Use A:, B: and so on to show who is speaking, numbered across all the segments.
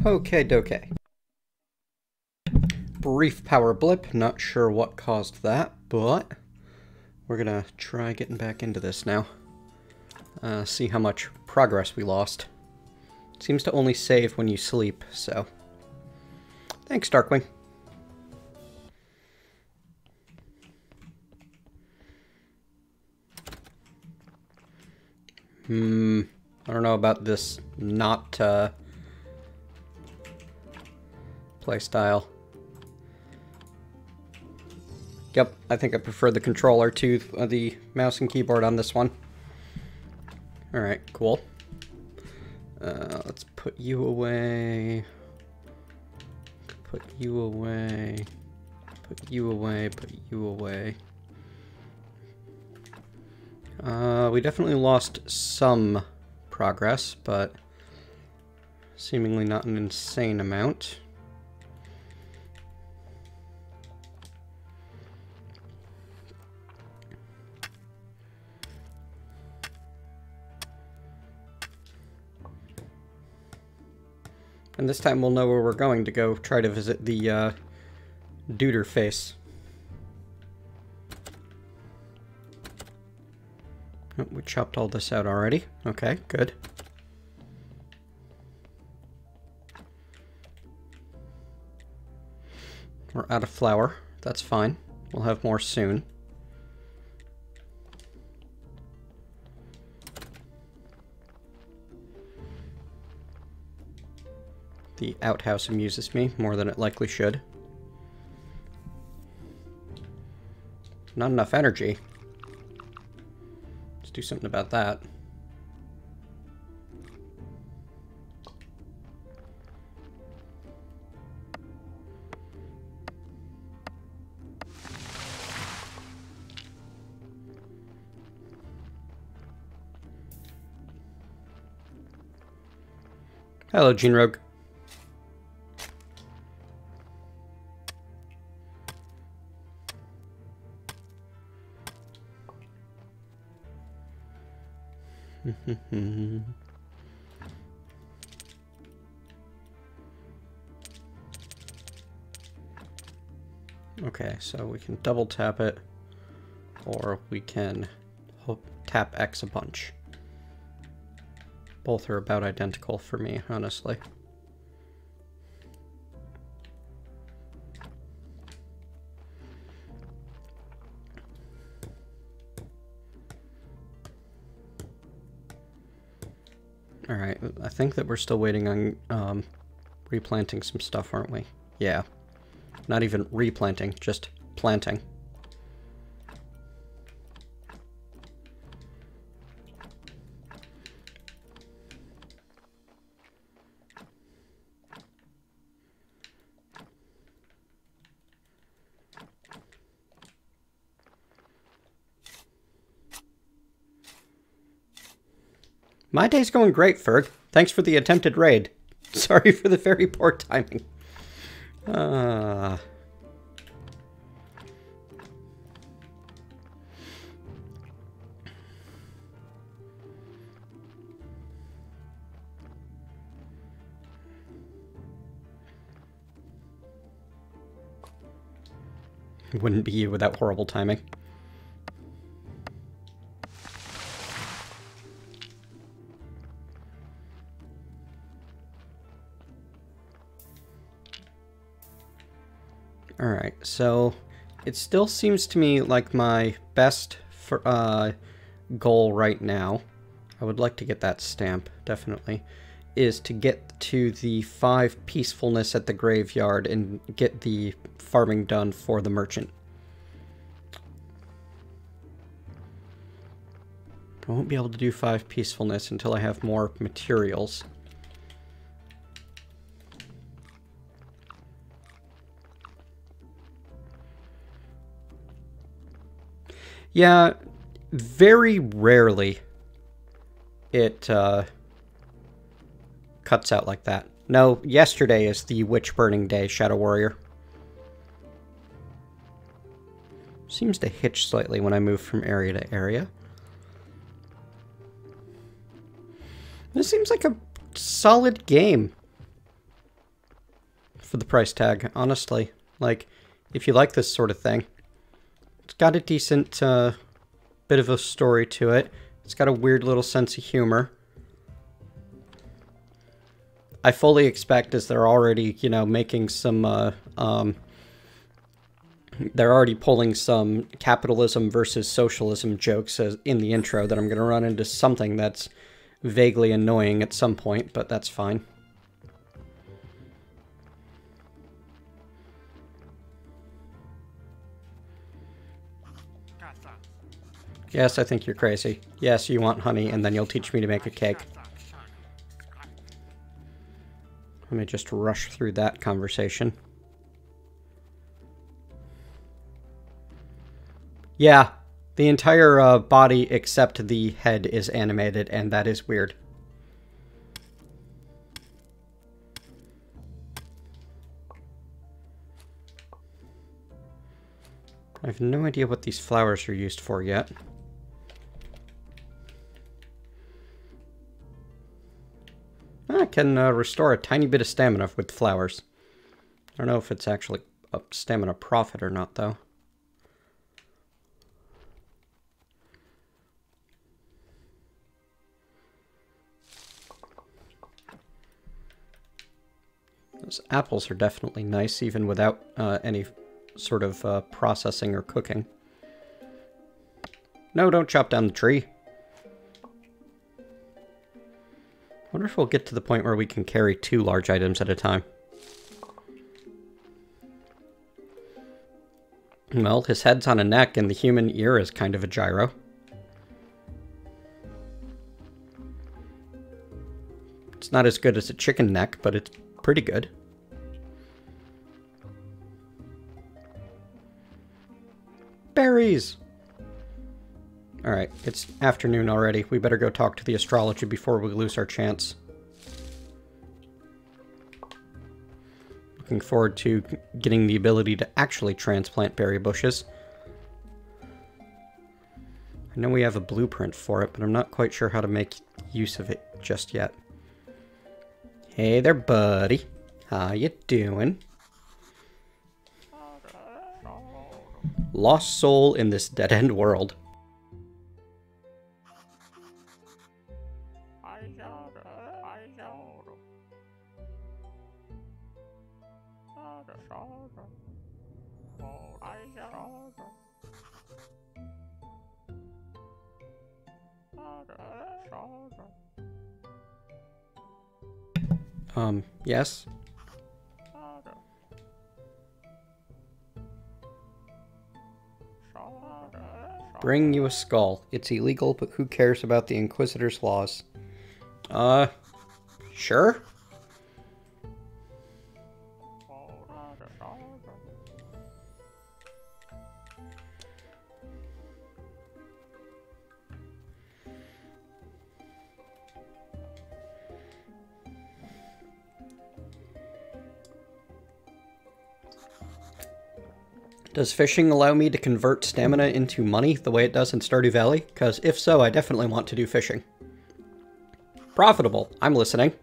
A: Okay, doke. Brief power blip, not sure what caused that, but we're gonna try getting back into this now. See how much progress we lost. Seems to only save when you sleep, so... Thanks, Darkwing. I don't know about this not, playstyle. Yep, I think I prefer the controller to the mouse and keyboard on this one. Alright, cool. Let's put you away. Put you away. Put you away, put you away. We definitely lost some progress, but seemingly not an insane amount. And this time we'll know where we're going to go try to visit the Duder face. Oh, we chopped all this out already. Okay, good. We're out of flour. That's fine. We'll have more soon. The outhouse amuses me more than it likely should. Not enough energy. Let's do something about that. Hello, Gene Rogue. Okay, so we can double tap it, or we can tap X a bunch. Both are about identical for me, honestly. Alright, I think that we're still waiting on replanting some stuff, aren't we? Yeah. Not even replanting, just planting. My day's going great, Ferg. Thanks for the attempted raid. Sorry for the very poor timing. Wouldn't be you without horrible timing. Alright, so it still seems to me like my best goal right now, I would like to get that stamp, definitely, is to get to the 5 peacefulness at the graveyard and get the farming done for the merchant. I won't be able to do 5 peacefulness until I have more materials. Yeah, very rarely it cuts out like that. No, yesterday is the witch burning day, Shadow Warrior. Seems to hitch slightly when I move from area to area. This seems like a solid game. for the price tag, honestly. Like, if you like this sort of thing, it's got a decent bit of a story to it. It's got a weird little sense of humor. I fully expect, as they're already, you know, making some, they're already pulling some capitalism versus socialism jokes in the intro, that I'm going to run into something that's vaguely annoying at some point, but that's fine. Yes, I think you're crazy. Yes, you want honey, and then you'll teach me to make a cake. Let me just rush through that conversation. Yeah, the entire body except the head is animated, and that is weird. I have no idea what these flowers are used for yet. I can restore a tiny bit of stamina with flowers. I don't know if it's actually a stamina profit or not, though. Those apples are definitely nice, even without any sort of processing or cooking. No, don't chop down the tree. I wonder if we'll get to the point where we can carry 2 large items at a time. Well, his head's on a neck, and the human ear is kind of a gyro. It's not as good as a chicken neck, but it's pretty good. Berries! Alright, it's afternoon already. We better go talk to the astrology before we lose our chance. Looking forward to getting the ability to actually transplant berry bushes. I know we have a blueprint for it, but I'm not quite sure how to make use of it just yet. Hey there, buddy. How you doing? Lost soul in this dead-end world. Yes? Bring you a skull. It's illegal, but who cares about the Inquisitor's laws? Sure? Does fishing allow me to convert stamina into money the way it does in Stardew Valley? Because if so, I definitely want to do fishing. Profitable. I'm listening.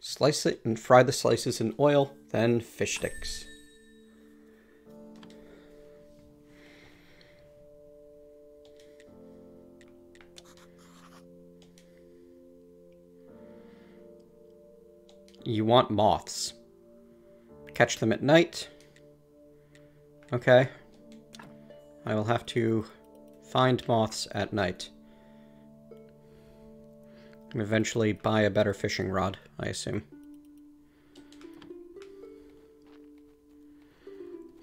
A: Slice it and fry the slices in oil, then fish sticks. You want moths. Catch them at night. Okay. I will have to find moths at night. And eventually buy a better fishing rod, I assume.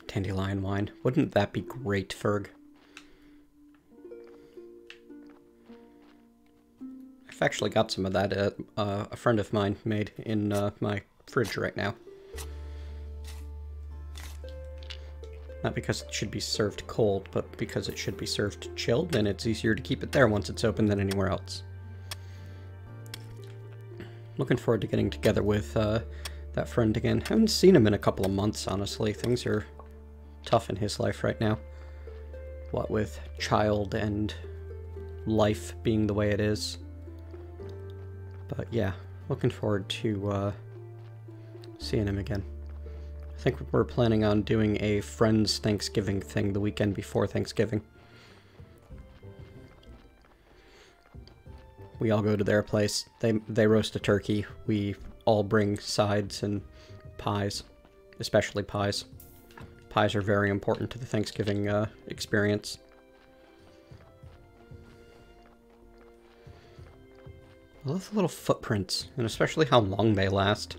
A: Dandelion wine. Wouldn't that be great, Ferg? I've actually got some of that a friend of mine made in my fridge right now. Not because it should be served cold, but because it should be served chilled, and it's easier to keep it there once it's open than anywhere else. Looking forward to getting together with that friend again. Haven't seen him in a couple of months, honestly. Things are tough in his life right now. What with child and life being the way it is. But yeah, looking forward to seeing him again. I think we're planning on doing a Friends Thanksgiving thing the weekend before Thanksgiving. We all go to their place. They roast a turkey. We all bring sides and pies, especially pies. Pies are very important to the Thanksgiving experience. I love the little footprints, and especially how long they last.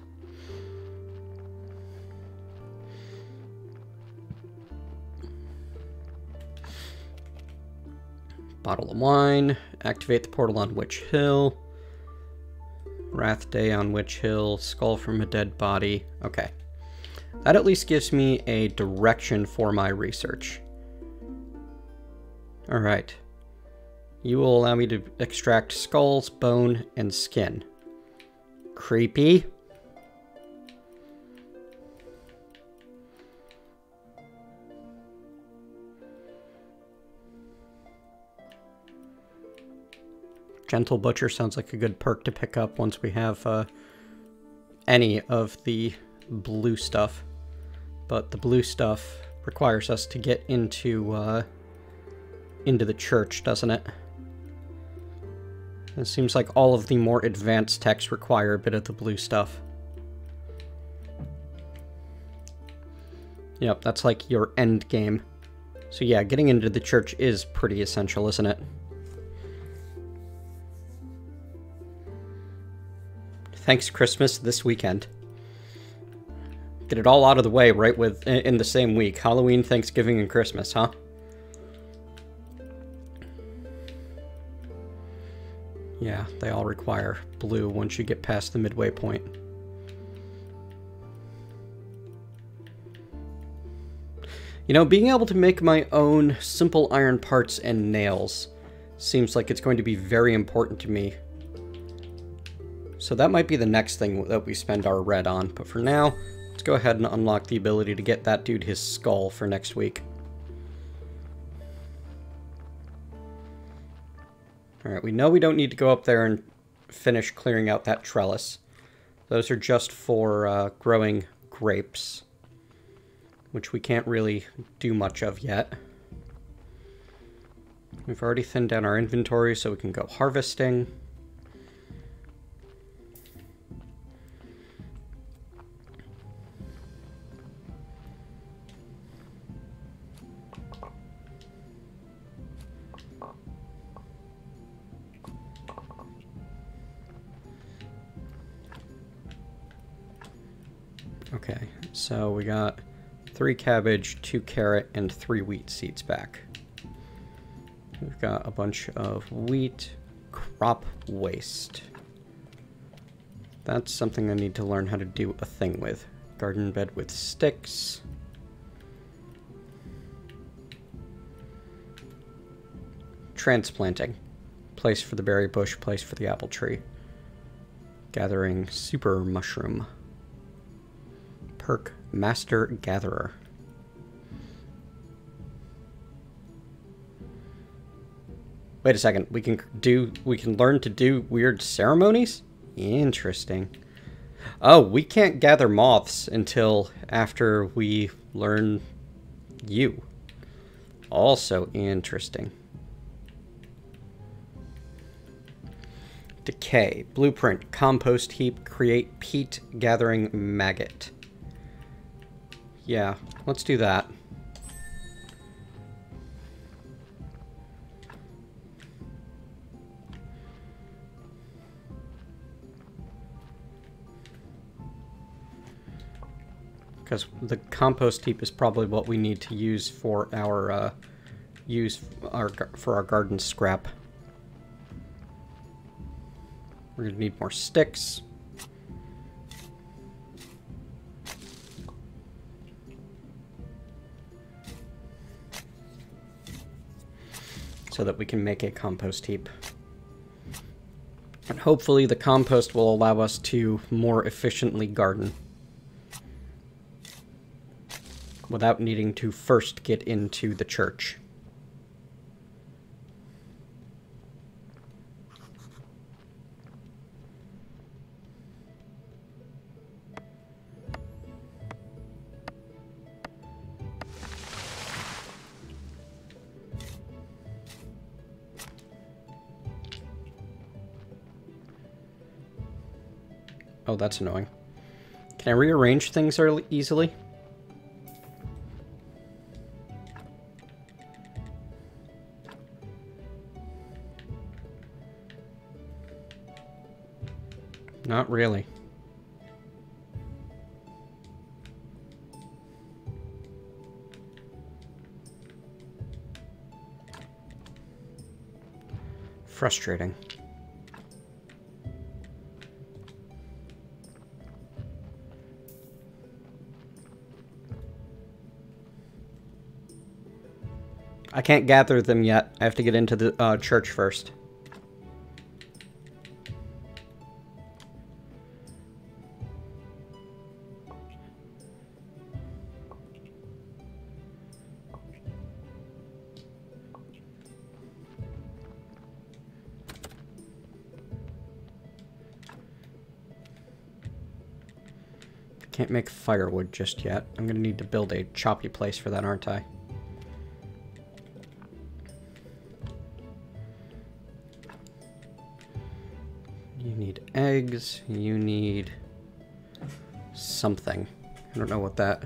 A: Bottle of wine. Activate the portal on Witch Hill. Wrath Day on Witch Hill. Skull from a dead body. Okay. That at least gives me a direction for my research. Alright. You will allow me to extract skulls, bone, and skin. Creepy. Gentle Butcher sounds like a good perk to pick up once we have any of the blue stuff. But the blue stuff requires us to get into the church, doesn't it? It seems like all of the more advanced texts require a bit of the blue stuff. Yep, that's like your end game. So yeah, getting into the church is pretty essential, isn't it? Thanks Christmas this weekend. Get it all out of the way right in the same week. Halloween, Thanksgiving, and Christmas, huh? Yeah, they all require blue once you get past the midway point. You know, being able to make my own simple iron parts and nails seems like it's going to be very important to me. So that might be the next thing that we spend our red on. But for now, let's go ahead and unlock the ability to get that dude his skull for next week. Alright, we know we don't need to go up there and finish clearing out that trellis. Those are just for growing grapes, which we can't really do much of yet. We've already thinned down our inventory so we can go harvesting. Okay, so we got 3 cabbage, 2 carrot, and 3 wheat seeds back. We've got a bunch of wheat, crop waste. That's something I need to learn how to do a thing with. Garden bed with sticks. Transplanting. Place for the berry bush, place for the apple tree. Gathering super mushroom. Perk Master Gatherer. Wait a second, we can learn to do weird ceremonies? Interesting. Oh, we can't gather moths until after we learn you. Also interesting. Decay. Blueprint. Compost heap. Create peat gathering maggot. Yeah, let's do that. Because the compost heap is probably what we need to use for our garden scrap. We're gonna need more sticks. So that we can make a compost heap. And hopefully the compost will allow us to more efficiently garden. Without needing to first get into the church. Oh, that's annoying. Can I rearrange things easily? Not really. Frustrating. I can't gather them yet. I have to get into the church first. Can't make firewood just yet. I'm gonna need to build a choppy place for that, aren't I? You need eggs. You need something. I don't know what that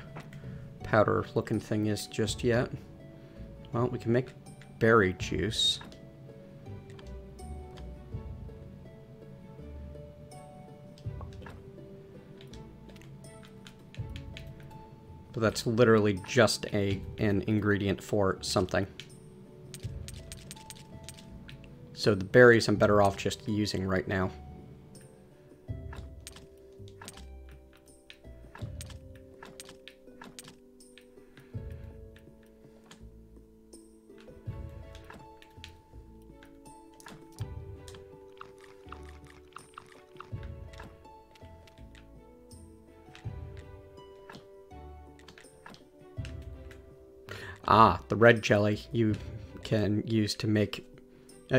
A: powder looking thing is just yet. Well, we can make berry juice. But that's literally just an ingredient for something. So the berries I'm better off just using right now. Ah, the red jelly you can use to make...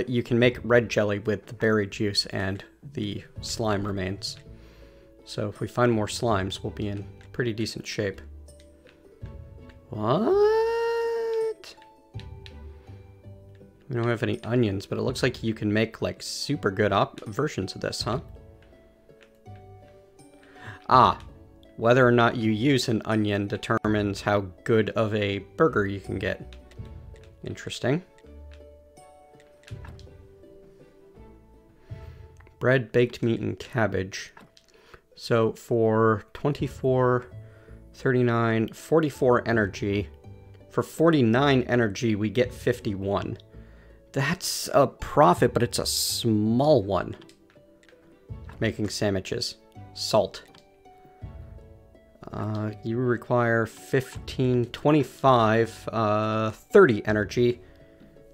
A: you can make red jelly with the berry juice and the slime remains. So if we find more slimes, we'll be in pretty decent shape. What? We don't have any onions, but it looks like you can make, like, super good versions of this, huh? Ah. Whether or not you use an onion determines how good of a burger you can get. Interesting. Bread, baked meat, and cabbage. So for 24, 39, 44 energy. For 49 energy, we get 51. That's a profit, but it's a small one. Making sandwiches. Salt. You require 15, 25, 30 energy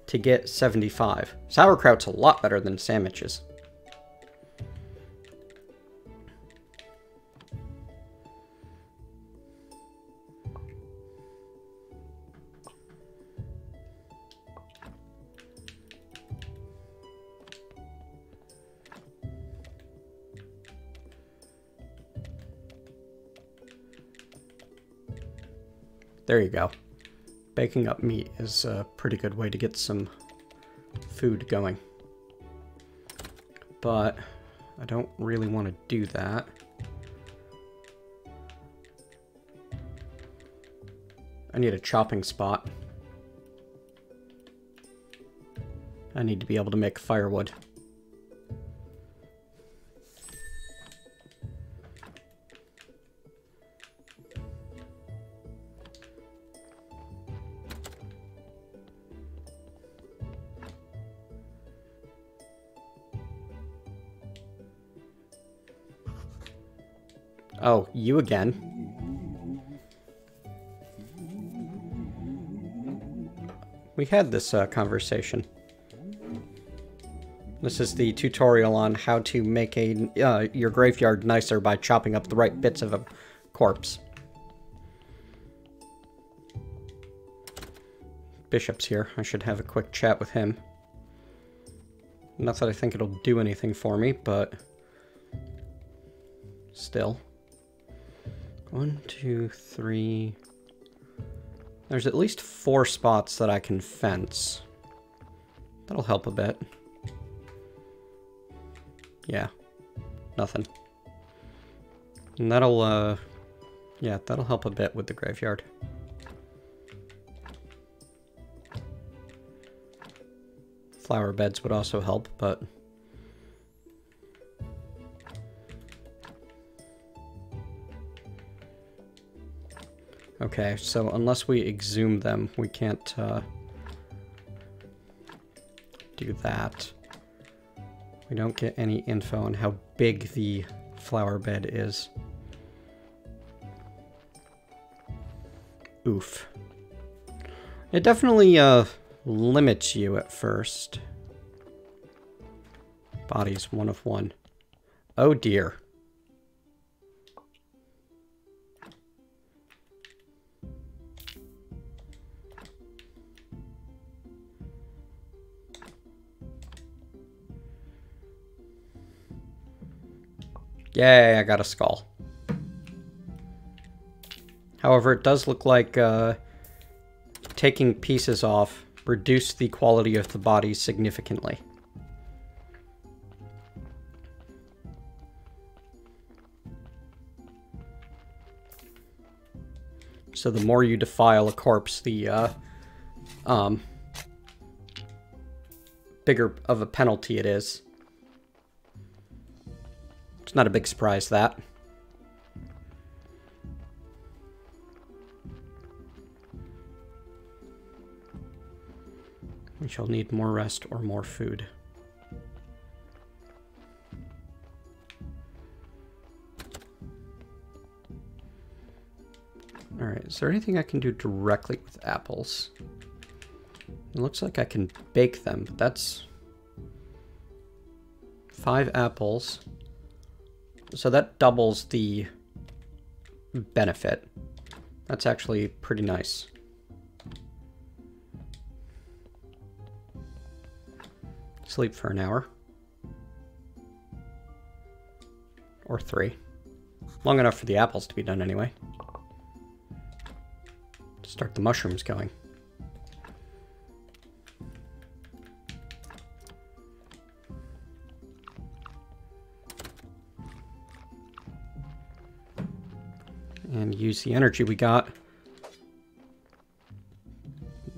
A: to get 75. Sauerkraut's a lot better than sandwiches. There you go. Baking up meat is a pretty good way to get some food going. But I don't really want to do that. I need a chopping spot. I need to be able to make firewood. Oh, you again. We had this conversation. This is the tutorial on how to make your graveyard nicer by chopping up the right bits of a corpse. Bishop's here. I should have a quick chat with him. Not that I think it'll do anything for me, but still. 1, 2, 3... There's at least 4 spots that I can fence. That'll help a bit. Yeah. Nothing. And that'll, yeah, that'll help a bit with the graveyard. Flower beds would also help, but... Okay, so unless we exhume them, we can't, do that. We don't get any info on how big the flower bed is. Oof. It definitely, limits you at first. Bodies, 1 of 1. Oh dear. Yay, I got a skull. However, it does look like taking pieces off reduced the quality of the body significantly. So the more you defile a corpse, the bigger of a penalty it is. It's not a big surprise, that. We shall need more rest or more food. Alright, is there anything I can do directly with apples? It looks like I can bake them, but that's 5 apples. So that doubles the benefit. That's actually pretty nice. Sleep for an hour. Or 3. Long enough for the apples to be done anyway. Start the mushrooms going. And use the energy we got,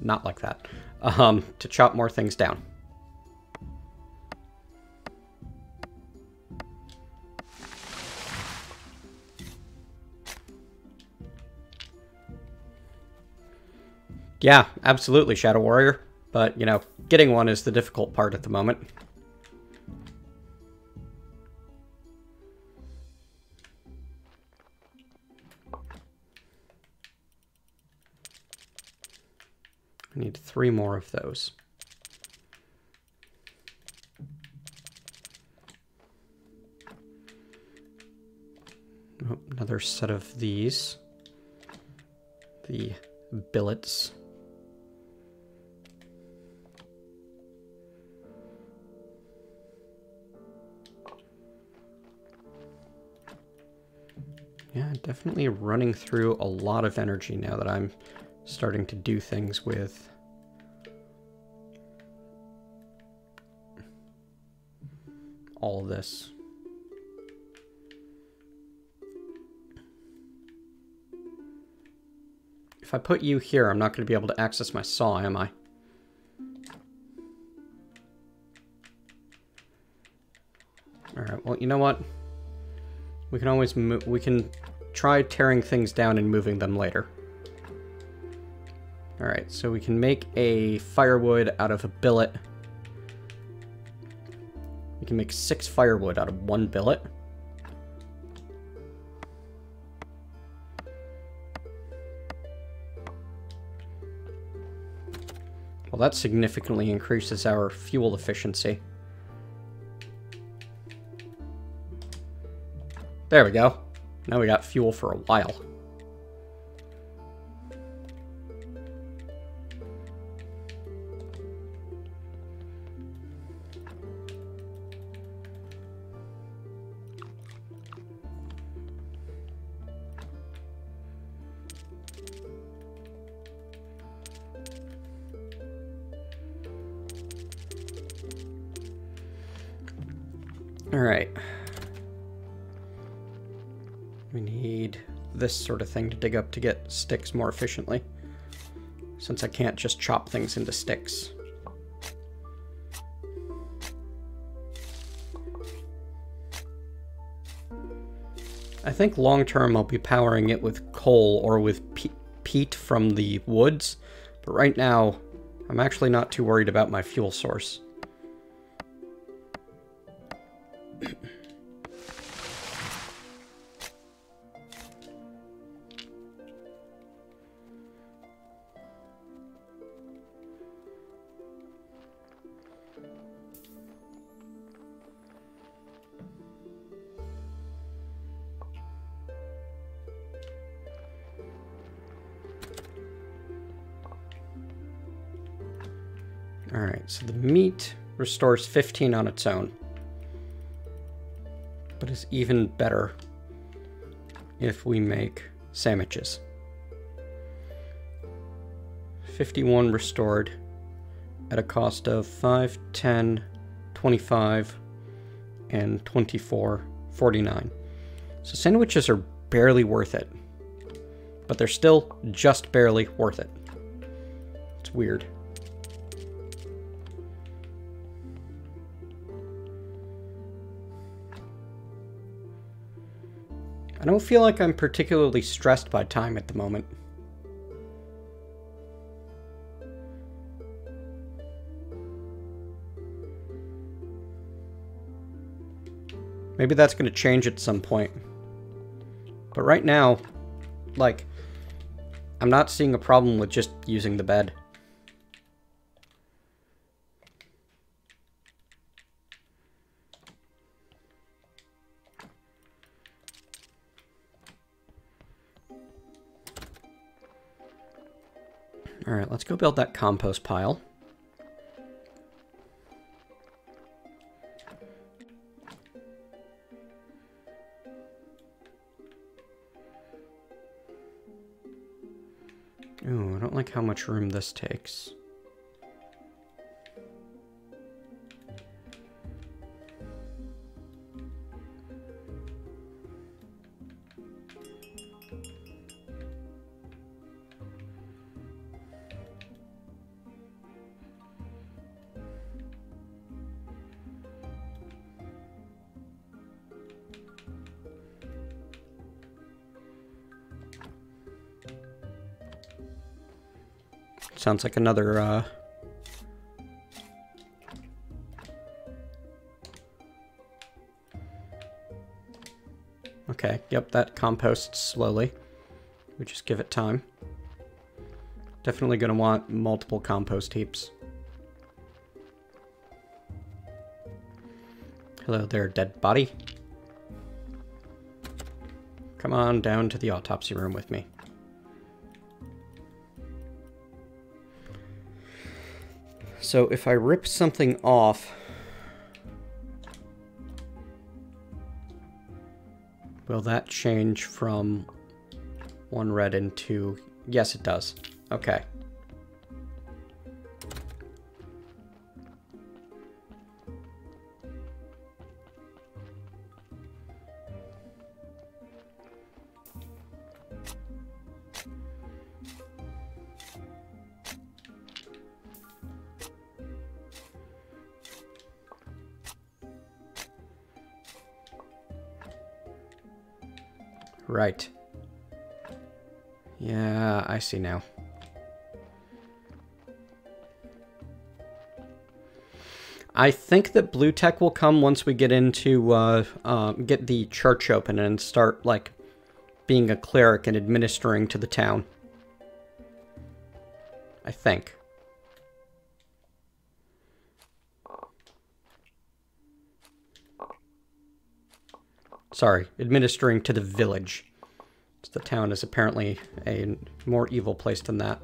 A: not like that, to chop more things down. Yeah, absolutely, Shadow Warrior. But, you know, getting one is the difficult part at the moment. I need 3 more of those. Oh, another set of these. The billets. Yeah, definitely running through a lot of energy now that I'm starting to do things with all of this. If I put you here, I'm not going to be able to access my saw, am I? Alright, well, you know what? We can always move. We can try tearing things down and moving them later. Alright, so we can make a firewood out of a billet. We can make 6 firewood out of 1 billet. Well, that significantly increases our fuel efficiency. There we go. Now we got fuel for a while. All right. We this sort of thing to dig up to get sticks more efficiently, since I can't just chop things into sticks. I think long term I'll be powering it with coal or with peat from the woods, but right now I'm actually not too worried about my fuel source. Alright, so the meat restores 15 on its own, but is even better if we make sandwiches. 51 restored at a cost of 5, 10, 25, and 24, 49. So sandwiches are barely worth it, but they're still just barely worth it. It's weird. I don't feel like I'm particularly stressed by time at the moment. Maybe that's going to change at some point. But right now, like, I'm not seeing a problem with just using the bed. Alright, let's go build that compost pile. Ooh, I don't like how much room this takes. Sounds like another, Okay, yep, that composts slowly. We just give it time. Definitely gonna want multiple compost heaps. Hello there, dead body. Come on down to the autopsy room with me. So if I rip something off, will that change from 1 red into... Yes, it does. Okay. Right. Yeah, I see now. I think that blue tech will come once we get into, get the church open and start, like, being a cleric and administering to the town. I think. Sorry, administering to the village. The town is apparently a more evil place than that.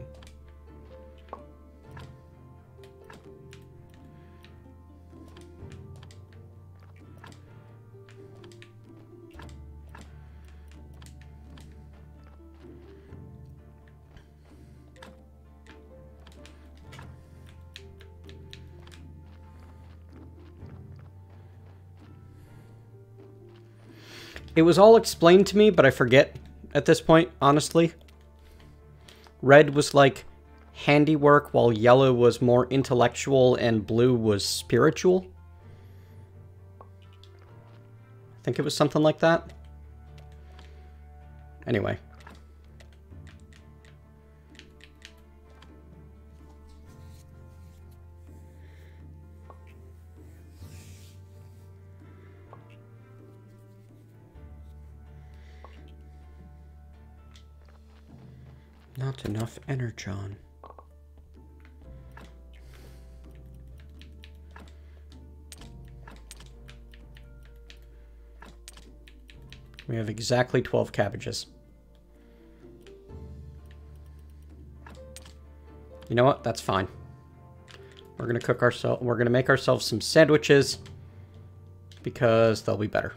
A: It was all explained to me, but I forget at this point, honestly. Red was like handiwork, while yellow was more intellectual and blue was spiritual. I think it was something like that. Anyway. Not enough energon. We have exactly 12 cabbages. You know what? That's fine. We're gonna make ourselves some sandwiches because they'll be better.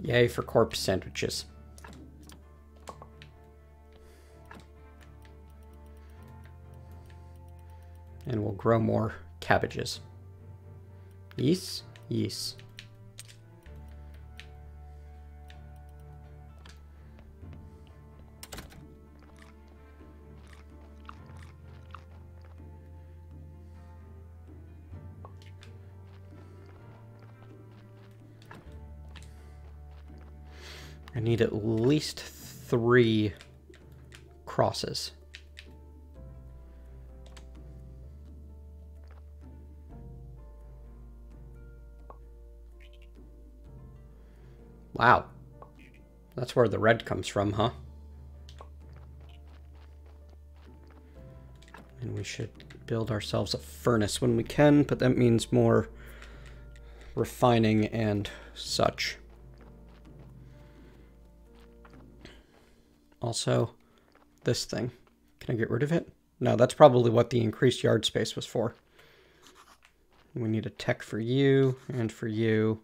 A: Yay for corpse sandwiches. And we'll grow more cabbages. Yes, yes. I need at least 3 crosses. Wow. That's where the red comes from, huh? And we should build ourselves a furnace when we can, but that means more refining and such. Also, this thing. Can I get rid of it? No, that's probably what the increased yard space was for. We need a tech for you and for you.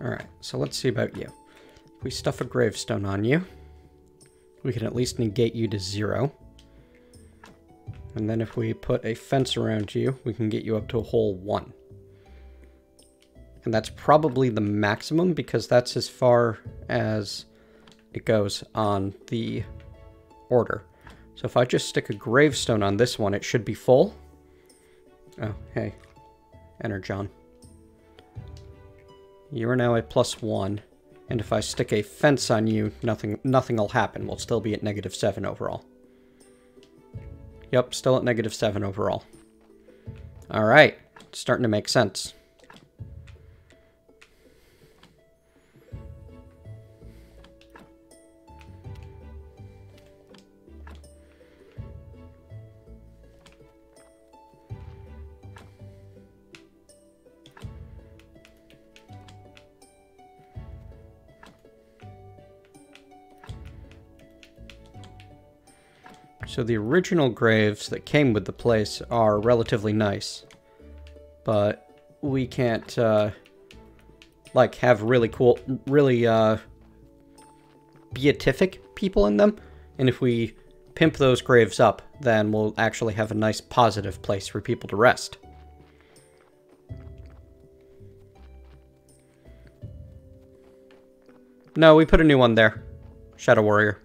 A: Alright, so let's see about you. If we stuff a gravestone on you, we can at least negate you to 0. And then if we put a fence around you, we can get you up to a whole 1. And that's probably the maximum, because that's as far as it goes on the order. So if I just stick a gravestone on this one, it should be full. Oh, hey. Energon. You are now a +1, and if I stick a fence on you, nothing will happen. We'll still be at -7 overall. Yep, still at -7 overall. Alright, it's starting to make sense. So the original graves that came with the place are relatively nice, but we can't, like, have really cool, really, beatific people in them, and if we pimp those graves up, then we'll actually have a nice positive place for people to rest. No, we put a new one there. Shadow Warrior.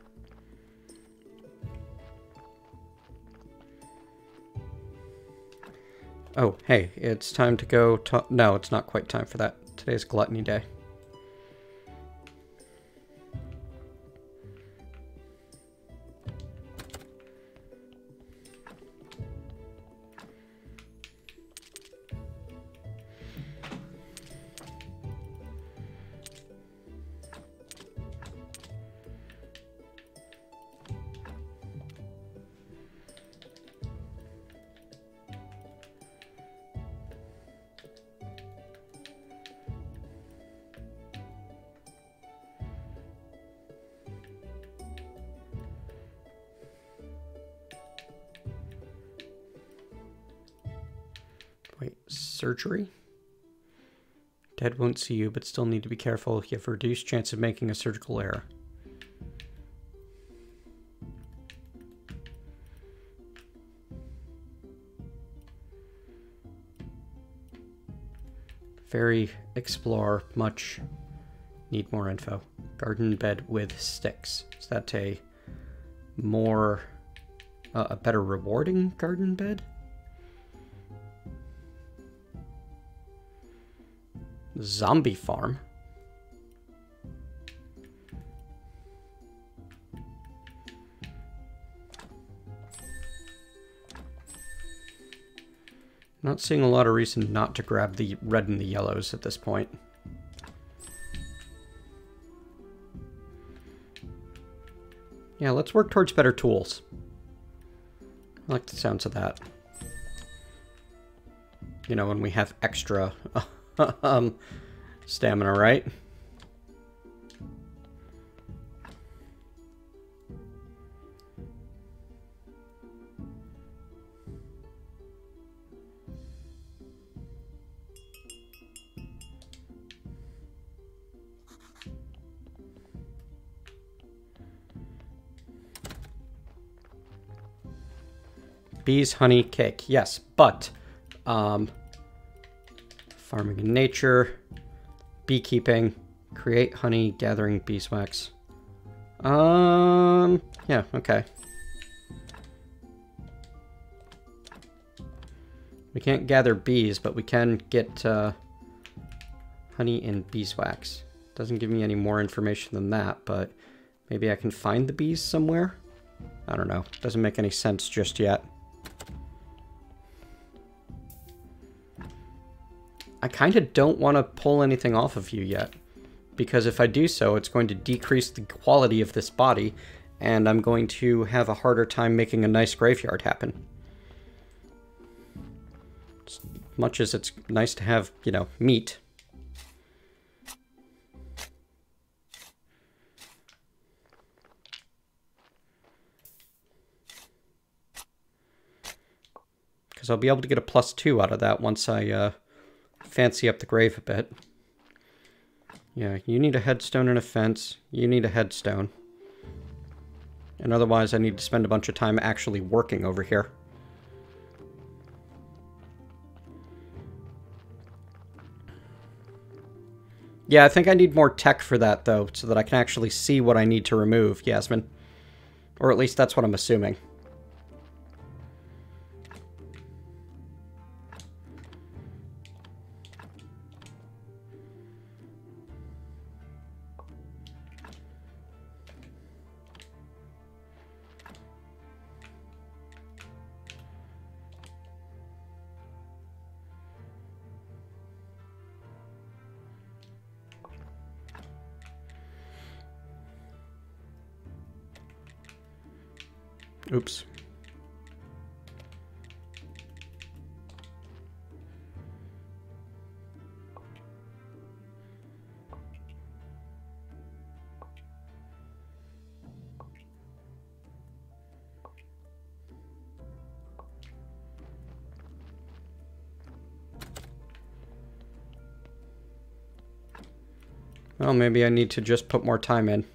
A: Oh, hey, it's time to go to... No, it's not quite time for that. Today's Gluttony Day. Wait, surgery? Dead won't see you, but still need to be careful. You have a reduced chance of making a surgical error. Very explore, much. Need more info. Garden bed with sticks. Is that a more, a better rewarding garden bed? Zombie farm. Not seeing a lot of reason not to grab the red and the yellows at this point. Yeah, let's work towards better tools. I like the sounds of that. You know, when we have extra stamina, right? Bees, honey, cake. Yes, but farming in nature, beekeeping, create honey, gathering beeswax. Yeah, okay. We can't gather bees, but we can get honey and beeswax. Doesn't give me any more information than that, but maybe I can find the bees somewhere? I don't know. Doesn't make any sense just yet. I kind of don't want to pull anything off of you yet, because if I do so, it's going to decrease the quality of this body, and I'm going to have a harder time making a nice graveyard happen. As much as it's nice to have, you know, meat. Because I'll be able to get a +2 out of that once I fancy up the grave a bit. Yeah, you need a headstone and a fence. You need a headstone. And otherwise I need to spend a bunch of time actually working over here. Yeah, I think I need more tech for that, though, so that I can actually see what I need to remove, Yasmin. Or at least that's what I'm assuming. Oops. Well, maybe I need to just put more time in.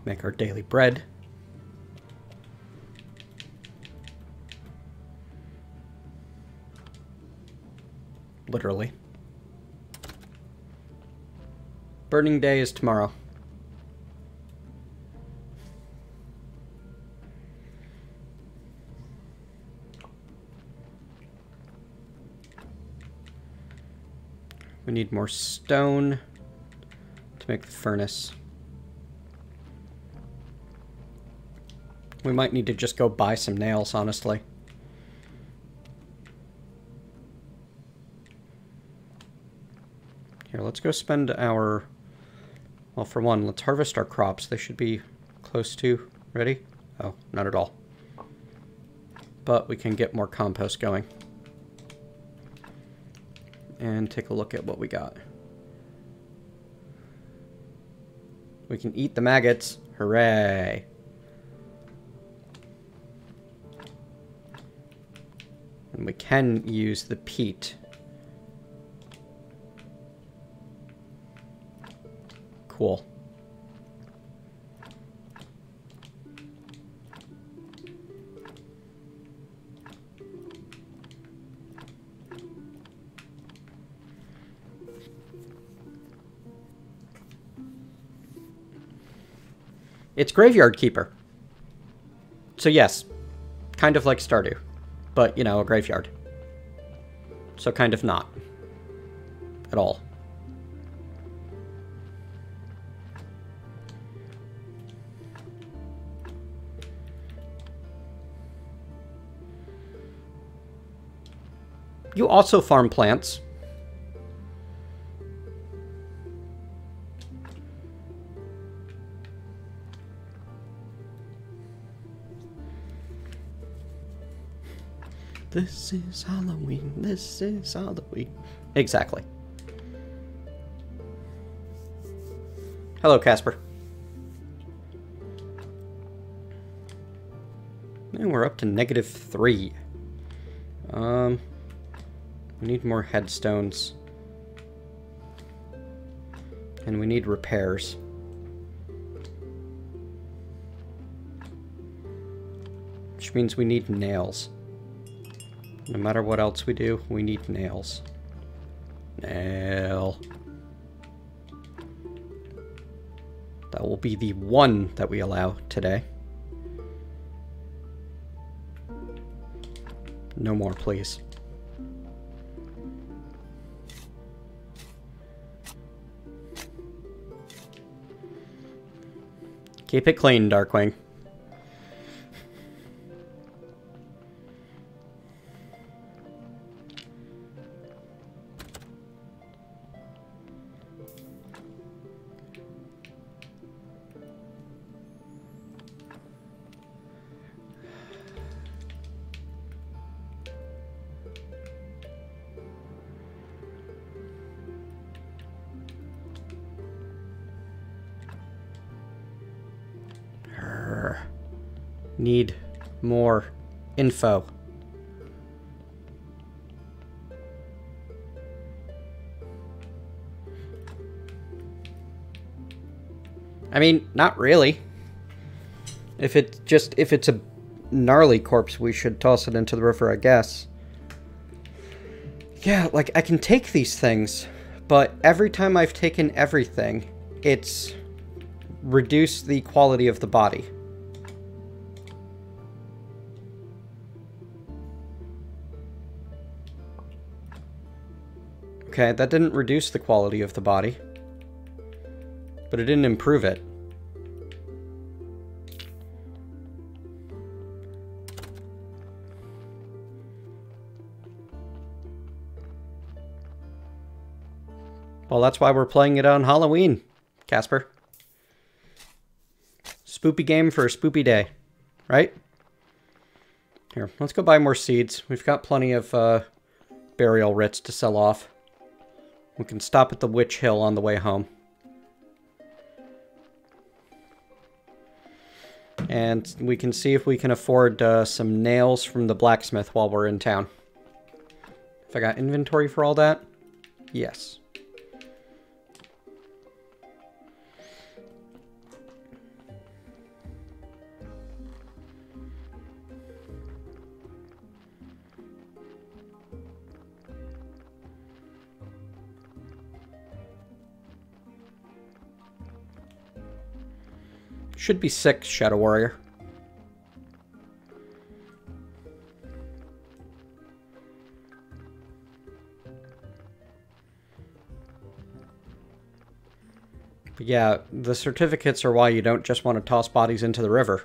A: Make our daily bread. Literally. Burning day is tomorrow. need more stone to make the furnace. We might need to just go buy some nails, honestly. Here, let's go spend our... Well, for one, let's harvest our crops. They should be close to ready. Oh, not at all. But we can get more compost going. And take a look at what we got. We can eat the maggots. Hooray! And we can use the peat. Cool. It's Graveyard Keeper. So yes, kind of like Stardew. But, you know, a graveyard. So kind of not. At all. You also farm plants. This is Halloween. This is Halloween. Exactly. Hello, Casper. And we're up to -3. We need more headstones. And we need repairs. Which means we need nails. No matter what else we do, we need nails. Nail. That will be the one that we allow today. No more, please. Keep it clean, Darkwing. Need more info. I mean, not really. If it's a gnarly corpse, we should toss it into the river, I guess. Yeah, like, I can take these things, but every time I've taken everything, it's reduced the quality of the body. Okay, that didn't reduce the quality of the body, but it didn't improve it. Well, that's why we're playing it on Halloween, Casper. Spoopy game for a spoopy day, right? Here, let's go buy more seeds. We've got plenty of burial writs to sell off. We can stop at the Witch Hill on the way home. And we can see if we can afford some nails from the blacksmith while we're in town. If I got inventory for all that? Yes. Should be 6, Shadow Warrior. But yeah, the certificates are why you don't just want to toss bodies into the river.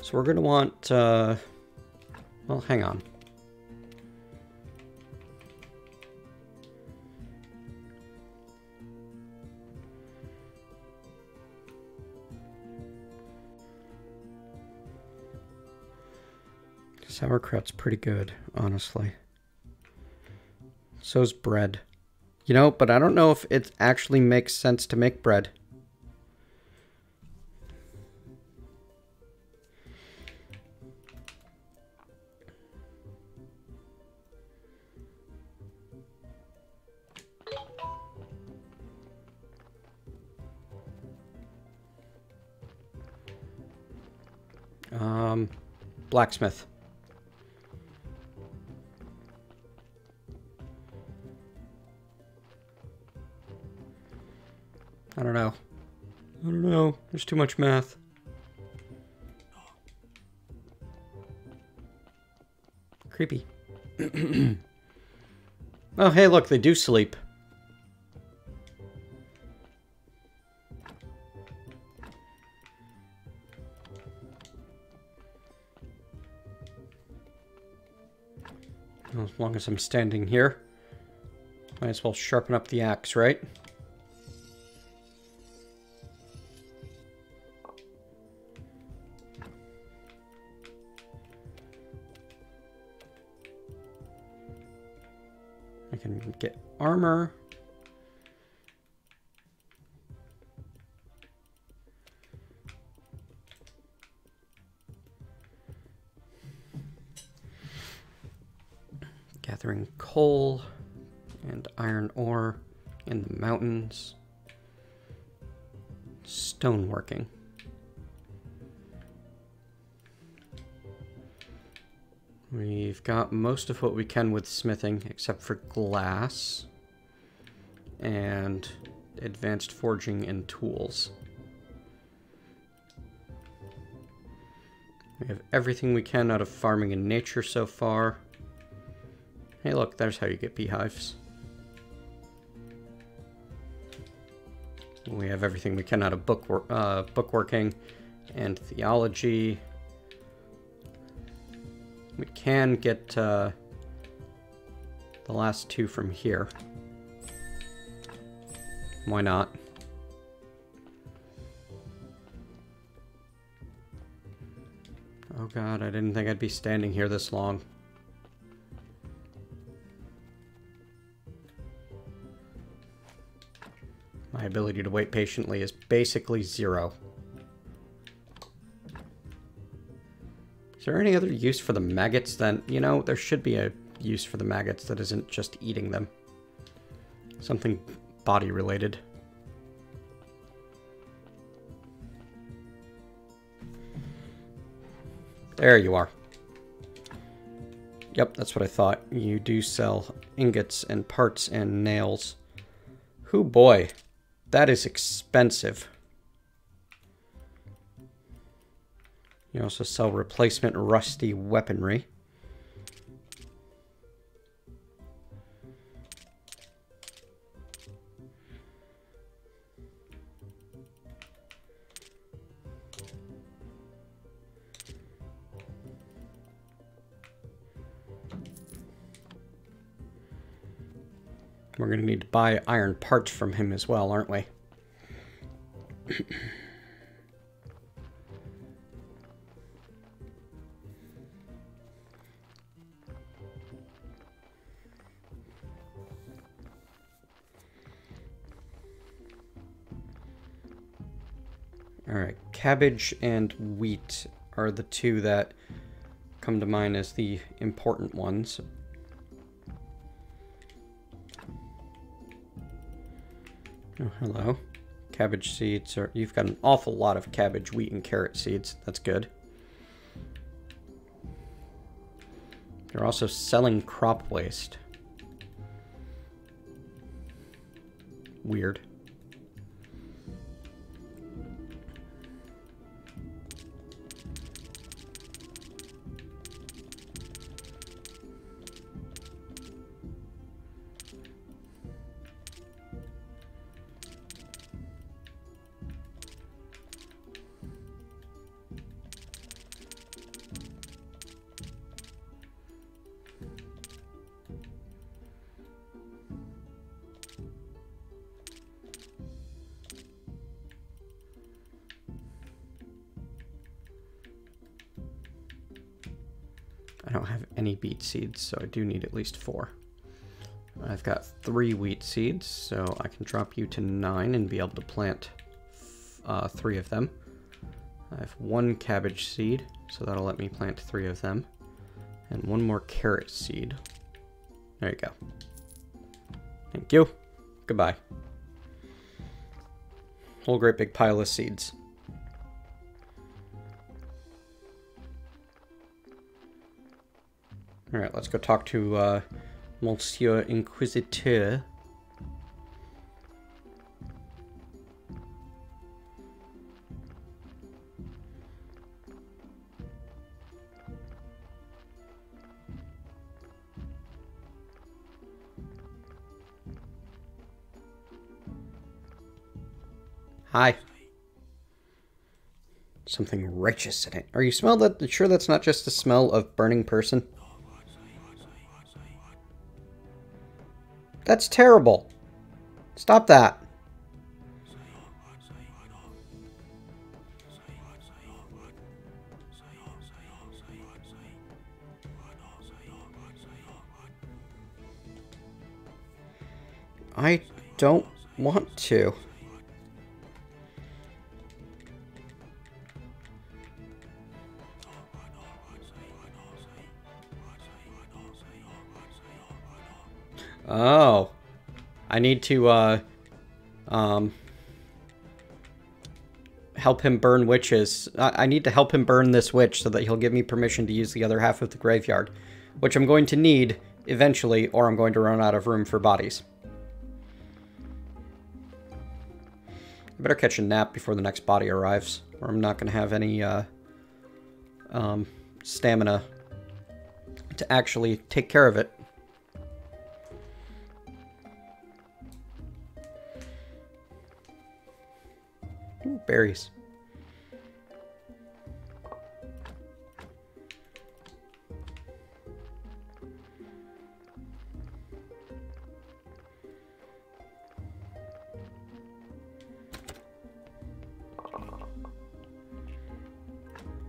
A: So we're going to want, well, hang on. Sauerkraut's pretty good, honestly. So's bread. You know, but I don't know if it actually makes sense to make bread. Blacksmith. I don't know. I don't know. There's too much math. Creepy. Oh, hey, look, they do sleep. As long as I'm standing here, might as well sharpen up the axe, right? I can get armor. Gathering coal and iron ore in the mountains. Stoneworking. We've got most of what we can with smithing, except for glass and advanced forging and tools. We have everything we can out of farming and nature so far. Hey, look, there's how you get beehives. We have everything we can out of bookworking and theology. We can get the last two from here. Why not? Oh god, I didn't think I'd be standing here this long. My ability to wait patiently is basically zero. Is there any other use for the maggots then? You know, there should be a use for the maggots that isn't just eating them. Something body related. There you are. Yep, that's what I thought. You do sell ingots and parts and nails. Hoo boy. That is expensive. You also sell replacement rusty weaponry. We're going to need to buy iron parts from him as well, aren't we? Alright, cabbage and wheat are the two that come to mind as the important ones. Oh, hello. Cabbage seeds. You've got an awful lot of cabbage, wheat, and carrot seeds. That's good. You're also selling crop waste. Weird. I don't have any beet seeds, so I do need at least 4. I've got 3 wheat seeds, so I can drop you to 9 and be able to plant 3 of them. I have 1 cabbage seed, so that'll let me plant 3 of them. And 1 more carrot seed. There you go. Thank you. Goodbye. Whole great big pile of seeds. Alright, let's go talk to Monsieur Inquisiteur. Hi. Something righteous in it. Are you smell that? Sure that's not just the smell of burning person? That's terrible. Stop that. I don't want to. Oh, I need to, help him burn witches. I need to help him burn this witch so that he'll give me permission to use the other half of the graveyard, which I'm going to need eventually, or I'm going to run out of room for bodies. I better catch a nap before the next body arrives, or I'm not going to have any, stamina to actually take care of it. Ooh, berries.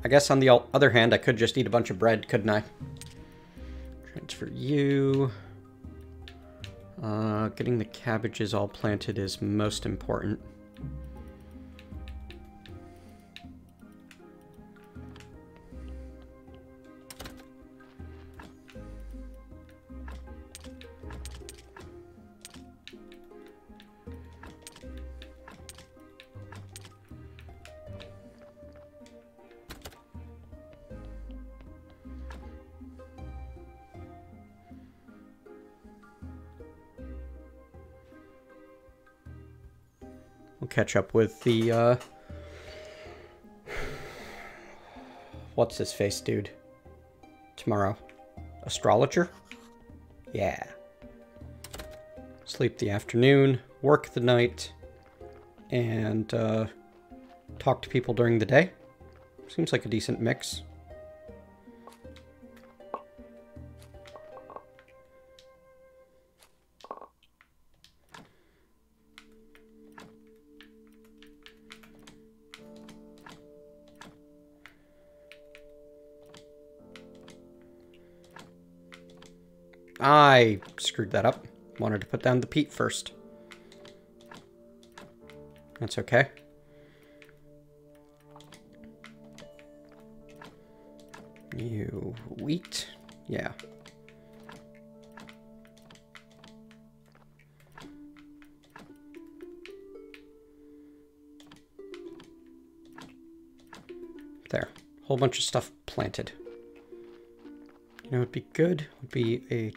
A: I guess on the other hand, I could just eat a bunch of bread, couldn't I? Transfer you. Getting the cabbages all planted is most important. We'll catch up with the, what's his face, dude? Tomorrow. Astrologer? Yeah. Sleep the afternoon, work the night, and, talk to people during the day. Seems like a decent mix. I screwed that up. Wanted to put down the peat first. That's okay. You wheat? Yeah. There. Whole bunch of stuff planted. You know what would be good? Would be a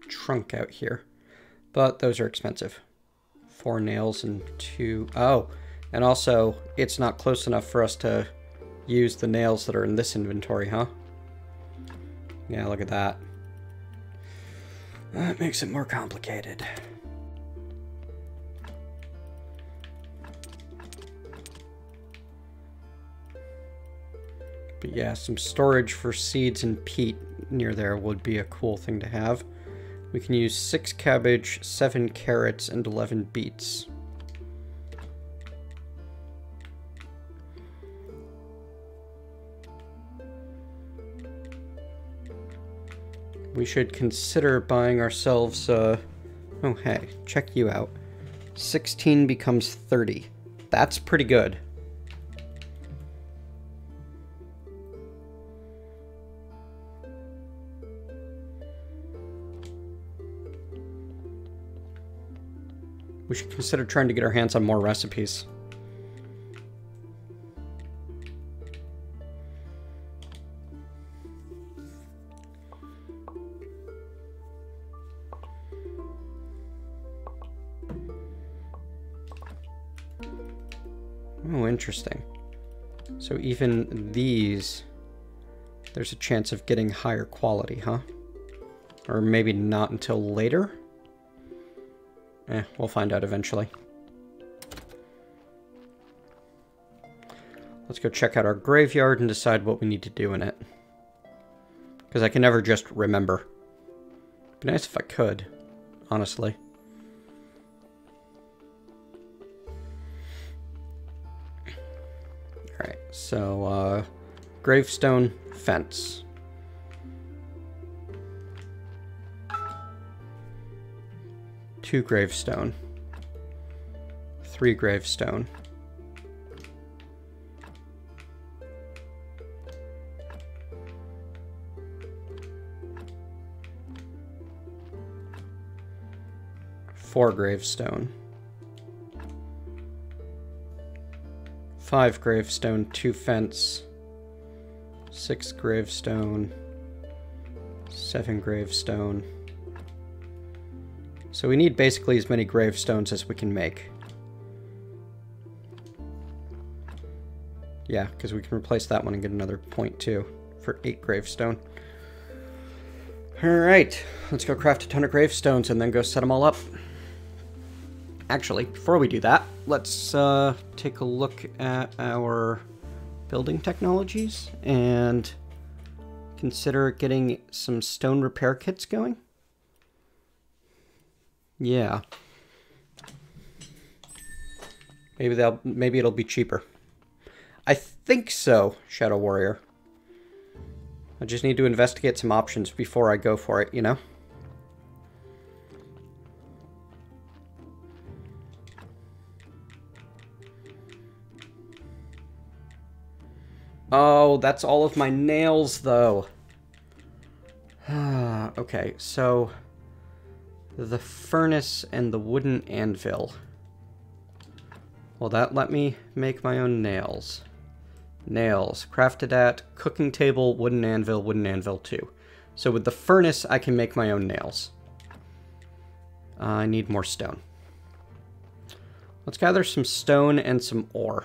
A: trunk out here. But those are expensive. 4 nails and 2... Oh! And also, it's not close enough for us to use the nails that are in this inventory, huh? Yeah, look at that. That makes it more complicated. But yeah, some storage for seeds and peat near there would be a cool thing to have. We can use 6 cabbage, 7 carrots, and 11 beets. We should consider buying ourselves, oh hey, check you out. 16 becomes 30. That's pretty good. We should consider trying to get our hands on more recipes. Oh, interesting. So even these, there's a chance of getting higher quality, huh? Or maybe not until later? We'll find out eventually. Let's go check out our graveyard and decide what we need to do in it. Because I can never just remember. It'd be nice if I could, honestly. Alright, so, gravestone fence. 2 gravestone. 3 gravestone. Four gravestone. 5 gravestone, 2 fence. 6 gravestone. 7 gravestone. So we need basically as many gravestones as we can make. Yeah, because we can replace that one and get another 0.2 for 8 gravestone. Alright, let's go craft a ton of gravestones and then go set them all up. Actually, before we do that, let's take a look at our building technologies and consider getting some stone repair kits going. Yeah. Maybe it'll be cheaper. I think so, Shadow Warrior. I just need to investigate some options before I go for it, you know? Oh, that's all of my nails, though. Okay, so the furnace and the wooden anvil. Will that let me make my own nails? Nails. Crafted at cooking table, wooden anvil 2. So with the furnace, I can make my own nails. I need more stone. Let's gather some stone and some ore.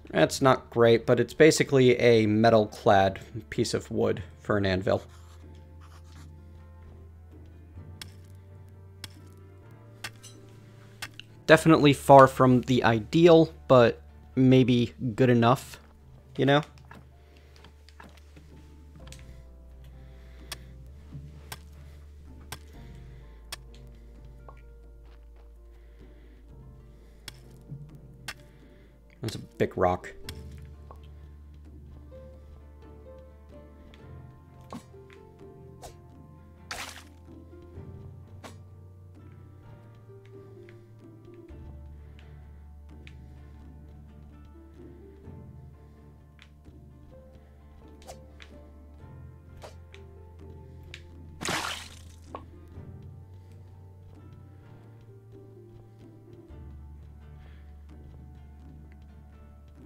A: That's not great, but it's basically a metal-clad piece of wood for an anvil. Definitely far from the ideal, but maybe good enough, you know? That's a big rock.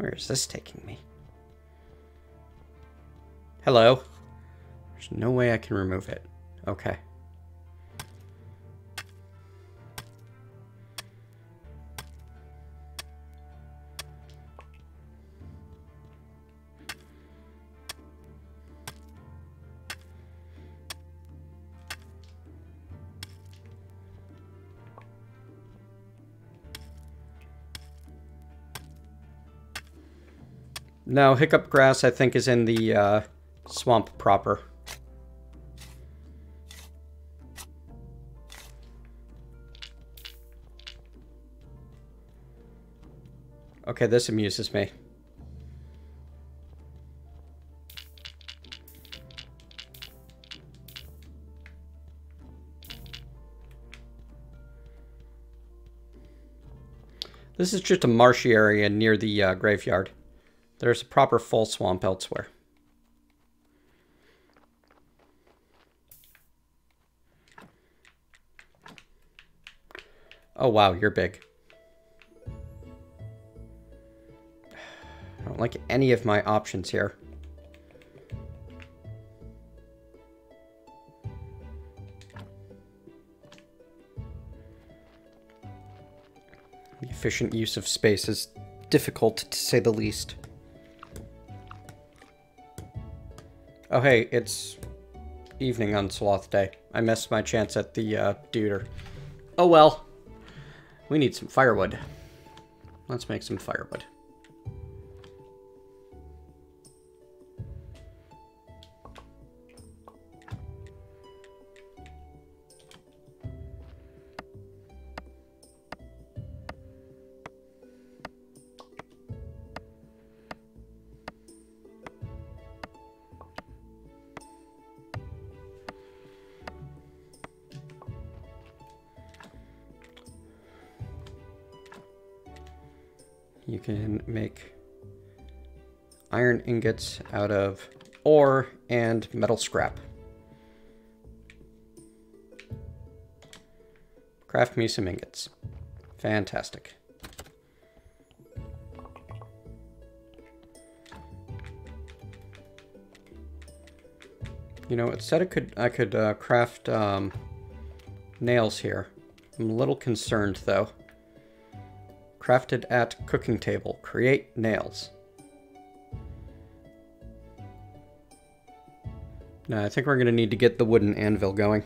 A: Where is this taking me? Hello? There's no way I can remove it. Okay. No, hiccup grass, I think, is in the swamp proper. Okay, this amuses me. This is just a marshy area near the graveyard. There's a proper full swamp elsewhere. Oh wow, you're big. I don't like any of my options here. The efficient use of space is difficult, to say the least. Oh hey, it's evening on Sloth Day. I missed my chance at the deuter. Oh well. We need some firewood. Let's make some firewood. You can make iron ingots out of ore and metal scrap. Craft me some ingots. Fantastic. You know, it said I could craft nails here. I'm a little concerned though. Crafted at cooking table. Create nails. No, I think we're going to need to get the wooden anvil going.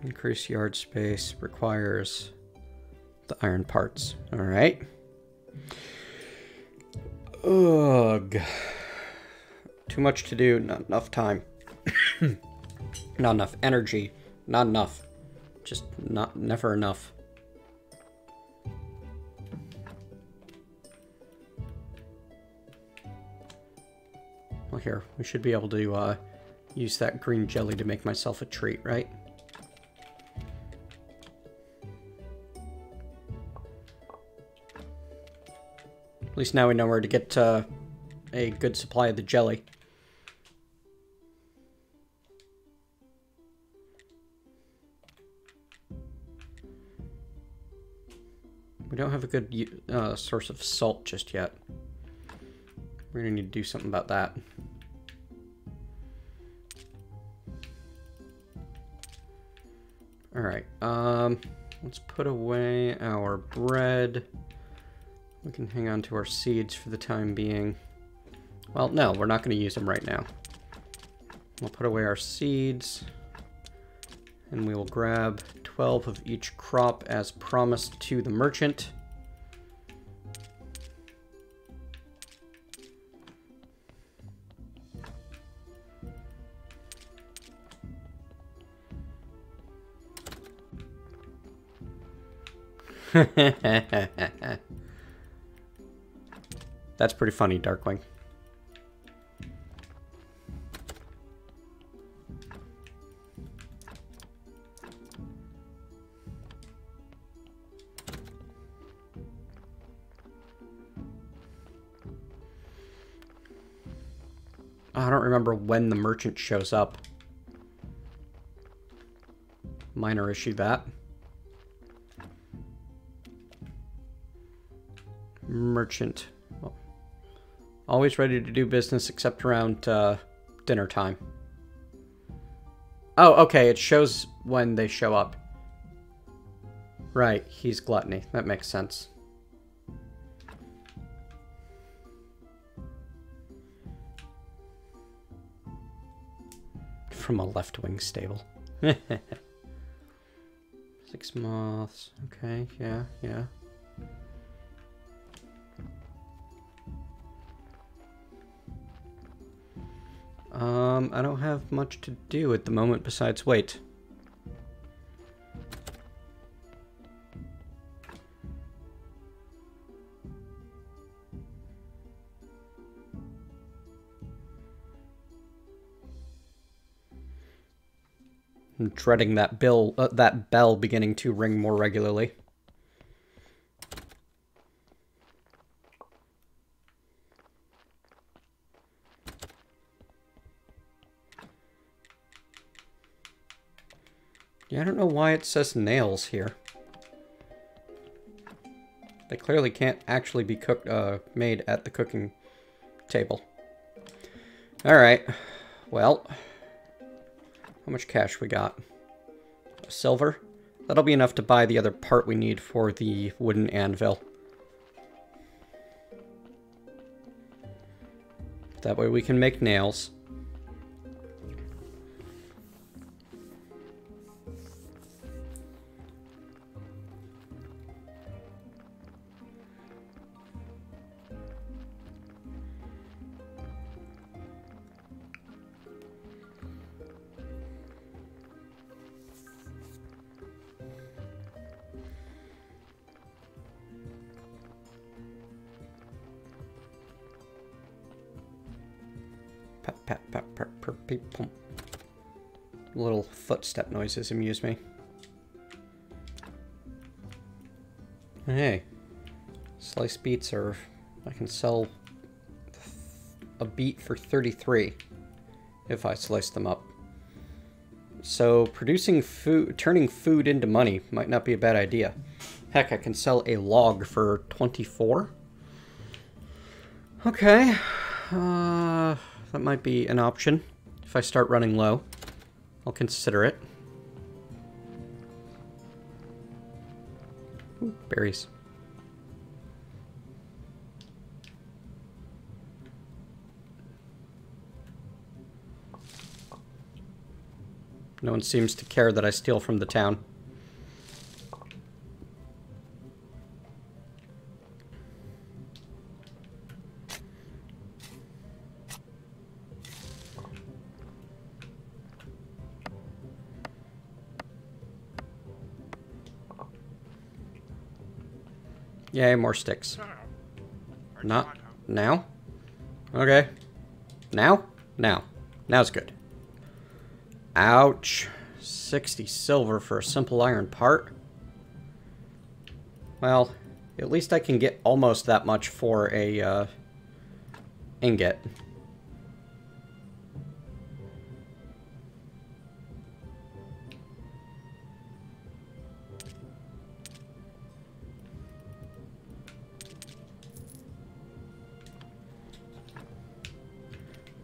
A: Increase yard space requires the iron parts. All right. Ugh. Too much to do, not enough time. Not enough energy. Not enough. Just never enough. Well, here, we should be able to use that green jelly to make myself a treat, right? At least now we know where to get a good supply of the jelly. We don't have a good source of salt just yet. We're gonna need to do something about that. Alright, let's put away our bread. We can hang on to our seeds for the time being. Well, no, we're not going to use them right now. We'll put away our seeds. And we will grab 12 of each crop as promised to the merchant. That's pretty funny, Darkwing. I don't remember when the merchant shows up. Minor issue that. Merchant. Well, always ready to do business except around dinner time. Oh, okay, it shows when they show up. Right, he's gluttony. That makes sense. From a left-wing stable. 6 moths. Okay, yeah. I don't have much to do at the moment besides wait. I'm dreading that bell beginning to ring more regularly. Yeah, I don't know why it says nails here. They clearly can't actually be made at the cooking table. Alright, well, how much cash we got? Silver? That'll be enough to buy the other part we need for the wooden anvil. That way we can make nails. Pat, pat, pat, pat, peep, pump. Little footstep noises amuse me. Hey, sliced beets are... I can sell a beet for 33 if I slice them up. So producing food, turning food into money might not be a bad idea. Heck, I can sell a log for 24. Okay. That might be an option. If I start running low, I'll consider it. Ooh, berries. No one seems to care that I steal from the town. Yay, more sticks. Not now? Okay. Now? Now. Now's good. Ouch. 60 silver for a simple iron part. Well, at least I can get almost that much for a ingot.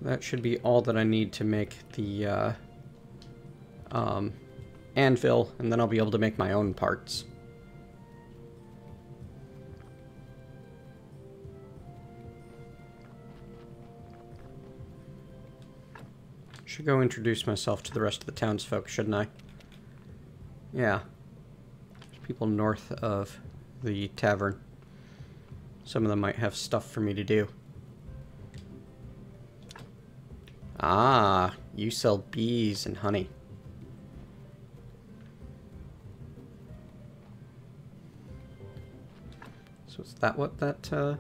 A: That should be all that I need to make the anvil, and then I'll be able to make my own parts. Should go introduce myself to the rest of the townsfolk, shouldn't I? Yeah. There's people north of the tavern. Some of them might have stuff for me to do. Ah, you sell bees and honey. Is that what that,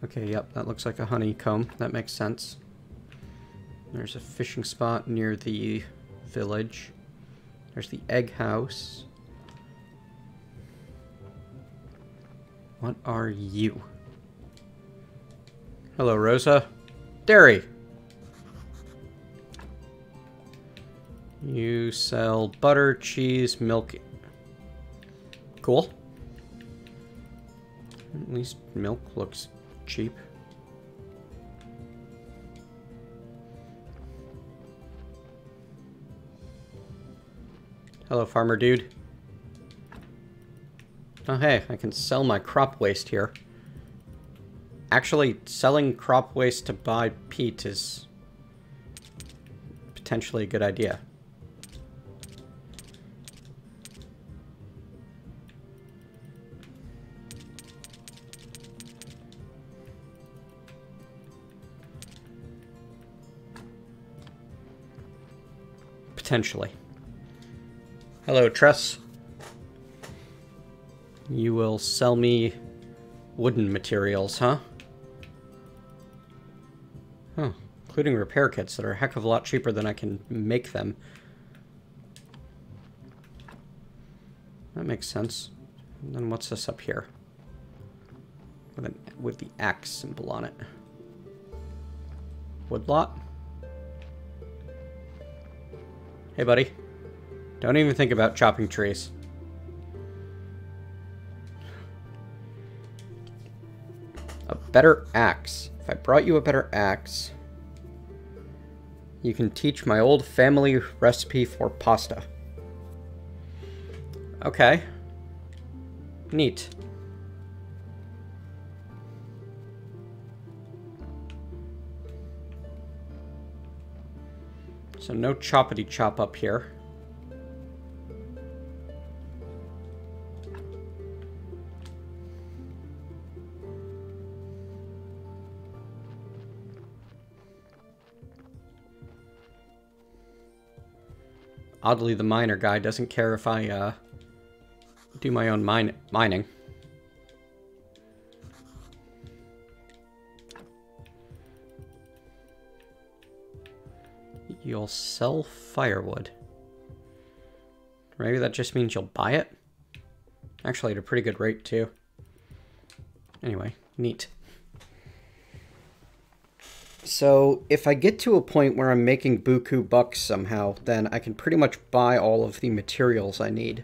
A: Okay, yep, that looks like a honeycomb. That makes sense. There's a fishing spot near the village. There's the egg house. What are you? Hello, Rosa. Dairy! You sell butter, cheese, milk. Cool. At least milk looks cheap. Hello, farmer dude. Oh hey, I can sell my crop waste here. Actually, selling crop waste to buy peat is potentially a good idea. Potentially. Hello, Tress. You will sell me wooden materials, huh? Oh, including repair kits that are a heck of a lot cheaper than I can make them. That makes sense. And then what's this up here? With the axe symbol on it. Woodlot? Hey, buddy. Don't even think about chopping trees. A better axe. If I brought you a better axe, you can teach my old family recipe for pasta. Okay. Neat. So no choppity chop up here. Oddly, the miner guy doesn't care if I do my own mining. You'll sell firewood. Maybe that just means you'll buy it? Actually, at a pretty good rate, too. Anyway, neat. So, if I get to a point where I'm making buku bucks somehow, then I can pretty much buy all of the materials I need.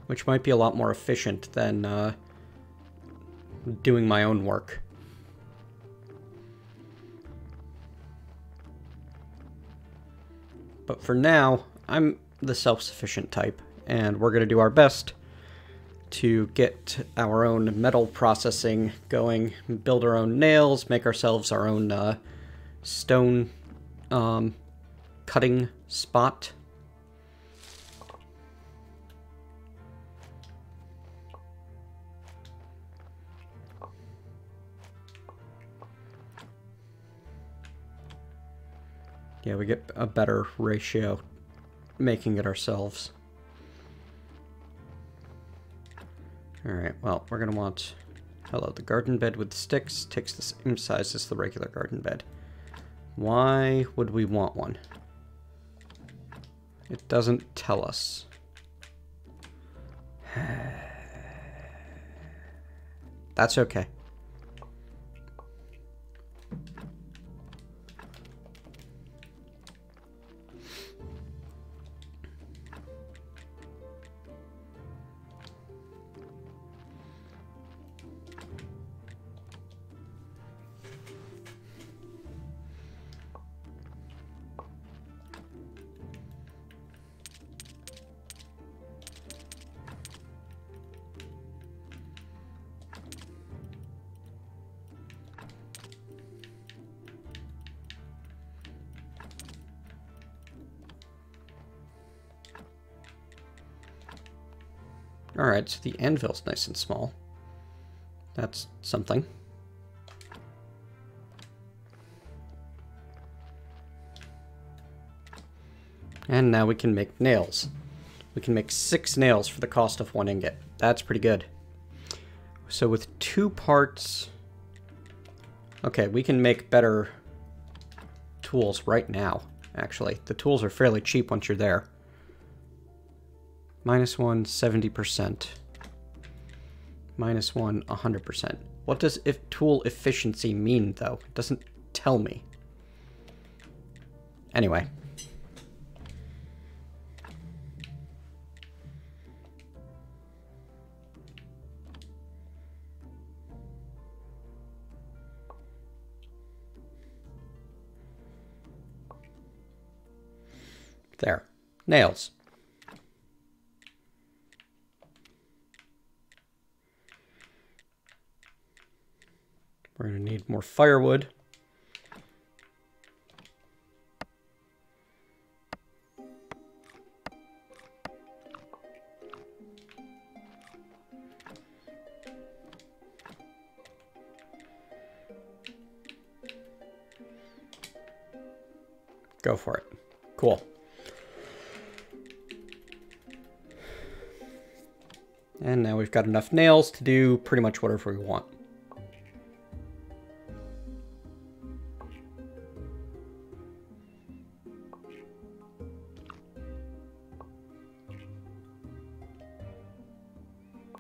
A: Which might be a lot more efficient than doing my own work. But for now, I'm the self-sufficient type, and we're going to do our best to get our own metal processing going, build our own nails, make ourselves our own stone cutting spot. Yeah, we get a better ratio making it ourselves. Alright, well, we're going to want... Hello, the garden bed with sticks takes the same size as the regular garden bed. Why would we want one? It doesn't tell us. That's okay. Alright, so the anvil's nice and small. That's something. And now we can make nails. We can make 6 nails for the cost of 1 ingot. That's pretty good. So with 2 parts... Okay, we can make better tools right now, actually. The tools are fairly cheap once you're there. -1, 70%. -1, 100%. What does tool efficiency mean, though? It doesn't tell me. Anyway. There. Nails. We're going to need more firewood. Go for it. Cool. And now we've got enough nails to do pretty much whatever we want.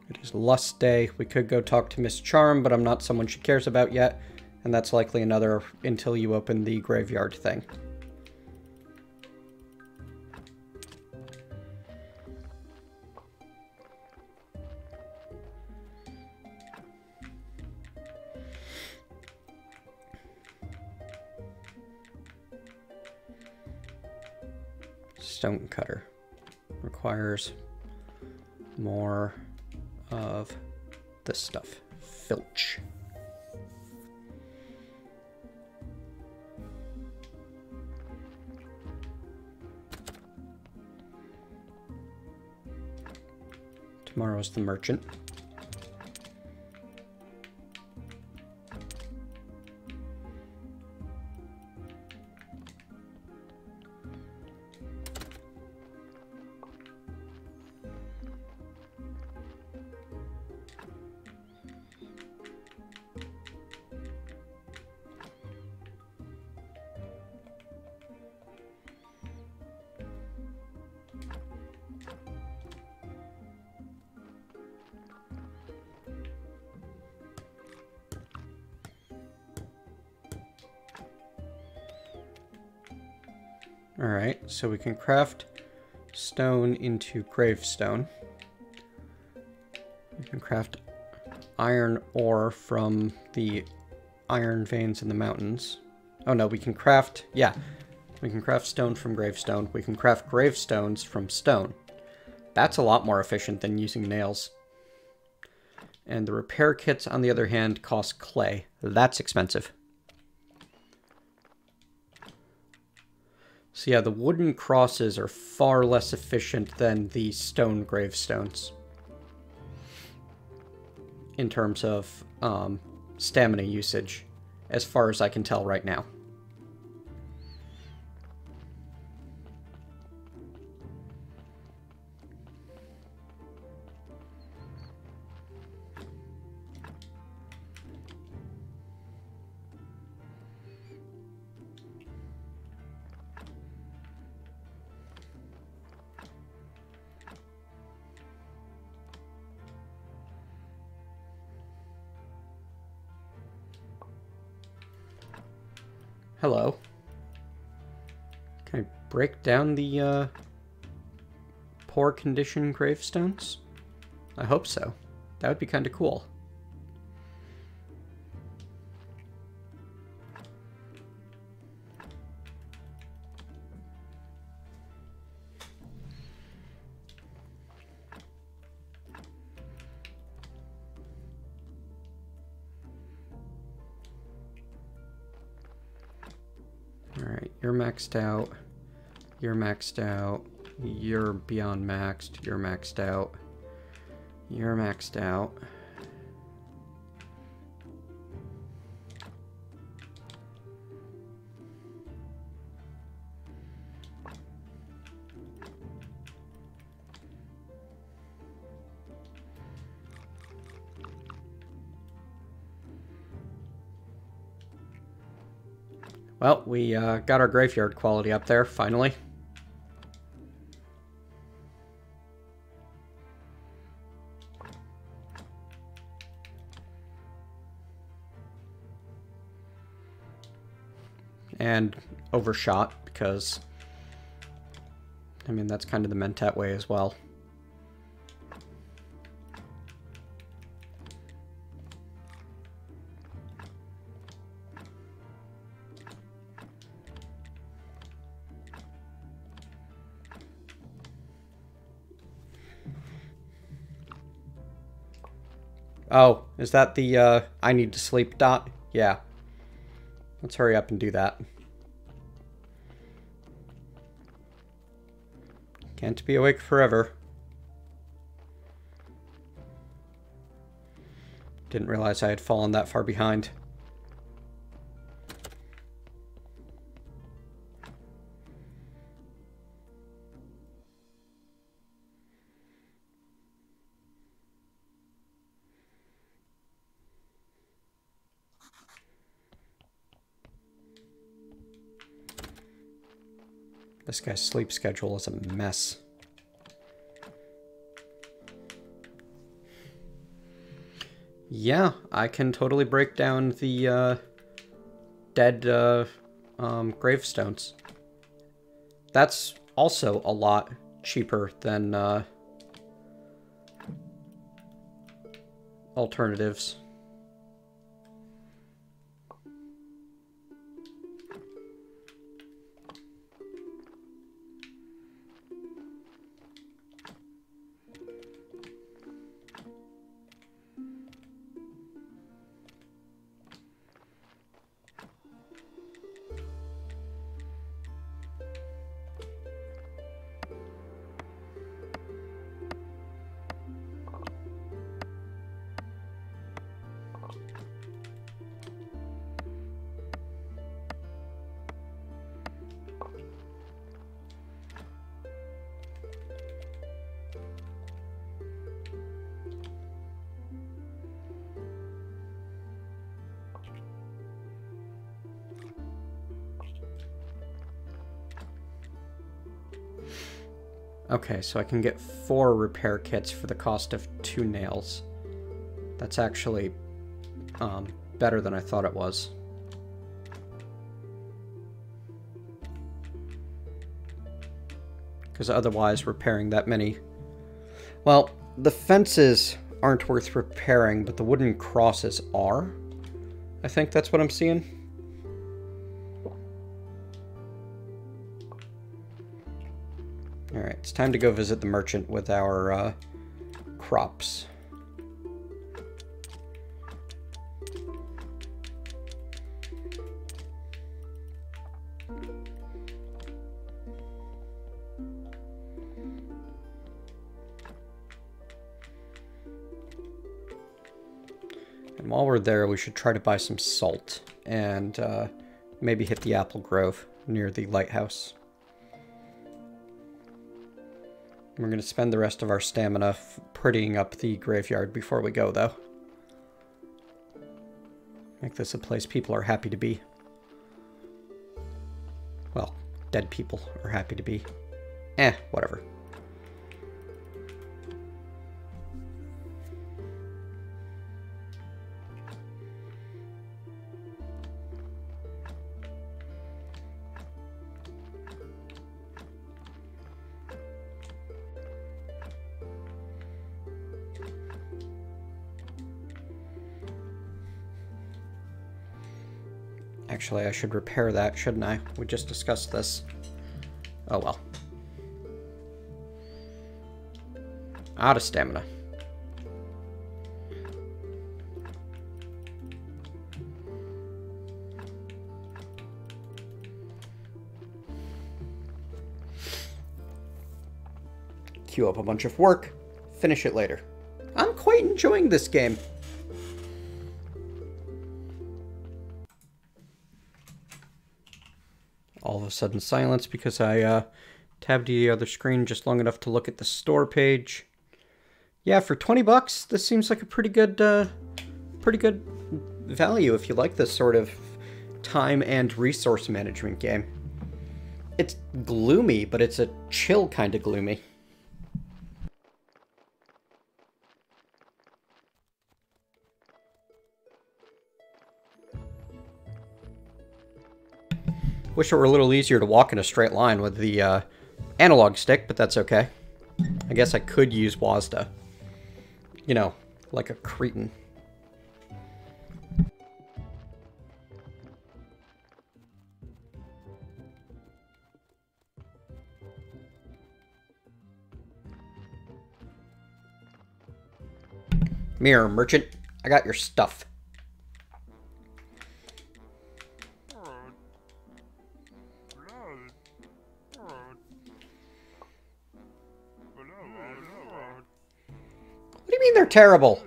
A: It is Lust Day. We could go talk to Miss Charm, but I'm not someone she cares about yet. And that's likely another until you open the graveyard thing. Stone cutter requires more of this stuff. Filch. Tomorrow's the merchant. Alright, so we can craft stone into gravestone. We can craft iron ore from the iron veins in the mountains. Oh no, we can craft, yeah, we can craft stone from gravestone. We can craft gravestones from stone. That's a lot more efficient than using nails. And the repair kits, on the other hand, cost clay. That's expensive. So yeah, the wooden crosses are far less efficient than the stone gravestones in terms of stamina usage, as far as I can tell right now. Hello. Can I break down the poor condition gravestones? I hope so. That would be kind of cool. Alright, you're maxed out. You're maxed out. You're beyond maxed. You're maxed out. You're maxed out. Well, we got our graveyard quality up there, finally. And overshot, because, I mean, that's kind of the Mentat way as well. Oh, is that the, I need to sleep dot? Yeah. Let's hurry up and do that. Can't be awake forever. Didn't realize I had fallen that far behind. This guy's sleep schedule is a mess. Yeah, I can totally break down the dead gravestones. That's also a lot cheaper than alternatives. Okay, so I can get 4 repair kits for the cost of 2 nails. That's actually better than I thought it was. Because otherwise repairing that many... Well, the fences aren't worth repairing, but the wooden crosses are. I think that's what I'm seeing. Alright, it's time to go visit the merchant with our crops. And while we're there, we should try to buy some salt and maybe hit the apple grove near the lighthouse. We're going to spend the rest of our stamina prettying up the graveyard before we go, though. Make this a place people are happy to be. Well, dead people are happy to be. Whatever. Actually, I should repair that, shouldn't I? We just discussed this. Oh well. Out of stamina. Queue up a bunch of work, finish it later. I'm quite enjoying this game. All of a sudden silence because I tabbed the other screen just long enough to look at the store page. Yeah, for 20 bucks, this seems like a pretty good value if you like this sort of time and resource management game. It's gloomy, but it's a chill kind of gloomy. Wish it were a little easier to walk in a straight line with the analog stick, but that's okay. I guess I could use WASD. You know, like a cretin. Mirror merchant, I got your stuff. What do you mean they're terrible?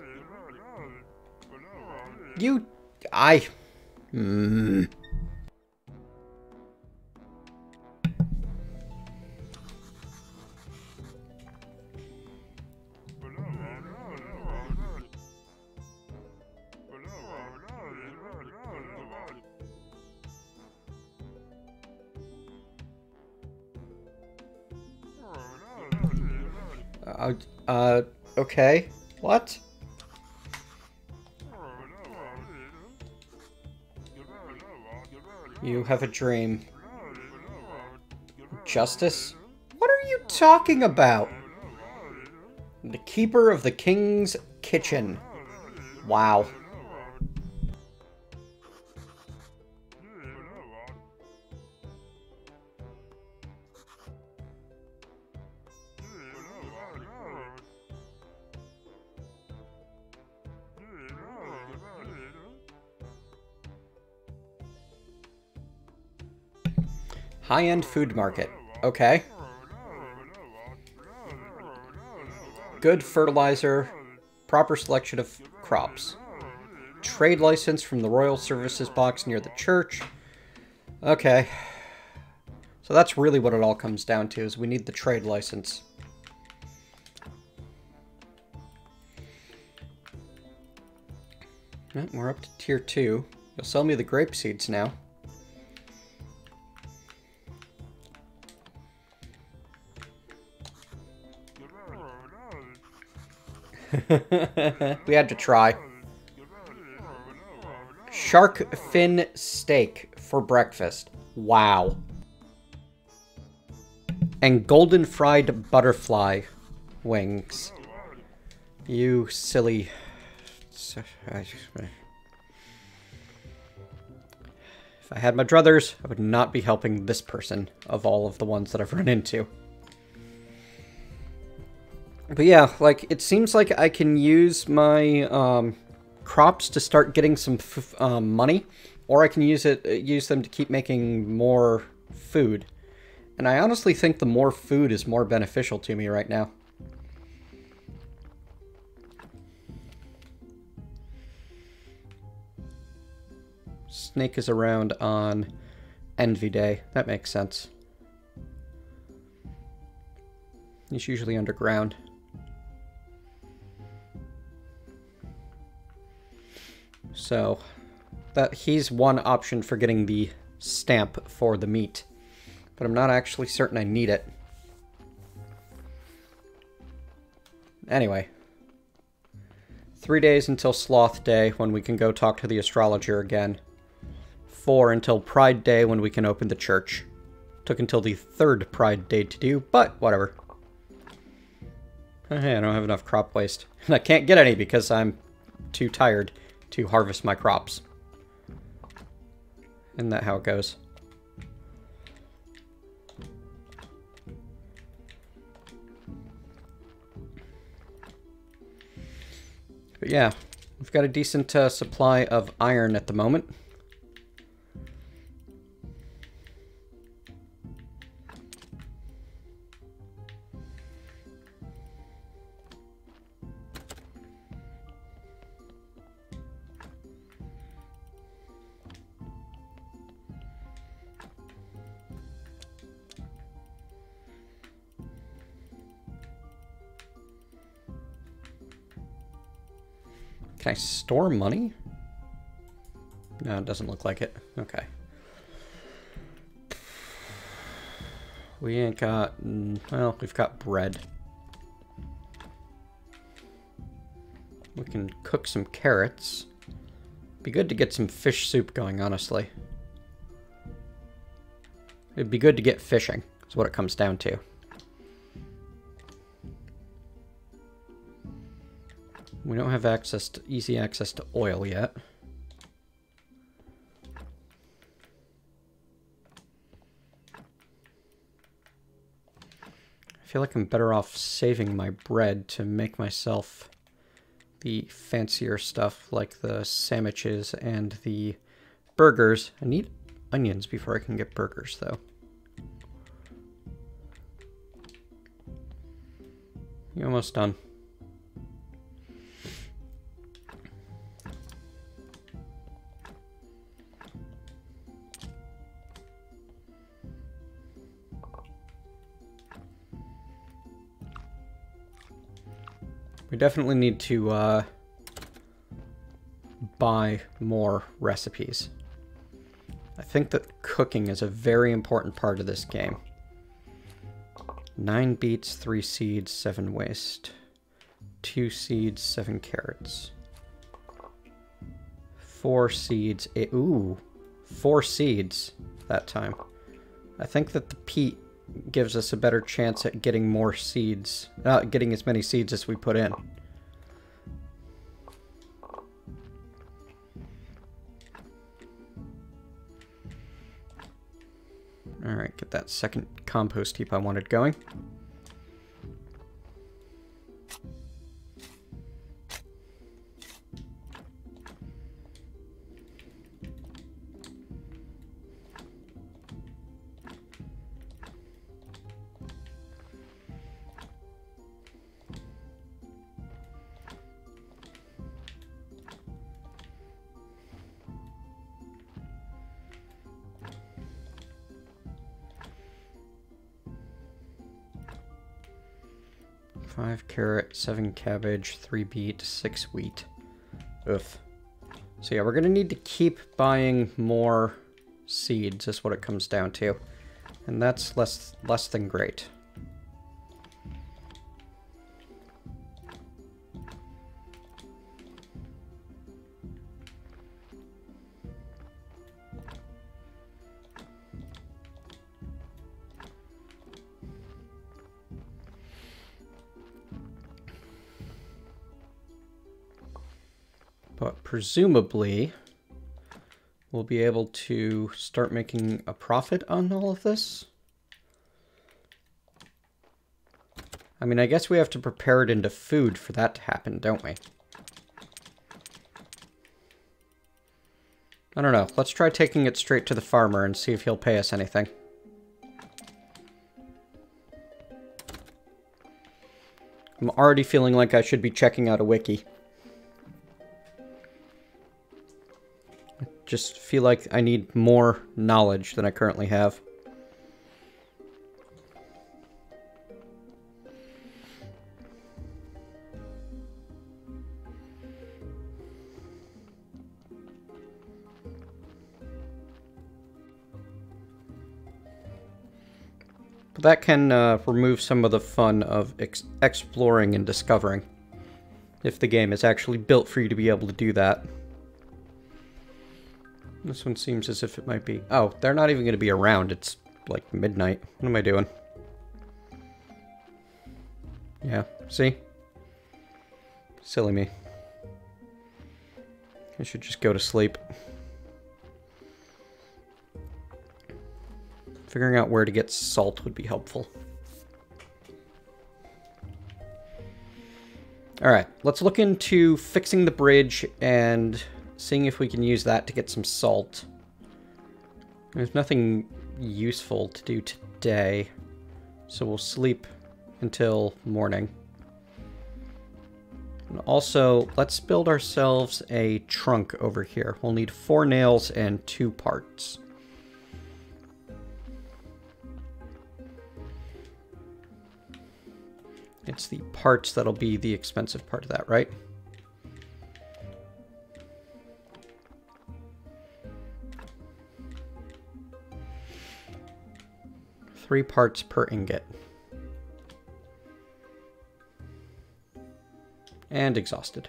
A: Okay. What? You have a dream. Justice? What are you talking about? The keeper of the king's kitchen. Wow. High-end food market. Okay. Good fertilizer. Proper selection of crops. Trade license from the Royal Services box near the church. Okay. So that's really what it all comes down to, is we need the trade license. Well, we're up to tier 2. You'll sell me the grape seeds now. We had to try. Shark fin steak for breakfast. Wow. And golden fried butterfly wings. You silly... If I had my druthers, I would not be helping this person of all of the ones that I've run into. But yeah, like, it seems like I can use my crops to start getting some money, or I can use them to keep making more food. And I honestly think the more food is more beneficial to me right now. Snake is around on Envy Day. That makes sense. He's usually underground. So, he's one option for getting the stamp for the meat. But I'm not actually certain I need it. Anyway. 3 days until Sloth Day, when we can go talk to the astrologer again. 4 until Pride Day, when we can open the church. Took until the 3rd Pride Day to do, but whatever. Hey, I don't have enough crop waste. And I can't get any because I'm too tired to harvest my crops. Isn't that how it goes? But yeah, we've got a decent supply of iron at the moment. Can I store money? No, it doesn't look like it. Okay. We ain't got... Well, we've got bread. We can cook some carrots. Be good to get some fish soup going, honestly. It'd be good to get fishing, is what it comes down to. We don't have easy access to oil yet. I feel like I'm better off saving my bread to make myself the fancier stuff like the sandwiches and the burgers. I need onions before I can get burgers, though. You're almost done. We definitely need to buy more recipes. I think that cooking is a very important part of this game. 9 beets, 3 seeds, 7 waste. 2 seeds, 7 carrots. 4 seeds, 4 seeds that time. I think that the peat gives us a better chance at getting more seeds, getting as many seeds as we put in. Alright, get that second compost heap I wanted going. Five carrot, 7 cabbage, 3 beet, 6 wheat. Oof. So yeah, we're gonna need to keep buying more seeds, is what it comes down to. And that's less than great. But presumably, we'll be able to start making a profit on all of this. I mean, I guess we have to prepare it into food for that to happen, don't we? I don't know. Let's try taking it straight to the farmer and see if he'll pay us anything. I'm already feeling like I should be checking out a wiki. Just feel like I need more knowledge than I currently have. But that can remove some of the fun of exploring and discovering, if the game is actually built for you to be able to do that. This one seems as if it might be... Oh, they're not even going to be around. It's like midnight. What am I doing? Yeah, see? Silly me. I should just go to sleep. Figuring out where to get salt would be helpful. Alright, let's look into fixing the bridge and seeing if we can use that to get some salt. There's nothing useful to do today, so we'll sleep until morning. And also, let's build ourselves a trunk over here. We'll need 4 nails and 2 parts. It's the parts that'll be the expensive part of that, right? 3 parts per ingot. And exhausted.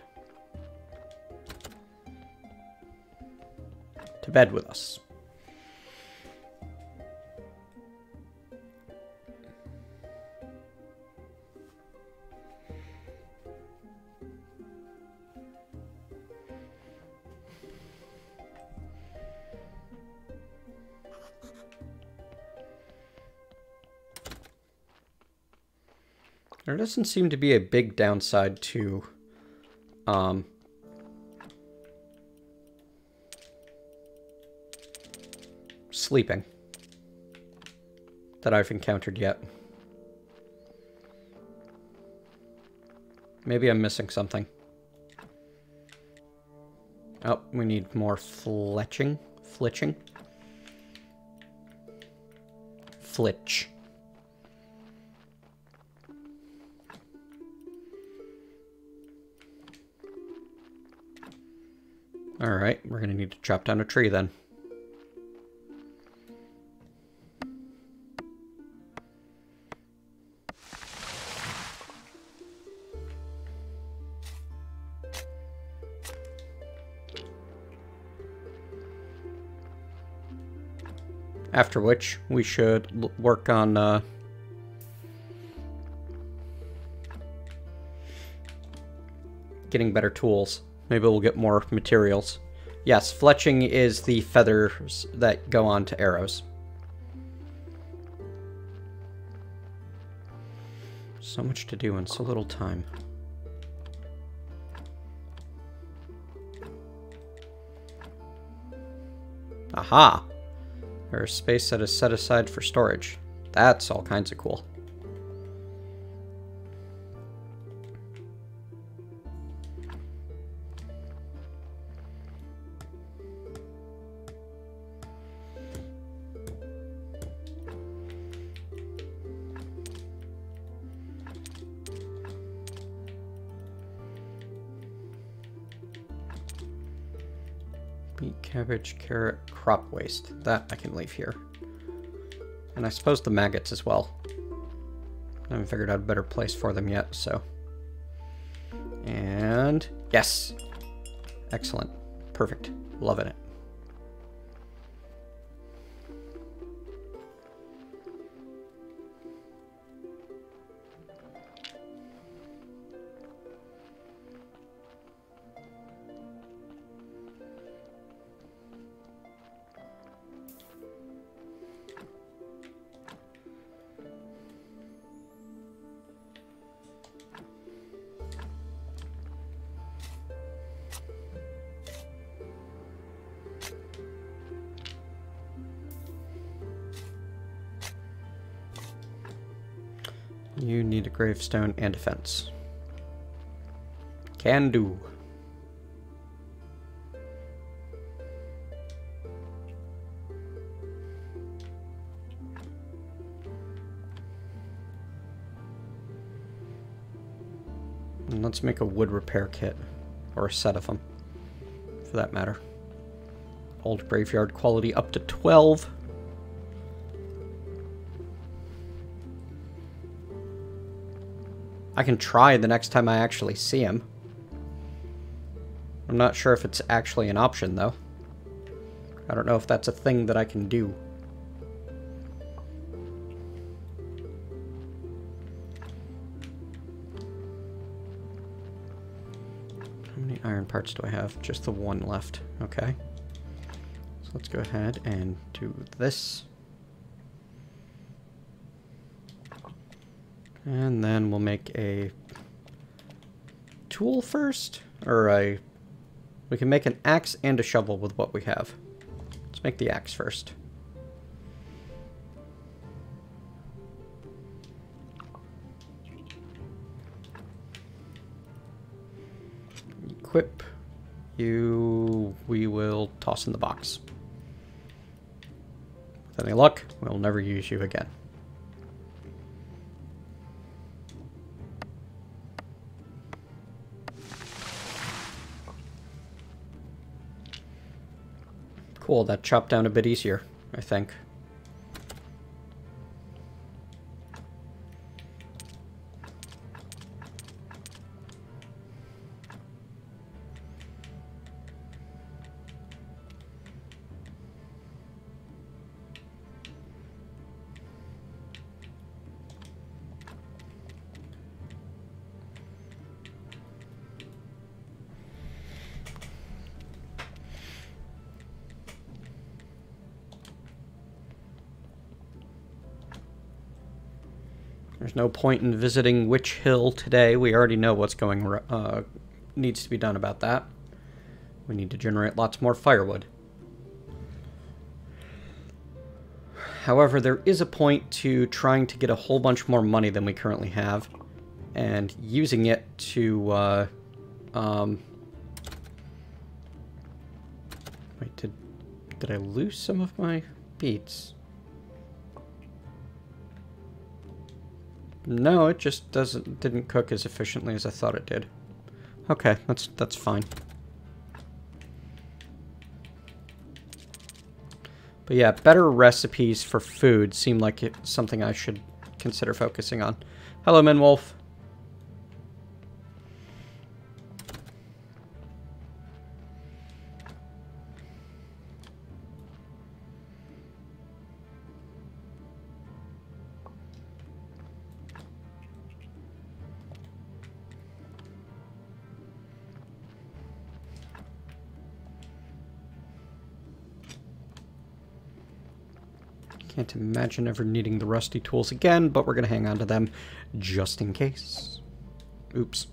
A: To bed with us. There doesn't seem to be a big downside to sleeping that I've encountered yet. Maybe I'm missing something. Oh, we need more flitching. Flitch. Alright, we're gonna need to chop down a tree then. After which, we should work on getting better tools. Maybe we'll get more materials. Yes, fletching is the feathers that go onto arrows. So much to do in so little time. Aha! There's space that is set aside for storage. That's all kinds of cool. Beet, cabbage, carrot, crop waste. That I can leave here. And I suppose the maggots as well. I haven't figured out a better place for them yet, so. And yes! Excellent. Perfect. Loving it. You need a gravestone and a fence. Can do. And let's make a wood repair kit. Or a set of them, for that matter. Old graveyard quality up to 12. I can try the next time I actually see him. I'm not sure if it's actually an option, though. I don't know if that's a thing that I can do. How many iron parts do I have? Just the one left. Okay. So let's go ahead and do this. And then we'll make a tool first, or we can make an axe and a shovel with what we have. Let's make the axe first. Equip you, we will toss in the box. With any luck, we'll never use you again. Cool, that chopped down a bit easier, I think. There's no point in visiting Witch Hill today. We already know what's needs to be done about that. We need to generate lots more firewood. However, there is a point to trying to get a whole bunch more money than we currently have, and using it to, wait, did I lose some of my beets? No, it just didn't cook as efficiently as I thought it did. Okay, that's fine. But yeah, better recipes for food seem like it's something I should consider focusing on. Hello, Minwolf. Can't imagine ever needing the rusty tools again, but we're going to hang on to them just in case. Oops.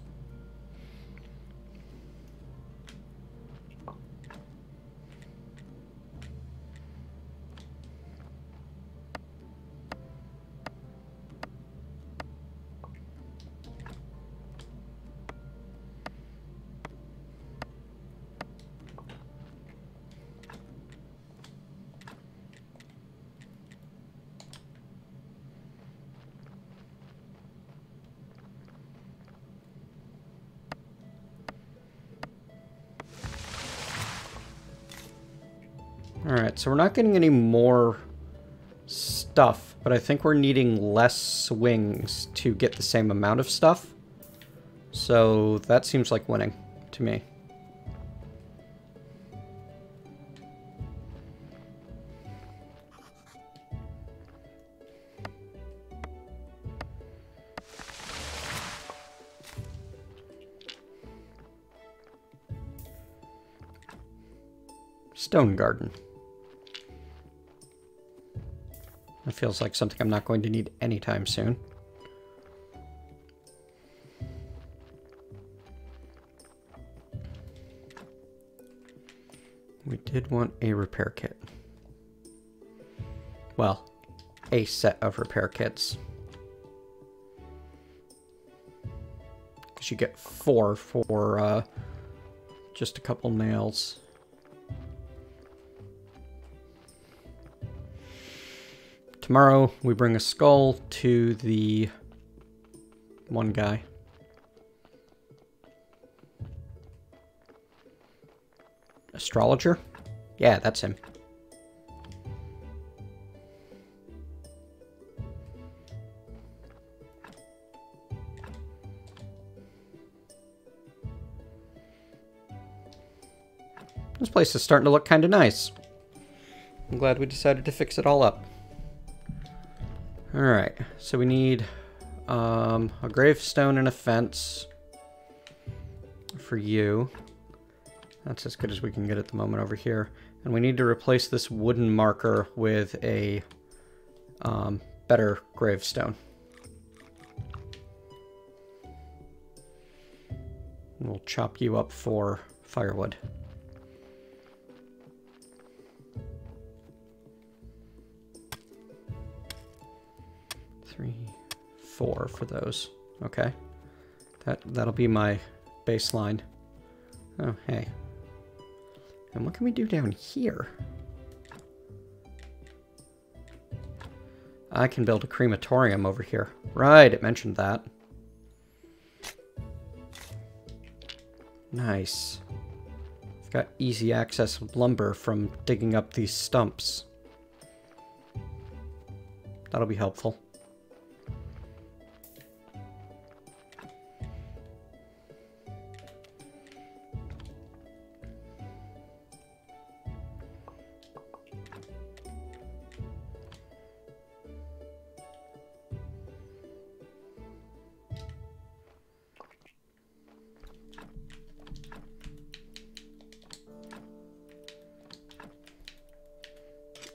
A: Alright, so we're not getting any more stuff, but I think we're needing less swings to get the same amount of stuff. So that seems like winning to me. Stone garden. That feels like something I'm not going to need anytime soon. We did want a repair kit. Well, a set of repair kits. Because you get 4 for just a couple nails. Tomorrow, we bring a skull to the one guy. Astrologer? Yeah, that's him. This place is starting to look kind of nice. I'm glad we decided to fix it all up. Alright, so we need a gravestone and a fence for you. That's as good as we can get at the moment over here. And we need to replace this wooden marker with a better gravestone. And we'll chop you up for firewood. 3, 4 for those. Okay. That'll be my baseline. Oh, hey. And what can we do down here? I can build a crematorium over here. Right, it mentioned that. Nice. I've got easy access of lumber from digging up these stumps. That'll be helpful.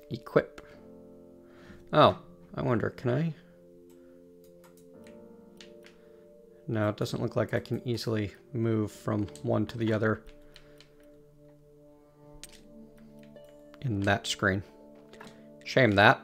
A: Equip. Oh, I wonder, can I? No, it doesn't look like I can easily move from one to the other in that screen. Shame that.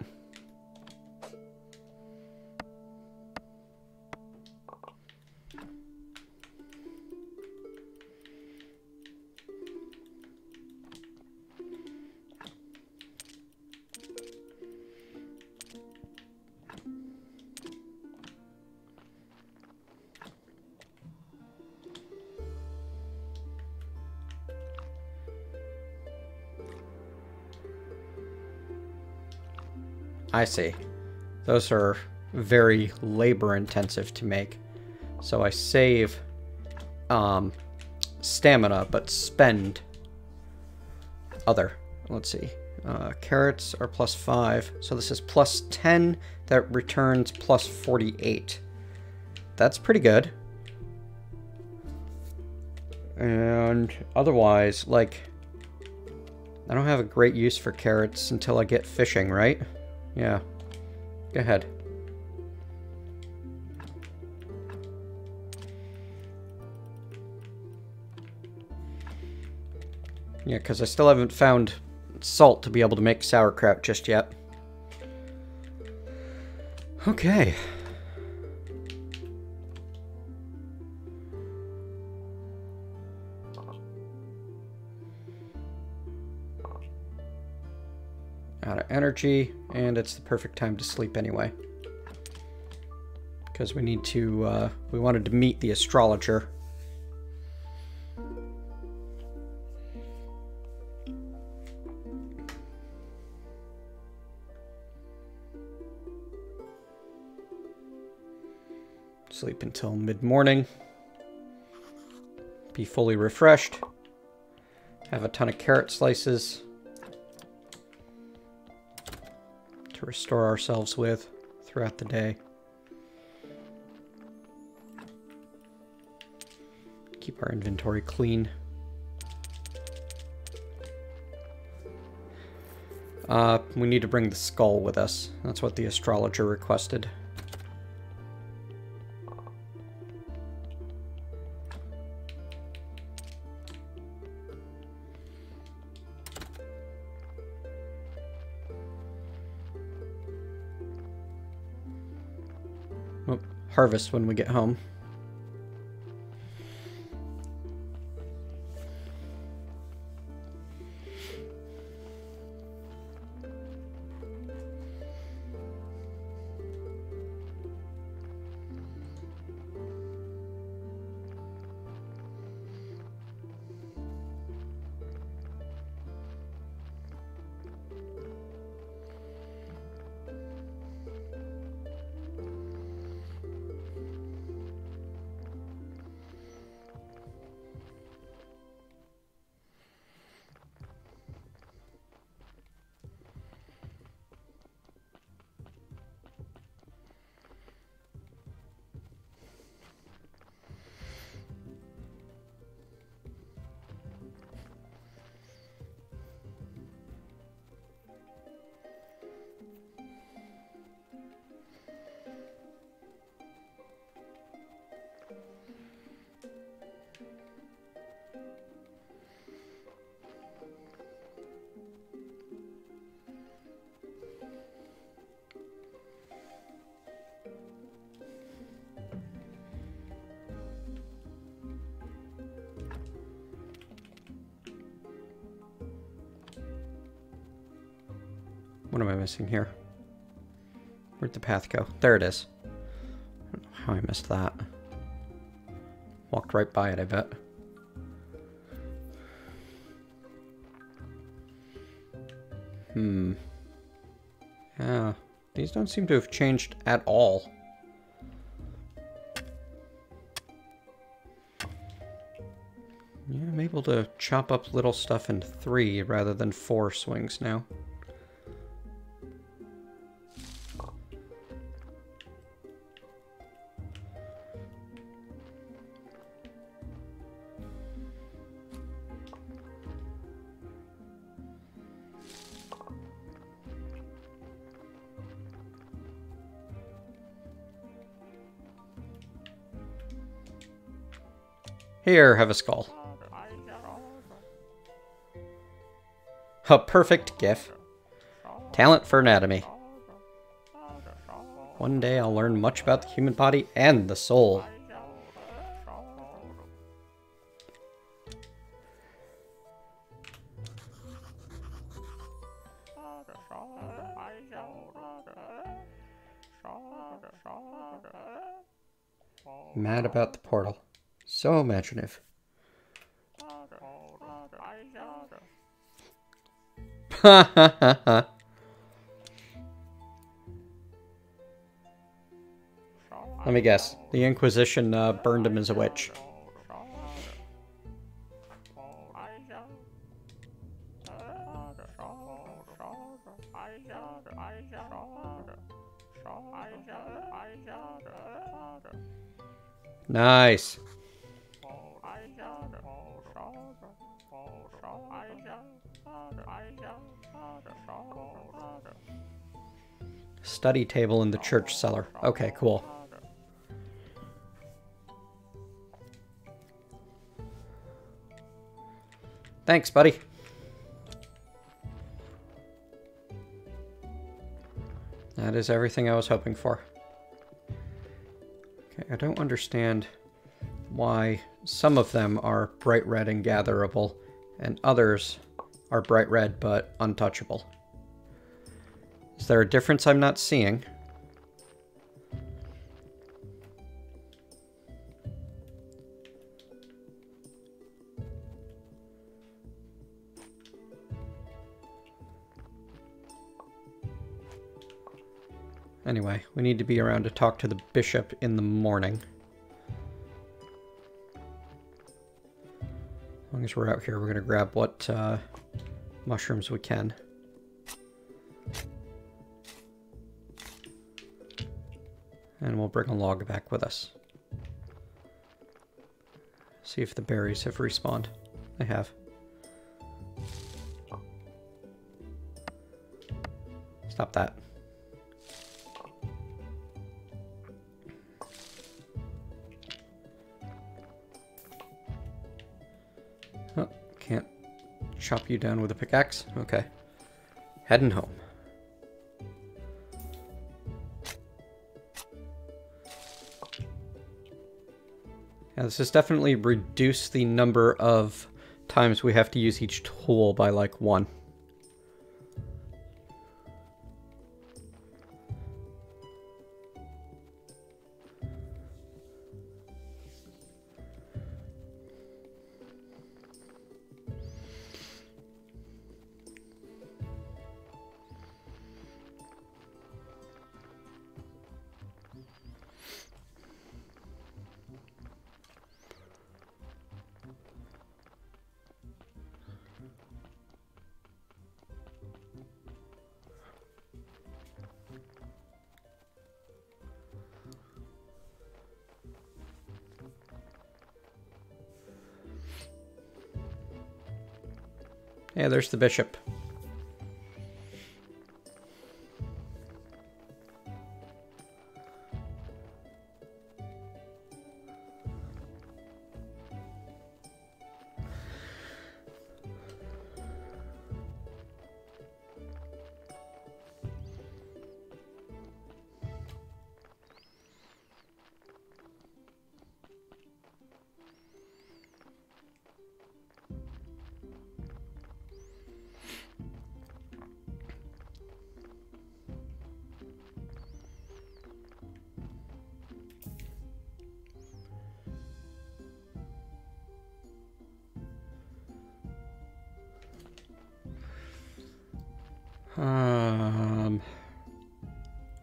A: I see. Those are very labor intensive to make. So I save stamina, but spend other. Let's see. Carrots are +5. So this is +10. That returns +48. That's pretty good. And otherwise, like, I don't have a great use for carrots until I get fishing, right? Yeah. Go ahead. Yeah, because I still haven't found salt to be able to make sauerkraut just yet. Okay. Out of energy, and it's the perfect time to sleep anyway. Because we need to, we wanted to meet the astrologer. Sleep until mid-morning. Be fully refreshed. Have a ton of carrot slices to restore ourselves with throughout the day. Keep our inventory clean. We need to bring the skull with us. That's what the astrologer requested. Well, harvest when we get home. What am I missing here? Where'd the path go? There it is. I don't know how I missed that. Walked right by it, I bet. Yeah, these don't seem to have changed at all. Yeah, I'm able to chop up little stuff in 3 rather than 4 swings now. Here, have a skull. A perfect gif. Talent for anatomy. One day I'll learn much about the human body and the soul. Mad about the portal. So imaginative. Ha ha ha ha. Let me guess. The Inquisition burned him as a witch. Nice. Study table in the church cellar. Okay, cool. Thanks, buddy. That is everything I was hoping for. Okay, I don't understand why some of them are bright red and gatherable, and others are bright red but untouchable. Is there a difference I'm not seeing? Anyway, we need to be around to talk to the bishop in the morning. As long as we're out here, we're going to grab what mushrooms we can. And we'll bring a log back with us. See if the berries have respawned. They have. Stop that. Oh, can't chop you down with a pickaxe? Okay. Heading home. Yeah, this has definitely reduced the number of times we have to use each tool by like 1. Yeah, there's the bishop.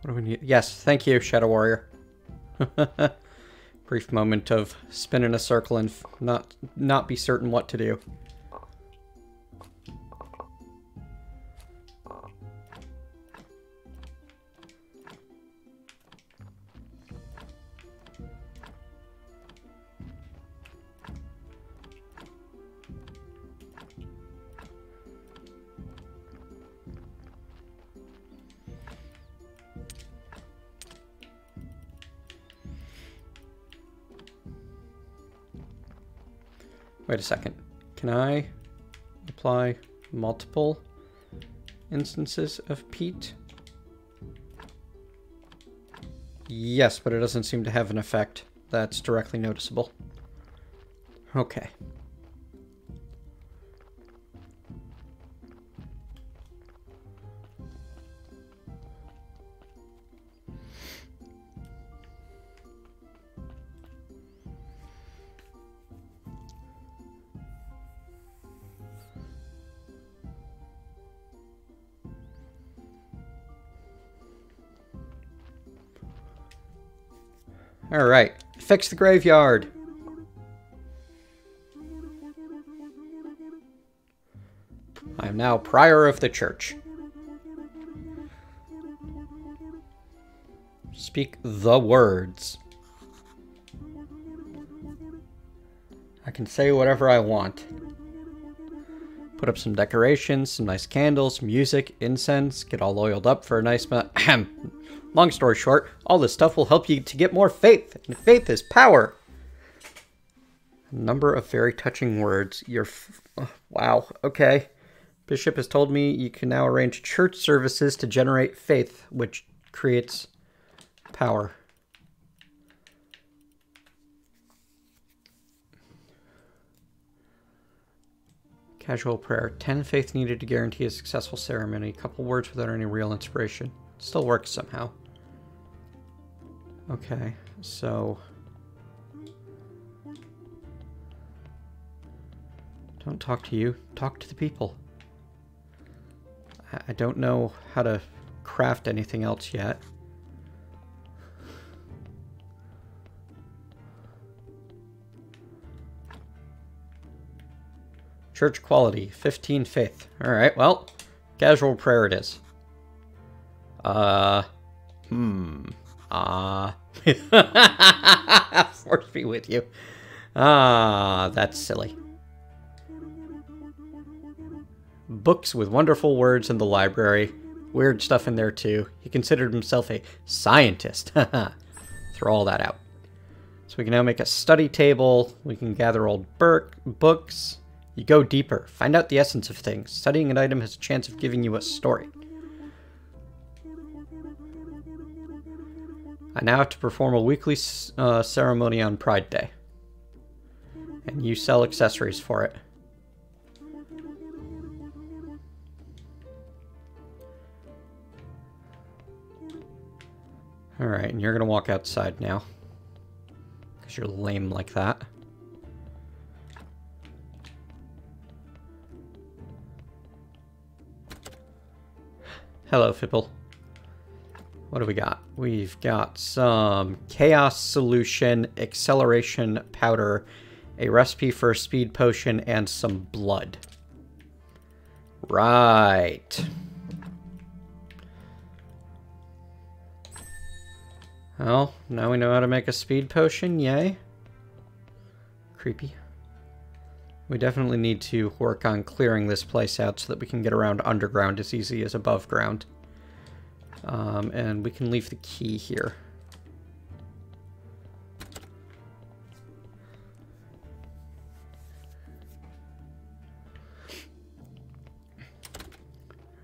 A: What do we need? Yes, thank you, Shadow Warrior. Brief moment of spin in a circle and not be certain what to do. Wait a second. Can I apply multiple instances of peat? Yes, but it doesn't seem to have an effect that's directly noticeable. Okay. All right, fix the graveyard. I am now prior of the church. Speak the words. I can say whatever I want. Put up some decorations, some nice candles, music, incense, get all oiled up for a nice Long story short, all this stuff will help you to get more faith, and faith is power. A number of very touching words. Wow, okay. Bishop has told me you can now arrange church services to generate faith, which creates power. Casual prayer. 10 faith needed to guarantee a successful ceremony. A couple words without any real inspiration. Still works somehow. Okay, so... Don't talk to you. Talk to the people. I don't know how to craft anything else yet. Church quality, 15 faith. Alright, well, casual prayer it is. Force be with you. That's silly. Books with wonderful words in the library. Weird stuff in there too. He considered himself a scientist. Throw all that out. So we can now make a study table. We can gather old books. You go deeper. Find out the essence of things. Studying an item has a chance of giving you a story. I now have to perform a weekly ceremony on Pride Day. And you sell accessories for it. Alright, and you're gonna walk outside now. Because you're lame like that. Hello, Fipple. What do we got? We've got some Chaos Solution, Acceleration Powder, a recipe for a speed potion, and some blood. Right. Well, now we know how to make a speed potion, yay. Creepy. We definitely need to work on clearing this place out so that we can get around underground as easy as above ground. And we can leave the key here.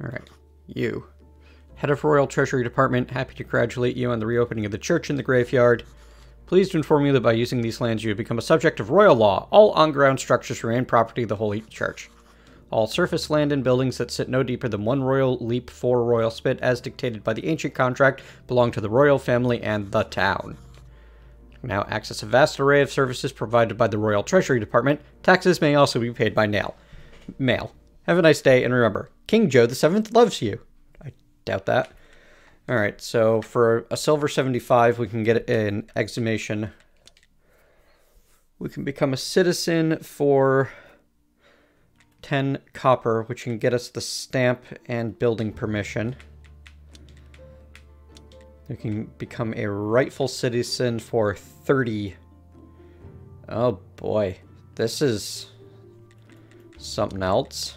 A: Alright, you. Head of Royal Treasury Department, happy to congratulate you on the reopening of the church in the graveyard. Pleased to inform you that by using these lands you have become a subject of royal law. All on-ground structures remain property of the Holy Church. All surface land and buildings that sit no deeper than 1 royal leap 4 royal spit, as dictated by the ancient contract, belong to the royal family and the town. Now access a vast array of services provided by the Royal Treasury Department. Taxes may also be paid by mail. Have a nice day, and remember, King Joe VII loves you. I doubt that. Alright, so for a silver 75, we can get an exhumation. We can become a citizen for 10 copper, which can get us the stamp and building permission. We can become a rightful citizen for 30. Oh boy, this is something else.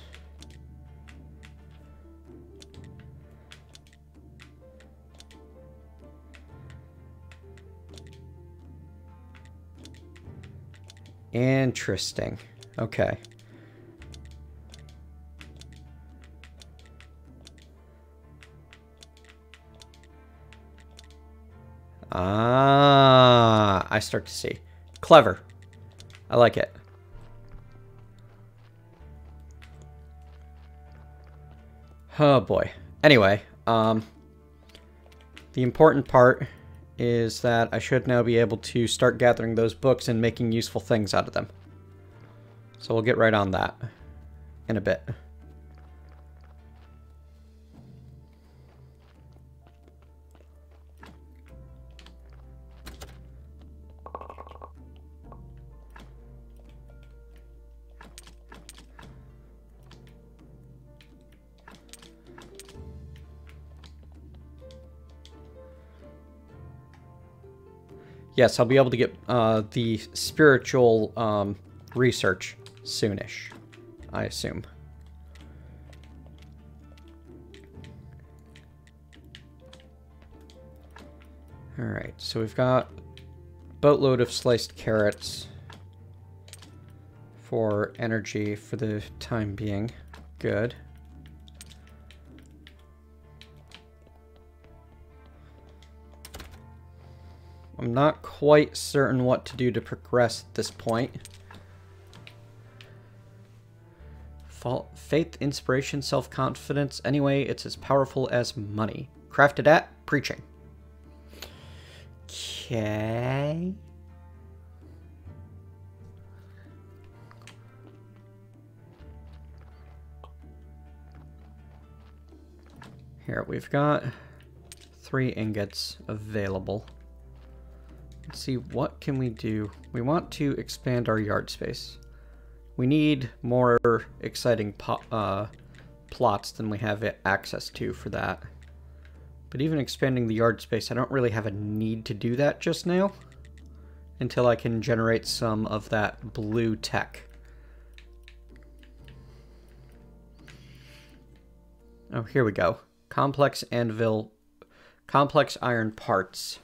A: Interesting. Okay. Ah, I start to see. Clever. I like it. Oh boy. Anyway, the important part is that I should now be able to start gathering those books and making useful things out of them. So we'll get right on that in a bit. Yes, I'll be able to get the spiritual research soonish, I assume. Alright, so we've got a boatload of sliced carrots for energy for the time being. Good. I'm not quite certain what to do to progress at this point. Faith, inspiration, self-confidence. Anyway, it's as powerful as money. Crafted at preaching. Okay. Here, we've got 3 ingots available. Let's see, what can we do? We want to expand our yard space. We need more exciting plots than we have access to for that. But even expanding the yard space, I don't really have a need to do that just now. Until I can generate some of that blue tech. Oh, here we go. Complex Anvil. Complex iron parts.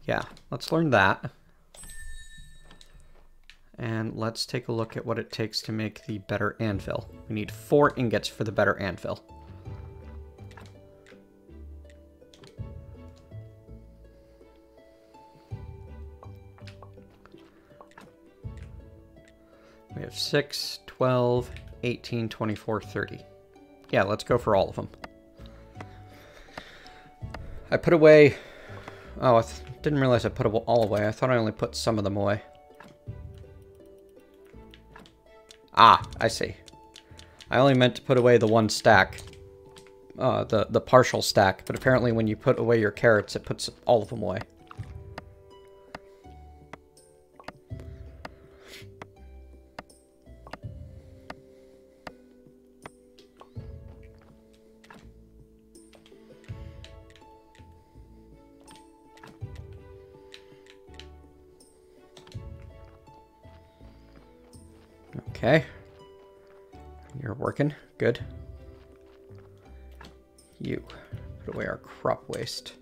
A: Yeah, let's learn that. And let's take a look at what it takes to make the better anvil. We need 4 ingots for the better anvil. We have 6, 12, 18, 24, 30. Yeah, let's go for all of them. I put away... Oh, I didn't realize I put them all away. I thought I only put some of them away. Ah, I see. I only meant to put away the one stack. The partial stack. But apparently when you put away your carrots, it puts all of them away. Okay. You're working. Good. You. Put away our crop waste.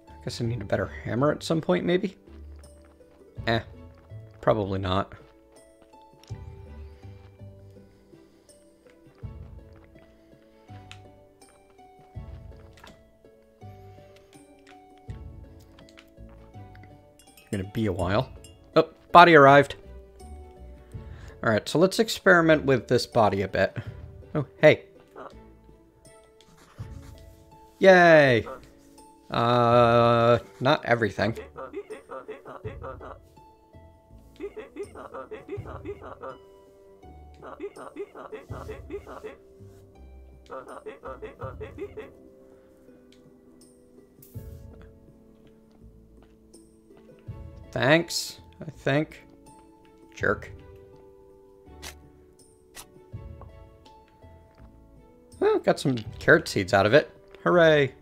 A: I guess I need a better hammer at some point, maybe? Probably not. Gonna be a while. Oh, body arrived. Alright, so let's experiment with this body a bit. Oh, hey. Yay! Not everything. Thanks, I think. Jerk. Well, got some carrot seeds out of it. Hooray!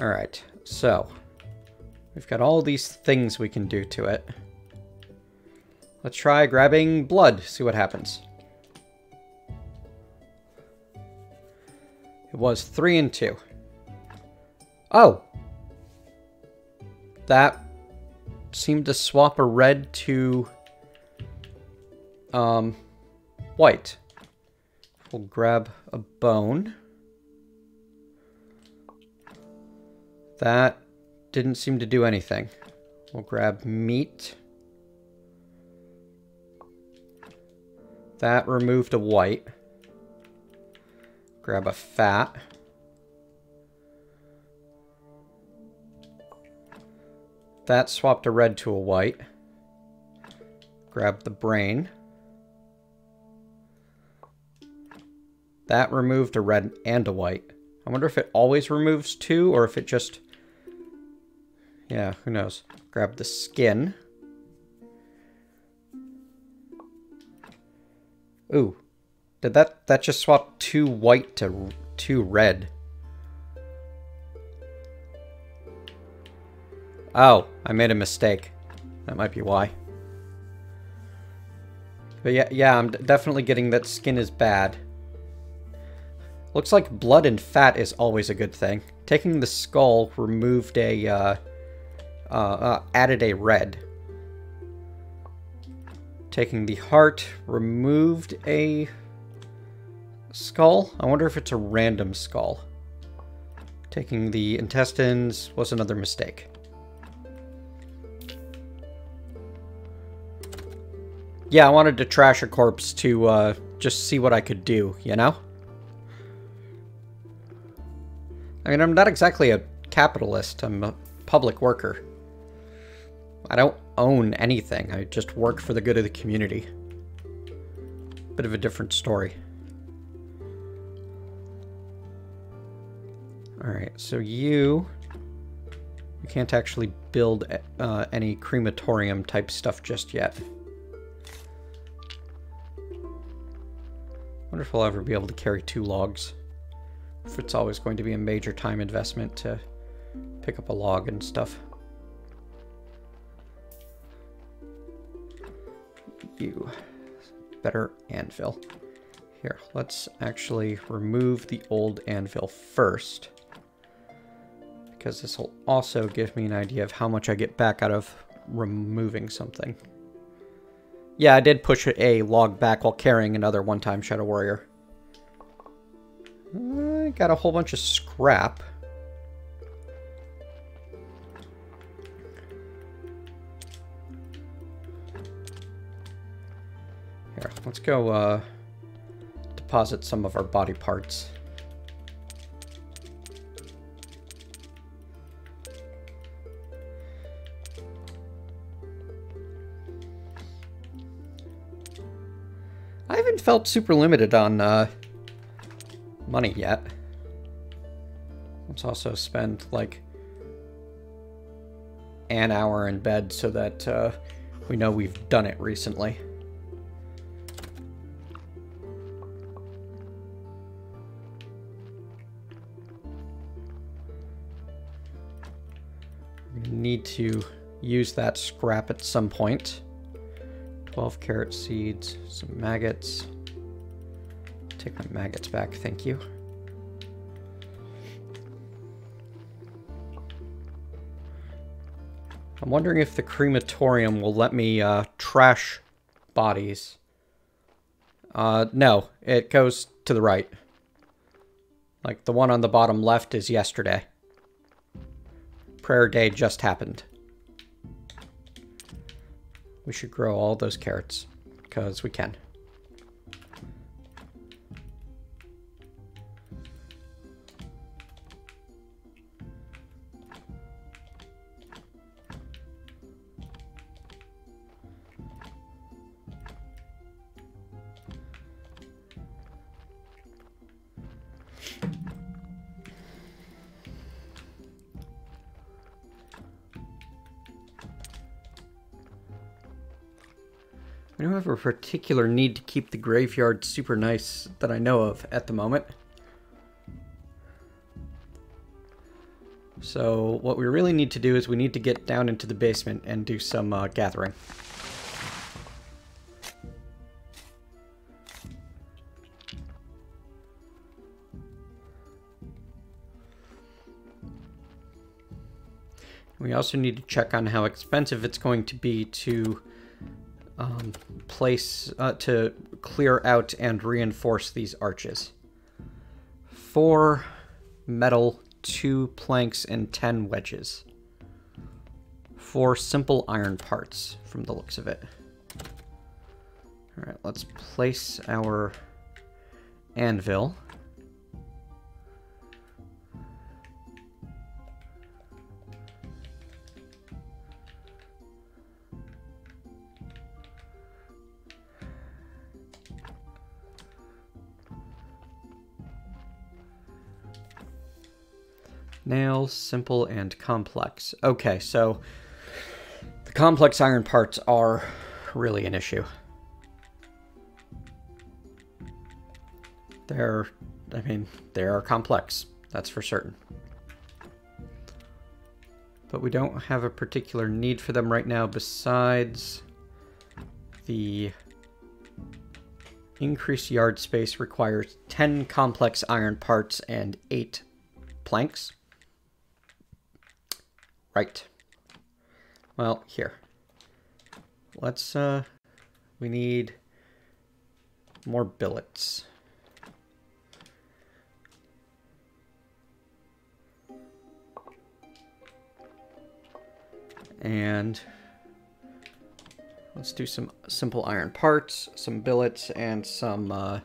A: Alright, so we've got all these things we can do to it. Let's try grabbing blood, see what happens. It was 3 and 2. Oh! That seemed to swap a red to white. We'll grab a bone. That didn't seem to do anything. We'll grab meat. That removed a white. Grab a fat. That swapped a red to a white. Grab the brain. That removed a red and a white. I wonder if it always removes 2 or if it just... Yeah, who knows. Grab the skin. Ooh. Did that just swap 2 white to 2 red? Oh, I made a mistake. That might be why. But yeah, I'm definitely getting that skin is bad. Looks like blood and fat is always a good thing. Taking the skull removed a, added a red. Taking the heart removed a skull. I wonder if it's a random skull. Taking the intestines was another mistake. Yeah, I wanted to trash a corpse to just see what I could do, you know? I mean, I'm not exactly a capitalist. I'm a public worker. I don't own anything. I just work for the good of the community. Bit of a different story. Alright, so you can't actually build any crematorium type stuff just yet. Wonder if I'll ever be able to carry 2 logs. If it's always going to be a major time investment to pick up a log and stuff. You better anvil. Here, let's actually remove the old anvil first. Because this will also give me an idea of how much I get back out of removing something. Yeah, I did push a log back while carrying another one-time Shadow Warrior. I got a whole bunch of scrap. Here, let's go deposit some of our body parts. I haven't felt super limited on money yet. Let's also spend like an hour in bed so that we know we've done it recently. We need to use that scrap at some point. 12 carrot seeds, some maggots. Take my maggots back, thank you. I'm wondering if the crematorium will let me trash bodies. No, it goes to the right. Like the one on the bottom left is yesterday. Prayer day just happened. We should grow all those carrots, because we can. I don't have a particular need to keep the graveyard super nice that I know of at the moment. So what we really need to do is we need to get down into the basement and do some gathering. We also need to check on how expensive it's going to be to to clear out and reinforce these arches. 4 metal, 2 planks, and 10 wedges. 4 simple iron parts from the looks of it. Alright, let's place our anvil. Nails, simple, and complex. Okay, so the complex iron parts are really an issue. They are complex, that's for certain. But we don't have a particular need for them right now besides the increased yard space requires 10 complex iron parts and 8 planks. Right. Well, here. Let's, we need more billets. And let's do some simple iron parts, some billets, and some,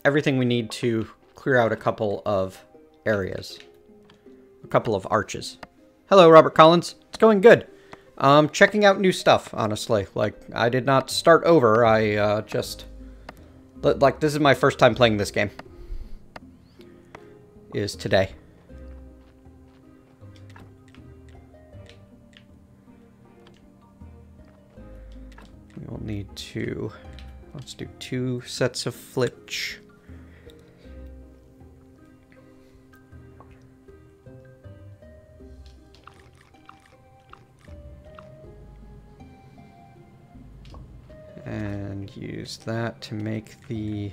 A: everything we need to clear out a couple of areas. A couple of arches. Hello, Robert Collins. It's going good. Checking out new stuff, honestly. Like, I did not start over. I, just... Like, this is my first time playing this game. Is today. We will need to... Let's do 2 sets of flitch. And use that to make the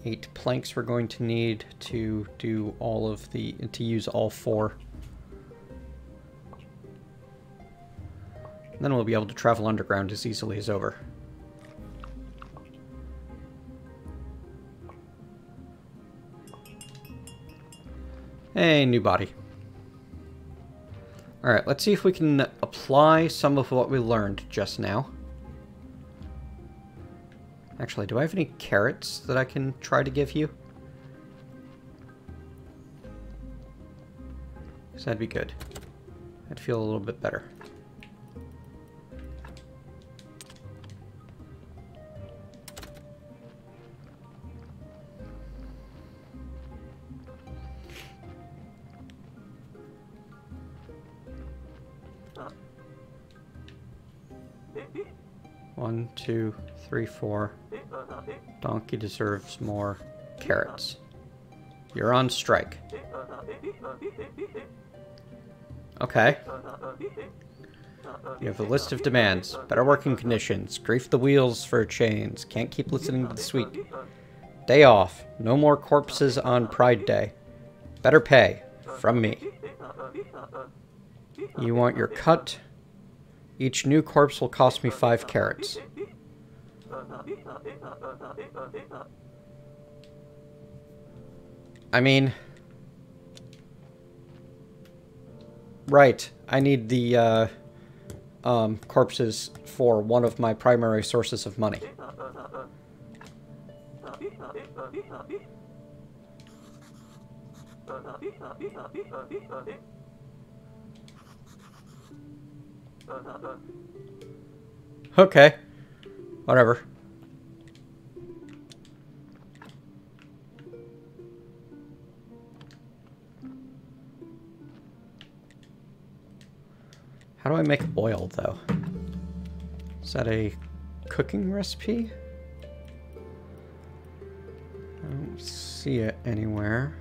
A: 8 planks we're going to need to do all of the, to use all 4. And then we'll be able to travel underground as easily as over. Hey, new body. Alright, let's see if we can apply some of what we learned just now. Actually, do I have any carrots that I can try to give you? Because that'd be good. I'd feel a little bit better. One, 2, 3, 4. Donkey deserves more carrots. You're on strike. Okay. You have a list of demands. Better working conditions. Grief the wheels for chains. Can't keep listening to the sweet. Day off. No more corpses on Pride Day. Better pay. From me. You want your cut? Each new corpse will cost me 5 carrots. I mean... Right. I need the, corpses for one of my primary sources of money. Okay. Whatever. How do I make oil, though? Is that a cooking recipe? I don't see it anywhere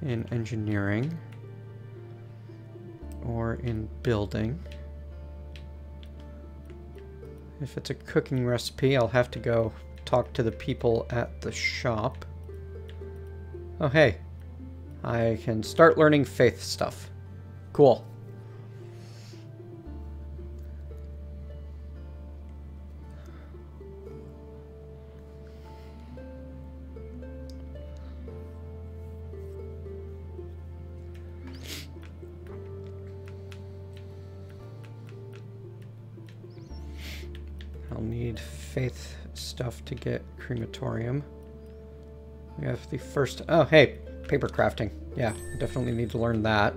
A: in engineering or in building. If it's a cooking recipe, I'll have to go talk to the people at the shop. Oh, hey. I can start learning faith stuff. Cool. I'll need faith stuff to get crematorium. We have the first... Oh, hey, paper crafting. Yeah, definitely need to learn that.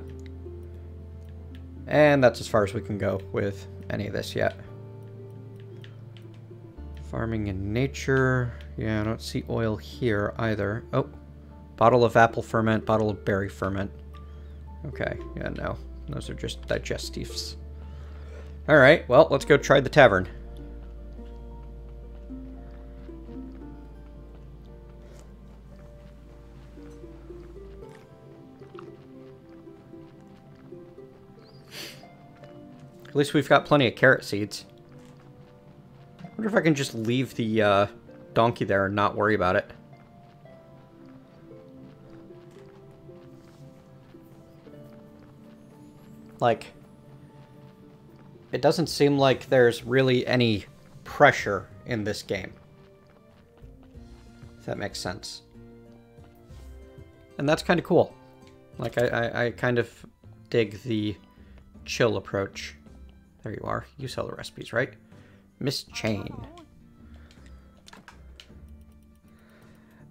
A: And that's as far as we can go with any of this yet. Farming in nature. Yeah, I don't see oil here either. Oh, bottle of apple ferment, bottle of berry ferment. Okay, yeah, no. Those are just digestives. Alright, well, let's go try the tavern. At least we've got plenty of carrot seeds. I wonder if I can just leave the donkey there and not worry about it. Like, it doesn't seem like there's really any pressure in this game. If that makes sense. And that's kind of cool. Like, I kind of dig the chill approach. There you are. You sell the recipes, right? Miss Chain.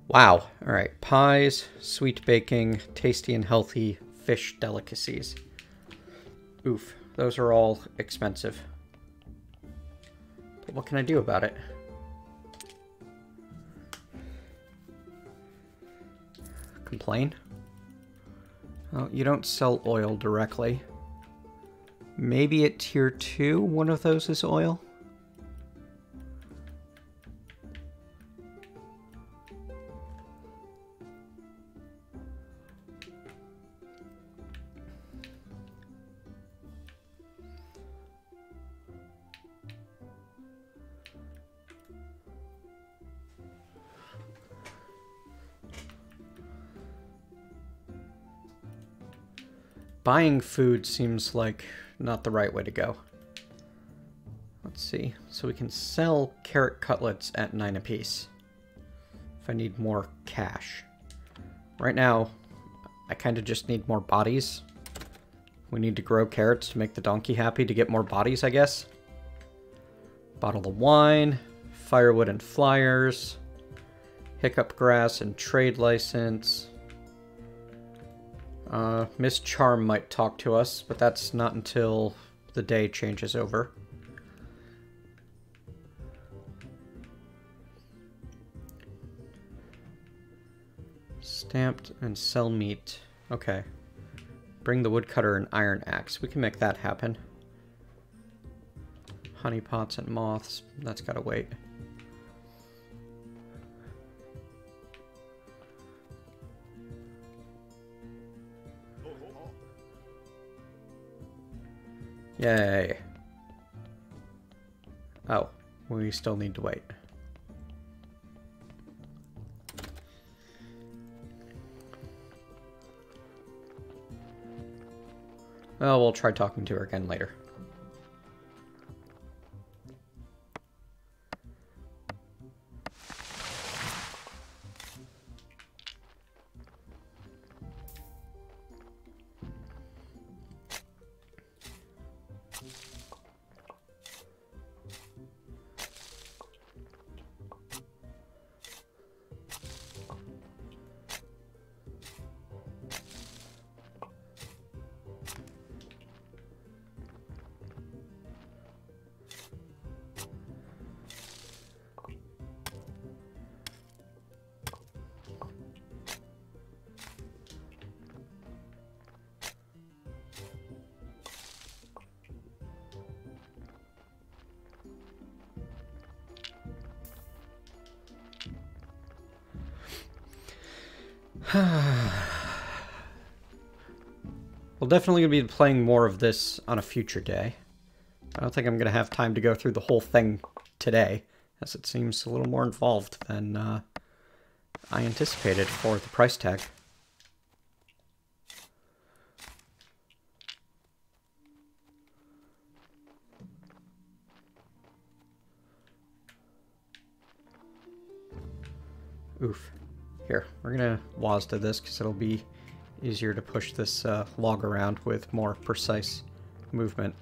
A: Wow. Alright. Pies, sweet baking, tasty and healthy fish delicacies. Oof. Those are all expensive. But what can I do about it? Complain? Oh, you don't sell oil directly. Maybe at tier 2, one of those is oil? Buying food seems like not the right way to go. Let's see. So we can sell carrot cutlets at 9 apiece. If I need more cash. Right now, I kind of just need more bodies. We need to grow carrots to make the donkey happy to get more bodies, I guess. Bottle of wine, firewood and flyers, hiccup grass and trade license. Miss Charm might talk to us, but that's not until the day changes over. Stamped and sell meat. Okay. Bring the woodcutter and iron axe. We can make that happen. Honey pots and moths. That's gotta wait. Yay. Oh, we still need to wait. Well, we'll try talking to her again later. We'll definitely be playing more of this on a future day. I don't think I'm going to have time to go through the whole thing today, as it seems a little more involved than I anticipated for the price tag. Oof. Here, we're going to WASD this because it'll be easier to push this log around with more precise movement.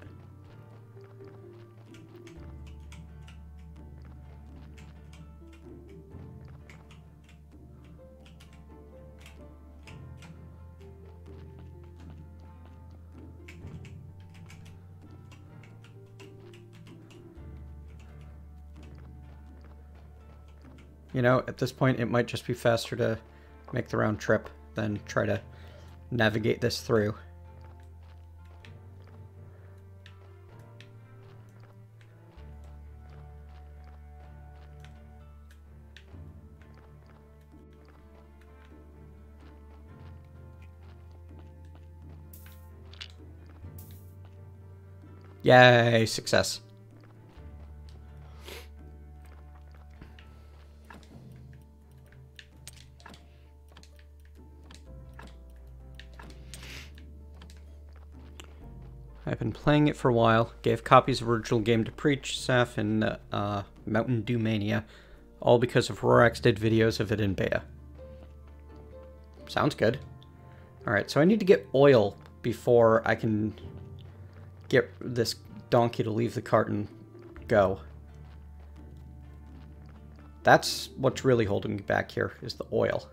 A: You know, at this point, it might just be faster to make the round trip than try to navigate this through. Yay, success. I've been playing it for a while, gave copies of original game to Preach, Saf, and Mountain Dew Mania, all because of Rorax did videos of it in beta. Sounds good. Alright, so I need to get oil before I can get this donkey to leave the cart and go. That's what's really holding me back here, is the oil.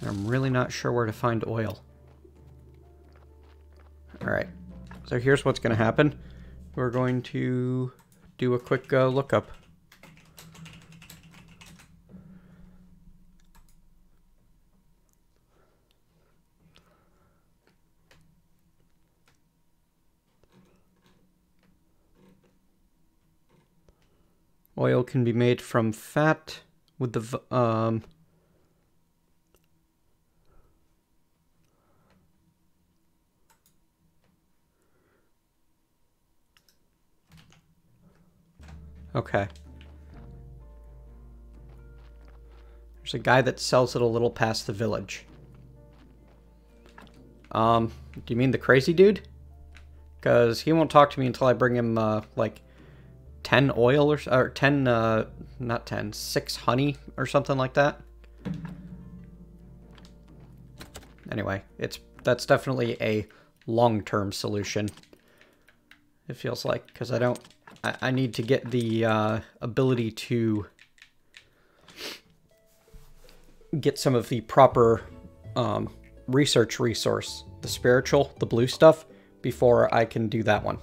A: I'm really not sure where to find oil. Alright, so here's what's going to happen. We're going to do a quick lookup. Oil can be made from fat with the okay. There's a guy that sells it a little past the village. Do you mean the crazy dude? Because he won't talk to me until I bring him, like, 10 oil or 10, not 10, 6 honey or something like that. Anyway, that's definitely a long-term solution. It feels like, because I need to get the ability to get some of the proper research resource, the spiritual, the blue stuff, before I can do that one.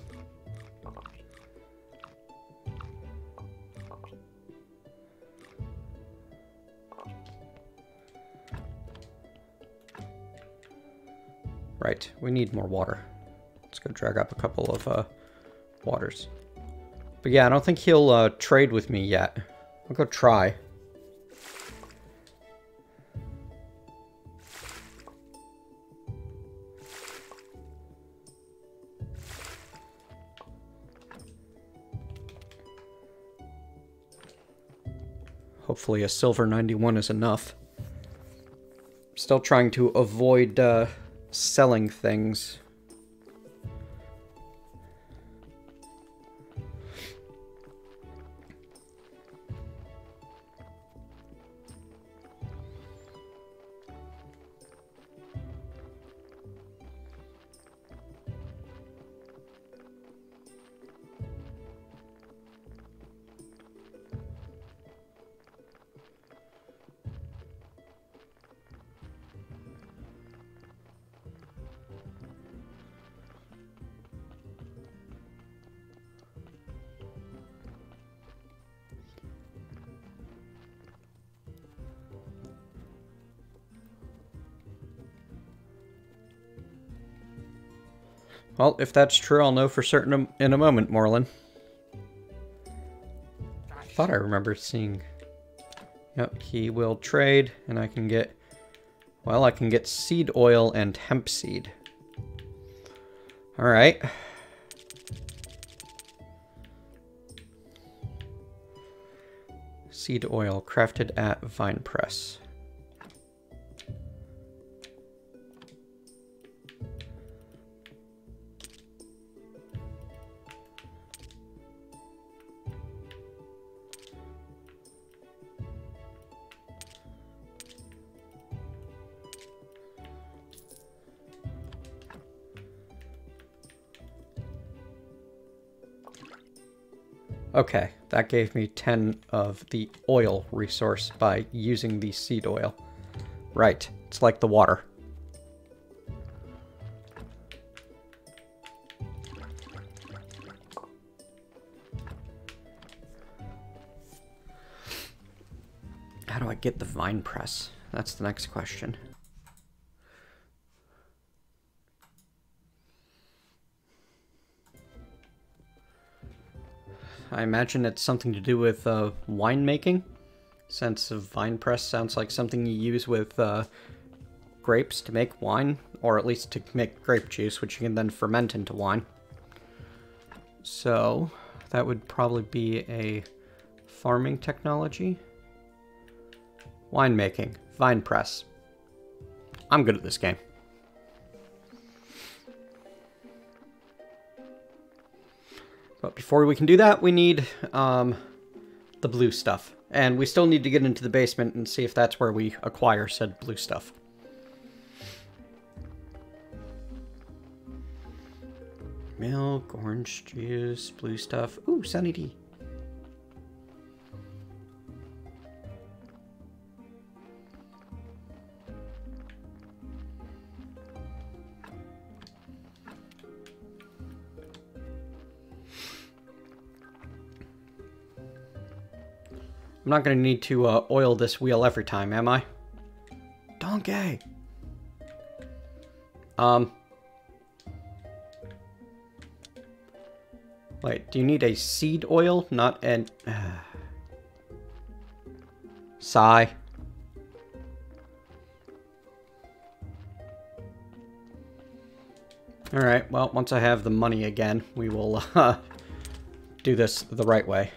A: Right, we need more water. Let's go drag up a couple of waters. But yeah, I don't think he'll trade with me yet. I'll go try. Hopefully a silver 91 is enough. Still trying to avoid selling things. Well, if that's true, I'll know for certain in a moment, Morlin. I thought I remember seeing... Yep, he will trade, and I can get... Well, I can get seed oil and hemp seed. Alright. Seed oil crafted at Vine Press. Okay, that gave me 10 of the oil resource by using the seed oil. Right, it's like the water. How do I get the vine press? That's the next question. I imagine it's something to do with winemaking, since a vine press sounds like something you use with grapes to make wine, or at least to make grape juice, which you can then ferment into wine. So that would probably be a farming technology. Winemaking, vine press. I'm good at this game. But before we can do that, we need the blue stuff. And we still need to get into the basement and see if that's where we acquire said blue stuff. Milk, orange juice, blue stuff. Ooh, Sunny D. I'm not going to need to oil this wheel every time, am I? Donkey! Wait, do you need a seed oil? Not an... Sigh. Alright, well, once I have the money again, we will do this the right way.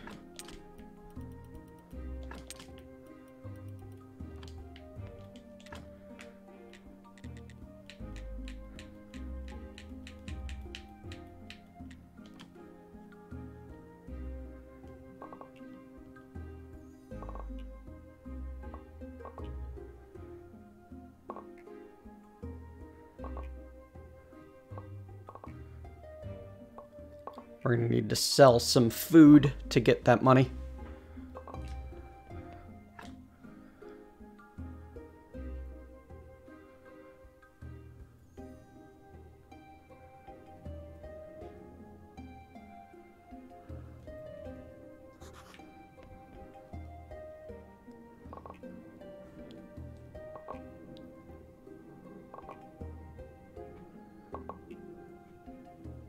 A: We're going to need to sell some food to get that money.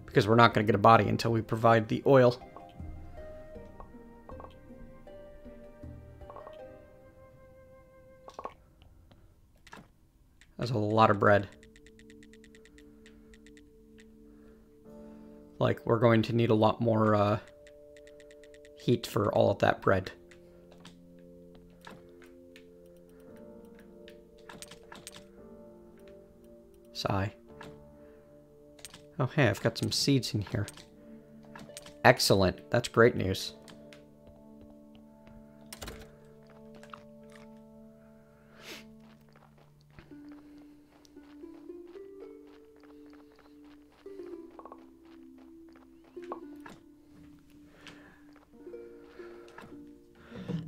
A: Because we're not going to get a body until we provide the oil. That's a lot of bread. Like, we're going to need a lot more heat for all of that bread. Sigh. Oh, hey, I've got some seeds in here. Excellent. That's great news.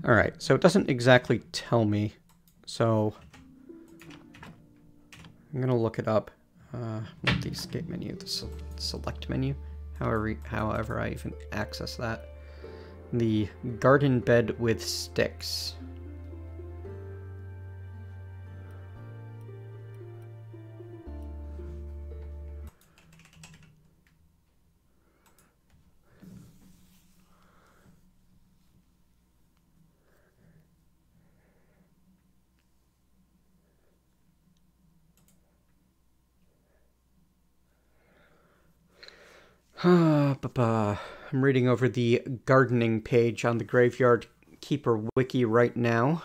A: Alright, so it doesn't exactly tell me, so I'm going to look it up. Not the escape menu, the select menu, however I even access that. The garden bed with sticks. I'm reading over the gardening page on the Graveyard Keeper wiki right now.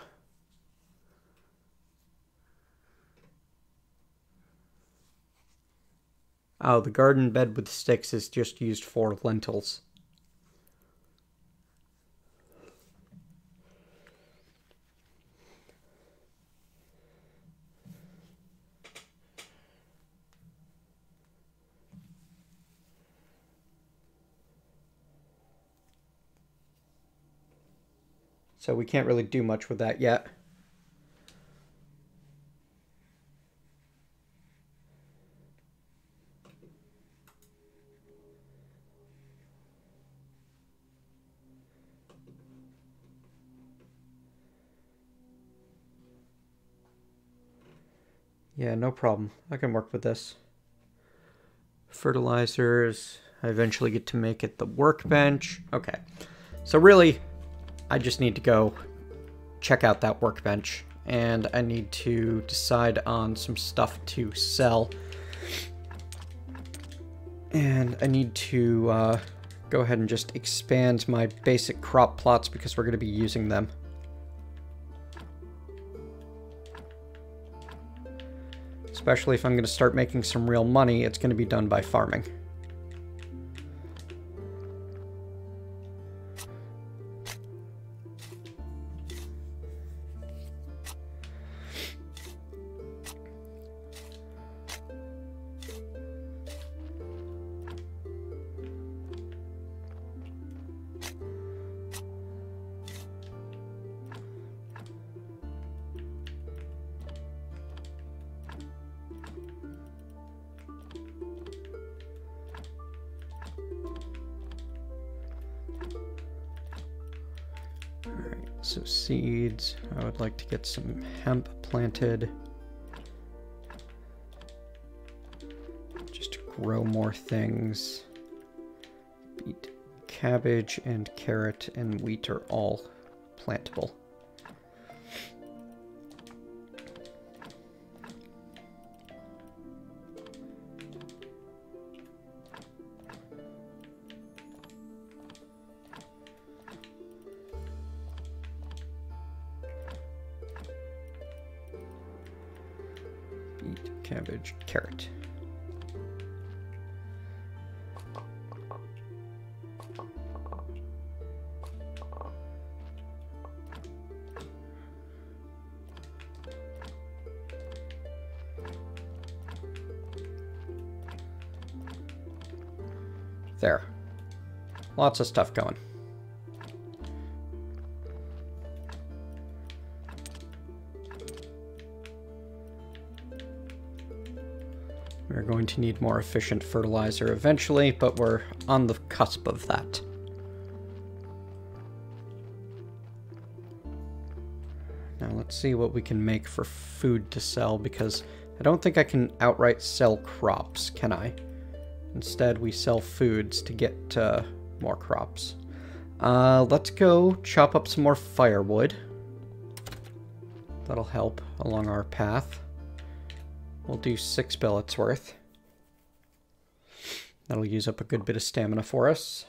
A: Oh, the garden bed with sticks is just used for lentils. So we can't really do much with that yet. Yeah, no problem. I can work with this. Fertilizers. I eventually get to make it the workbench. Okay. So really, I just need to go check out that workbench. And I need to decide on some stuff to sell. And I need to go ahead and just expand my basic crop plots because we're going to be using them. Especially if I'm going to start making some real money, it's going to be done by farming. So seeds, I would like to get some hemp planted. Just to grow more things. Beet, cabbage, and carrot and wheat are all plantable. Cabbage, carrot. There. Lots of stuff going. We're going to need more efficient fertilizer eventually, but we're on the cusp of that. Now let's see what we can make for food to sell, because I don't think I can outright sell crops, can I? Instead, we sell foods to get more crops. Let's go chop up some more firewood. That'll help along our path. We'll do 6 billets worth. That'll use up a good bit of stamina for us.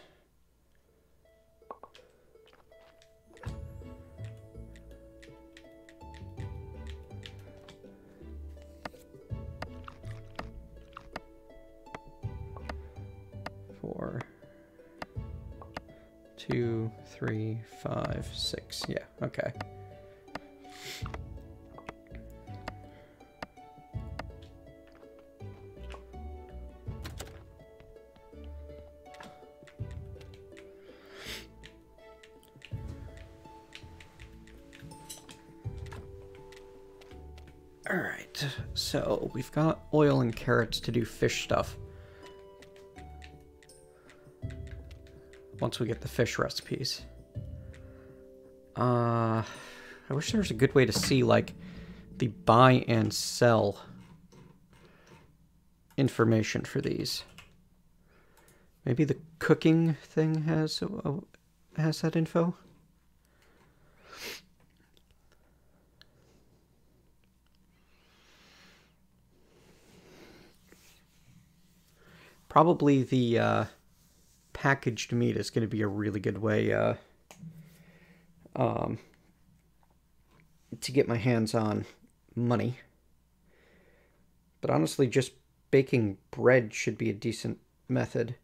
A: Four, 2, 3, 5, 6. Yeah, okay. Alright, so we've got oil and carrots to do fish stuff. Once we get the fish recipes. I wish there was a good way to see, like, the buy and sell information for these. Maybe the cooking thing has that info? Probably the packaged meat is going to be a really good way to get my hands on money. But honestly, just baking bread should be a decent method.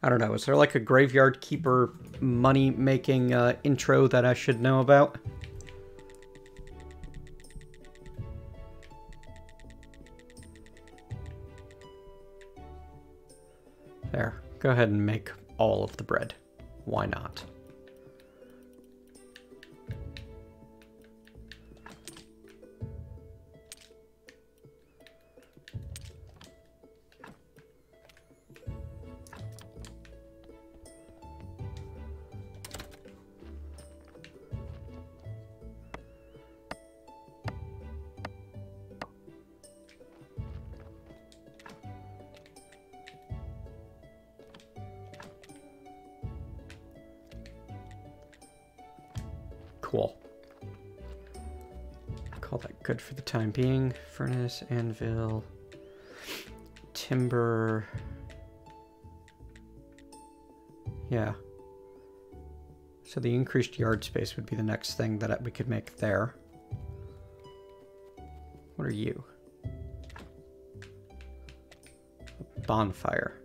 A: I don't know, is there like a graveyard keeper money-making intro that I should know about? There, go ahead and make all of the bread. Why not? Cool. Call that good for the time being. Furnace, anvil, timber. Yeah. So the increased yard space would be the next thing that we could make there. What are you? Bonfire.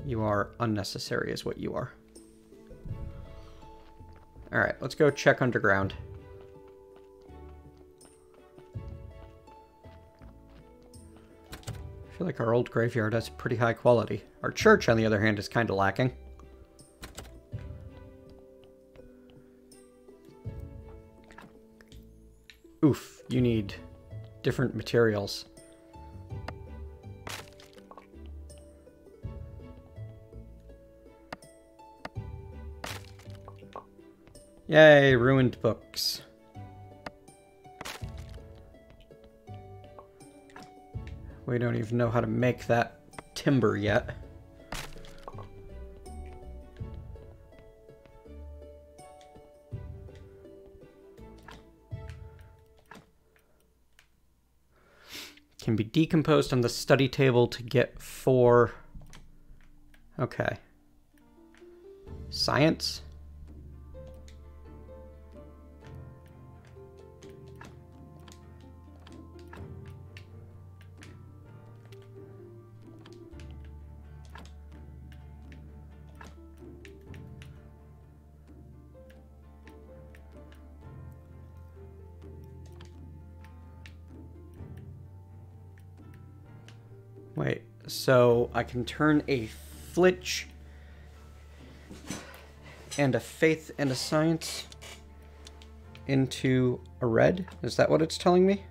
A: You are unnecessary is what you are. Alright, let's go check underground. I feel like our old graveyard has pretty high quality. Our church, on the other hand, is kind of lacking. Oof, you need different materials. Yay, ruined books. We don't even know how to make that timber yet. Can be decomposed on the study table to get 4. Okay. Science? Wait, so I can turn a flitch and a faith and a science into a red? Is that what it's telling me?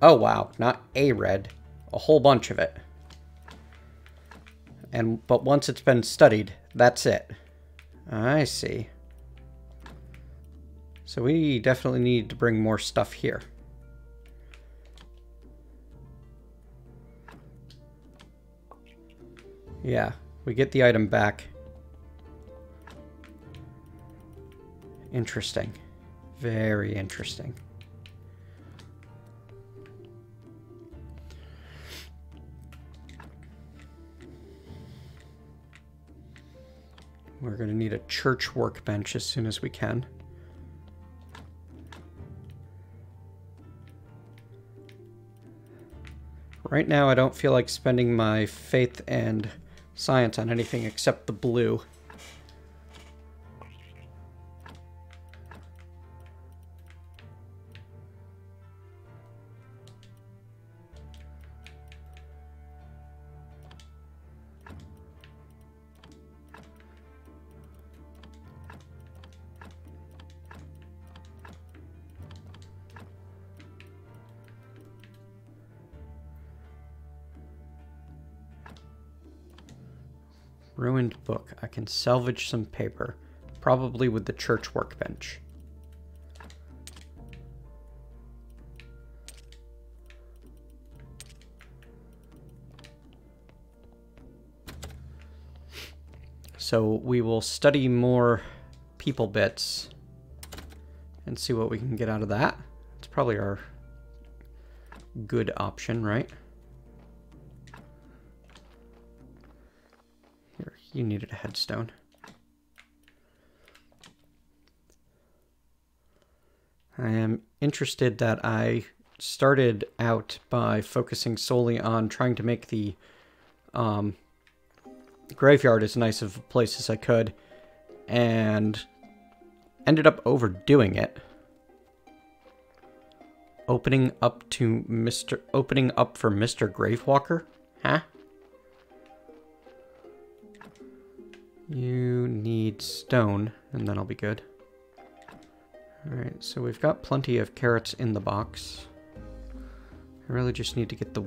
A: Oh wow, not a red, a whole bunch of it. But once it's been studied, that's it. I see. So we definitely need to bring more stuff here. Yeah, we get the item back. Interesting. Very interesting. We're going to need a church workbench as soon as we can. Right now, I don't feel like spending my faith and science on anything except the blue. Ruined book. I can salvage some paper. Probably with the church workbench. So we will study more people bits and see what we can get out of that. It's probably our good option, right? Here, you needed a headstone. I am interested that I started out by focusing solely on trying to make the graveyard as nice of a place as I could, and ended up overdoing it. Opening up for Mr. Gravewalker? Huh? You need stone, and then I'll be good. Alright, so we've got plenty of carrots in the box. I really just need to get the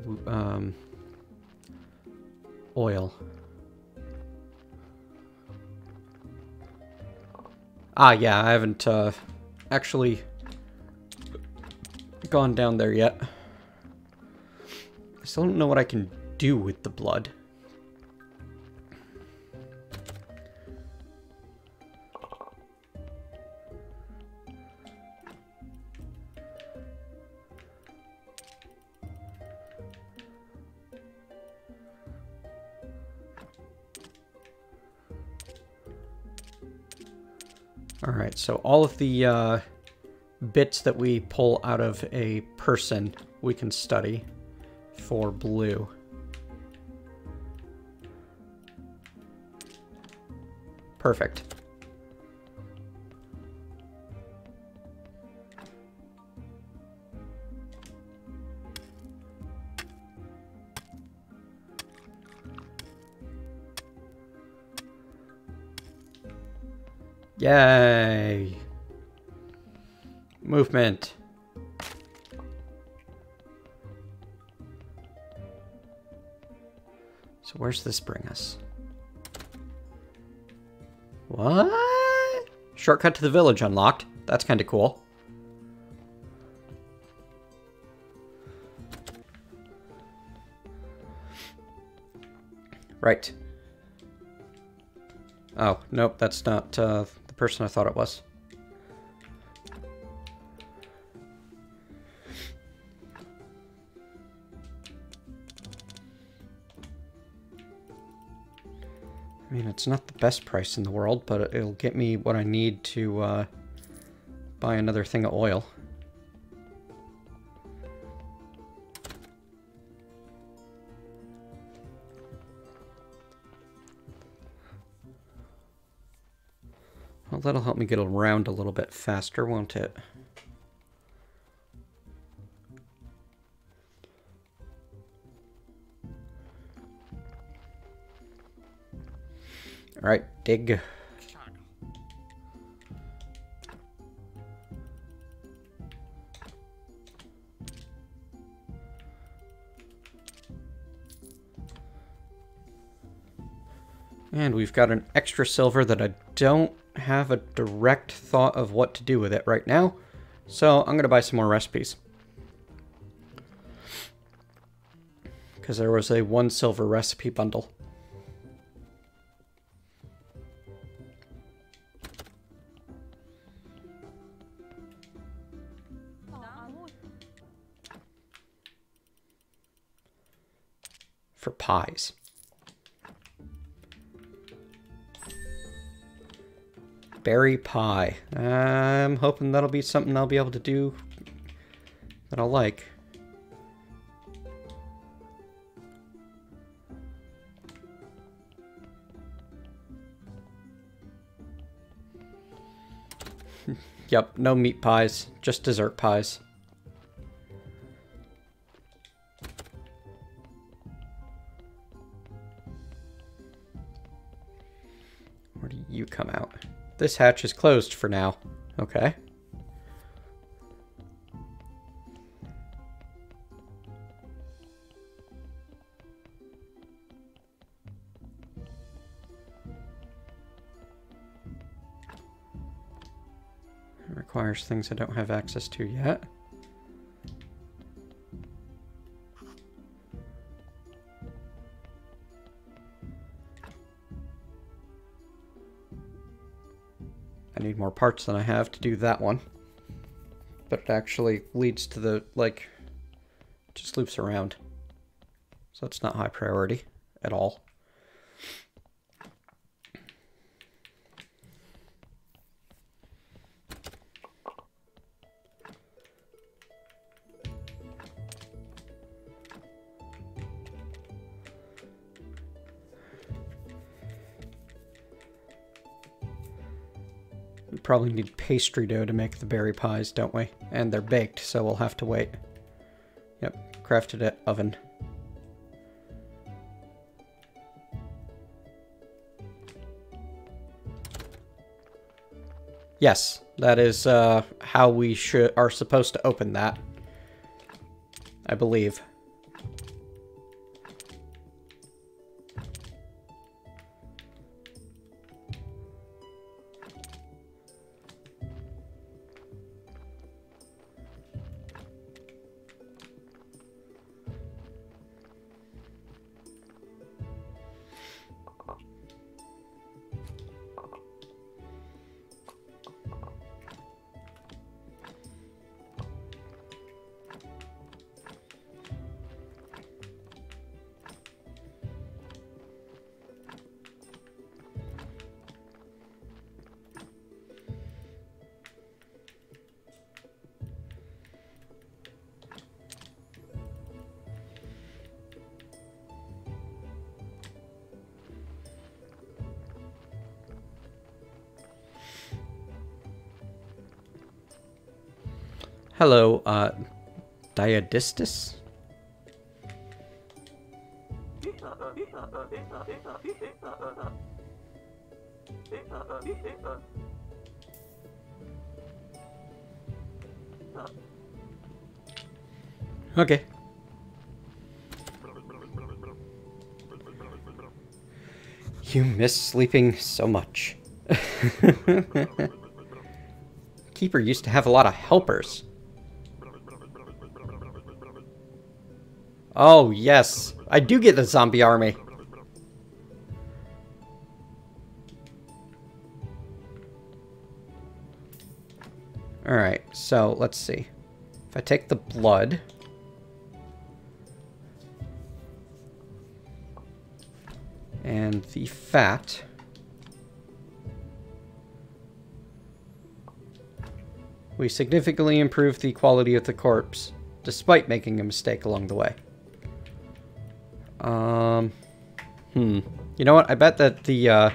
A: oil. Ah, yeah, I haven't actually gone down there yet. I still don't know what I can do with the blood. Alright, so all of the bits that we pull out of a person we can study for blue. Perfect. Yay! Movement. So where's this bring us? What? Shortcut to the village unlocked. That's kind of cool. Right. Oh, nope, that's not the person I thought it was. I mean, it's not the best price in the world, but it'll get me what I need to buy another thing of oil. Well, that'll help me get around a little bit faster, won't it? All right, dig. And we've got an extra silver that I don't have a direct thought of what to do with it right now. So I'm going to buy some more recipes. Because there was a 1 silver recipe bundle. For pies. Berry pie. I'm hoping that'll be something I'll be able to do that I'll like. Yep, no meat pies, just dessert pies. Where do you come out? This hatch is closed for now. Okay. requires things I don't have access to yet. I need more parts than I have to do that one. But it actually leads to the, like, just loops around. So it's not high priority at all. We probably need pastry dough to make the berry pies, don't we? And they're baked, so we'll have to wait. Yep, crafted at oven. Yes, that is how we are supposed to open that, I believe. Hello, Diadistus? Okay. You miss sleeping so much. Keeper used to have a lot of helpers. Oh, yes. I do get the zombie army. Alright, so let's see. If I take the blood... and the fat... we significantly improve the quality of the corpse, despite making a mistake along the way. You know what? I bet that the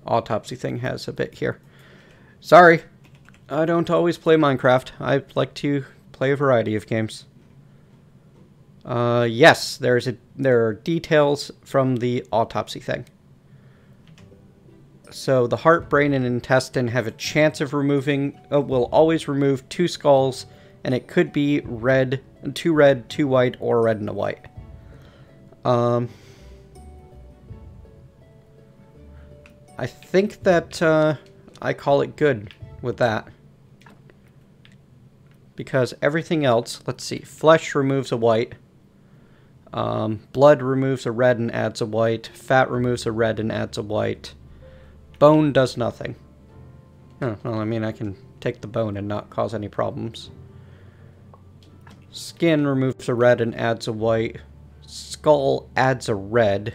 A: autopsy thing has a bit here. Sorry, I don't always play Minecraft. I like to play a variety of games. Yes, there are details from the autopsy thing. So the heart, brain, and intestine have a chance of removing, will always remove 2 skulls, and it could be red, 2 red, 2 white, or red and a white. I think that I call it good with that. Because everything else, let's see, flesh removes a white. Blood removes a red and adds a white. Fat removes a red and adds a white. Bone does nothing. Oh, well, I mean, I can take the bone and not cause any problems. Skin removes a red and adds a white. Skull adds a red.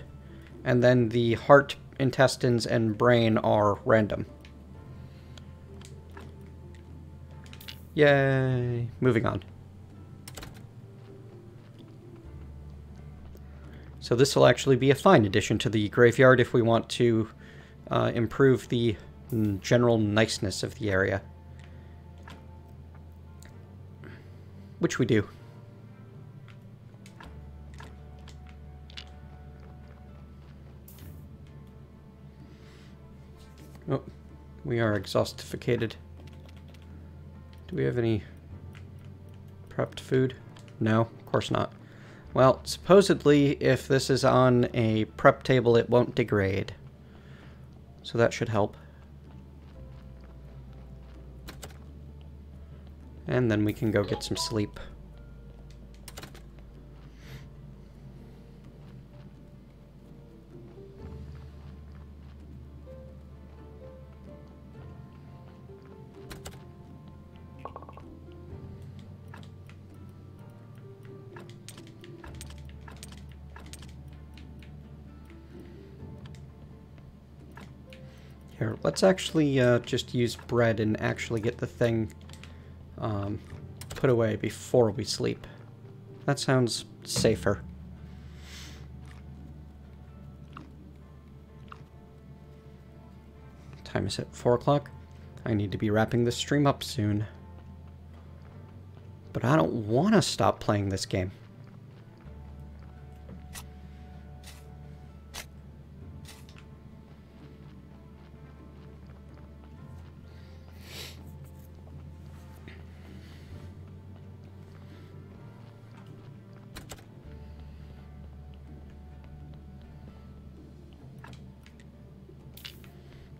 A: And then the heart, intestines, and brain are random. Yay! Moving on. So this will actually be a fine addition to the graveyard if we want to improve the general niceness of the area. Which we do. Oh, we are exhaustificated. Do we have any prepped food? No, of course not. Well, supposedly, if this is on a prep table, it won't degrade. So that should help. And then we can go get some sleep. Here, let's actually just use bread and actually get the thing put away before we sleep. That sounds safer. Time is it? 4 o'clock? I need to be wrapping this stream up soon. But I don't want to stop playing this game.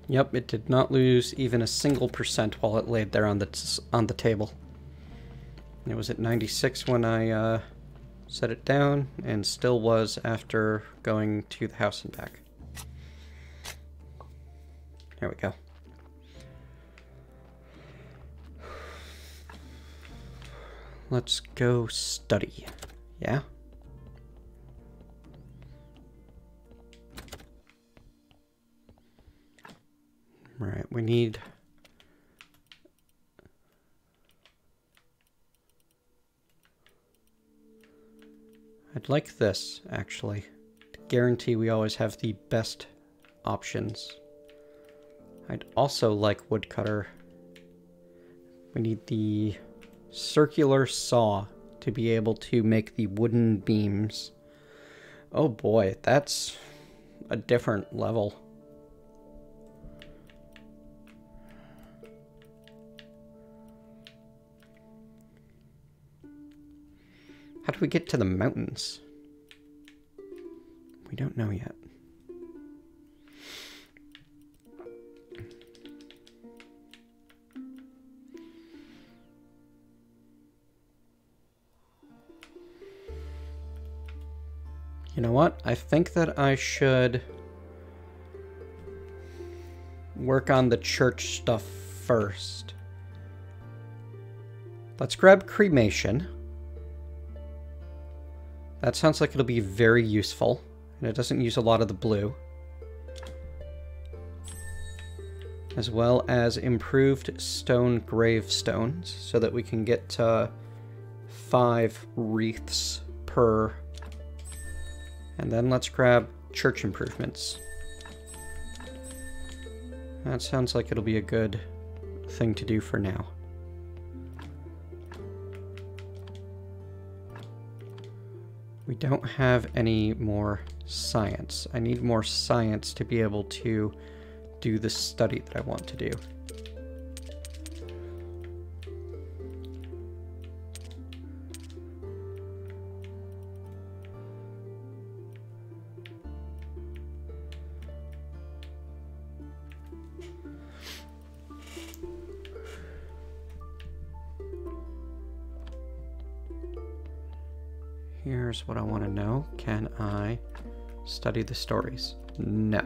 A: Yep, it did not lose even a single % while it laid there on the table. It was at 96 when I set it down, and still was after going to the house and back. There we go. Let's go study. Yeah? Right, we need... I'd like this, actually, to guarantee we always have the best options. I'd also like woodcutter. We need the circular saw to be able to make the wooden beams. Oh boy, that's a different level. How do we get to the mountains? We don't know yet. You know what? I think that I should work on the church stuff first. Let's grab cremation. That sounds like it'll be very useful, and it doesn't use a lot of the blue. As well as improved stone gravestones, so that we can get 5 wreaths per. And then let's grab church improvements. That sounds like it'll be a good thing to do for now. We don't have any more science. I need more science to be able to do the study that I want to do. Here's what I want to know. Can I study the stories? No.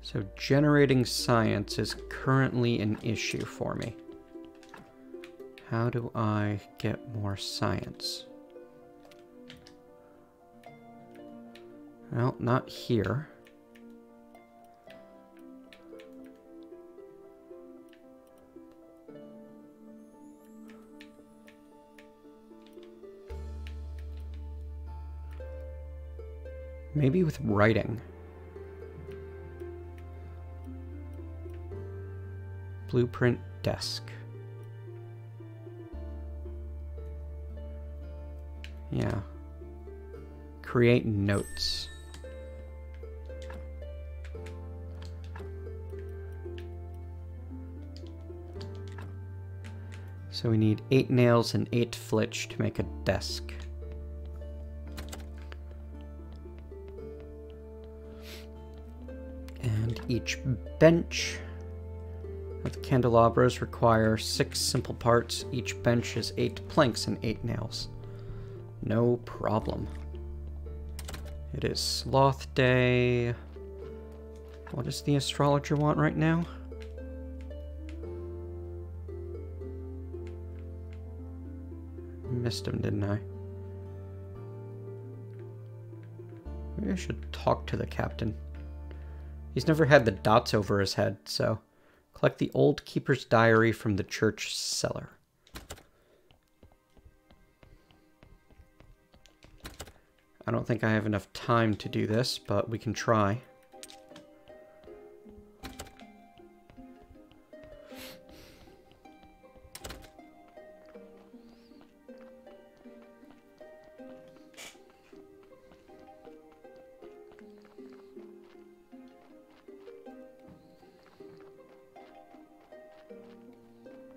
A: So generating science is currently an issue for me. How do I get more science? Well, not here. Maybe with writing. Blueprint desk. Yeah. Create notes. So we need 8 nails and 8 flitch to make a desk. And each bench The candelabras require 6 simple parts. Each bench is 8 planks and 8 nails. No problem. It is Sloth Day. What does the astrologer want right now? Missed him, didn't I? Maybe I should talk to the captain. He's never had the dots over his head, so... Collect the old keeper's diary from the church cellar. I don't think I have enough time to do this, but we can try.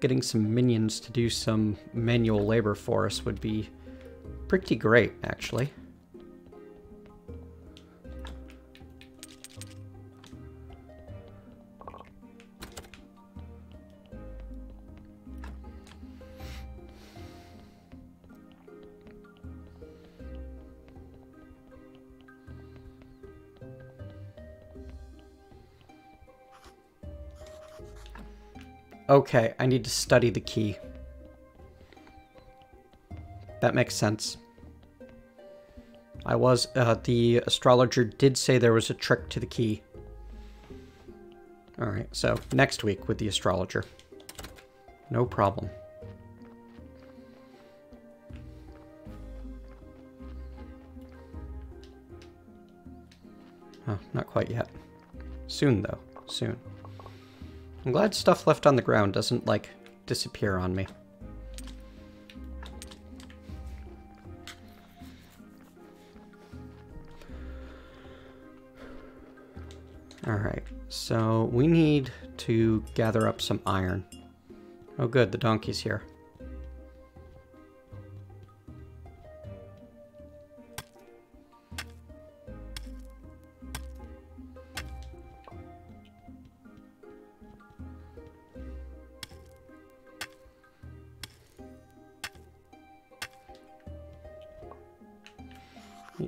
A: Getting some minions to do some manual labor for us would be pretty great, actually. Okay, I need to study the key. That makes sense. The astrologer did say there was a trick to the key. Alright, so next week with the astrologer. No problem. Oh, not quite yet. Soon, though. Soon. I'm glad stuff left on the ground doesn't, like, disappear on me. Alright, so we need to gather up some iron. Oh good, the donkey's here.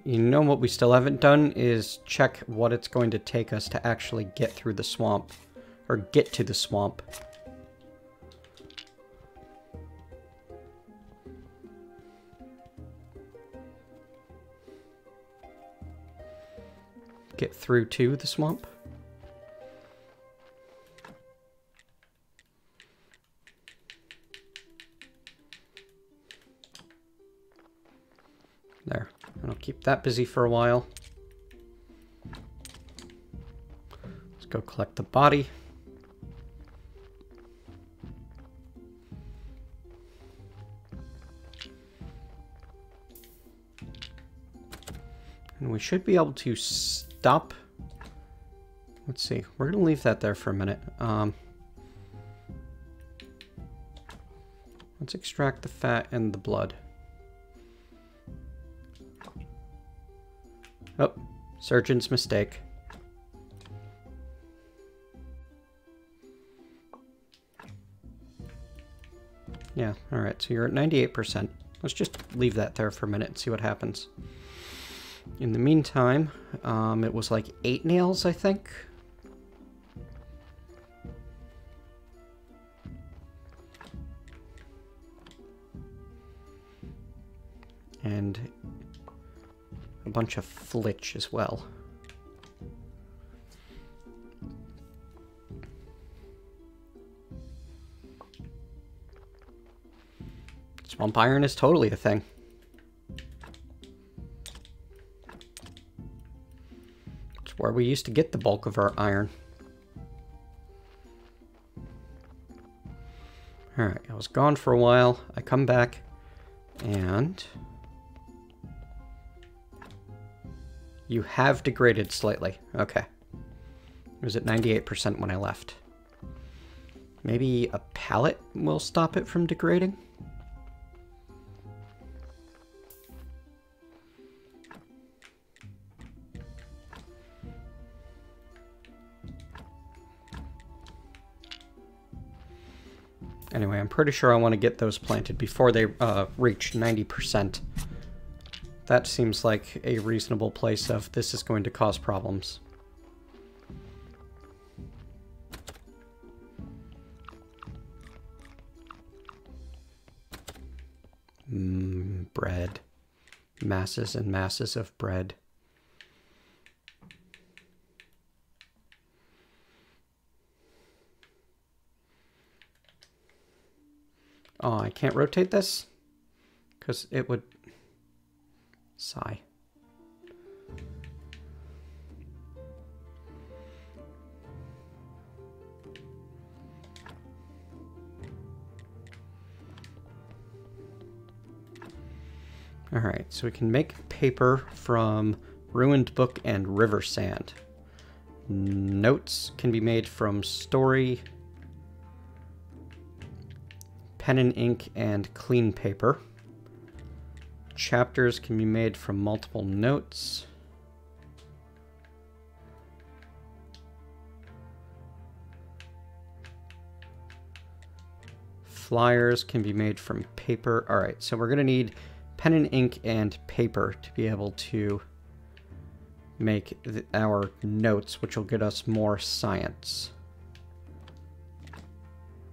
A: You know what we still haven't done is check what it's going to take us to actually get through the swamp. Or get to the swamp. Get through to the swamp. There. I'll keep that busy for a while. Let's go collect the body. And we should be able to stop. Let's see. We're going to leave that there for a minute. Let's extract the fat and the blood. Oh, surgeon's mistake. Yeah, alright, so you're at 98%. Let's just leave that there for a minute and see what happens. In the meantime, it was like 8 nails, I think. And a bunch of flitch as well. Swamp iron is totally a thing. It's where we used to get the bulk of our iron. Alright, I was gone for a while. I come back and... You have degraded slightly. Okay. It was at 98% when I left. Maybe a pallet will stop it from degrading? Anyway, I'm pretty sure I want to get those planted before they reach 90%. That seems like a reasonable place of this is going to cause problems. Bread. Masses and masses of bread. Oh, I can't rotate this? Because it would... Sigh. Alright, so we can make paper from ruined book and river sand. Notes can be made from story, pen and ink, and clean paper. Chapters can be made from multiple notes. Flyers can be made from paper. Alright, so we're going to need pen and ink and paper to be able to make our notes, which will get us more science.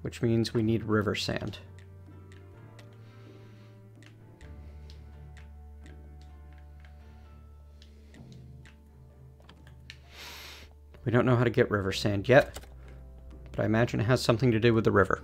A: Which means we need river sand. We don't know how to get river sand yet, but I imagine it has something to do with the river.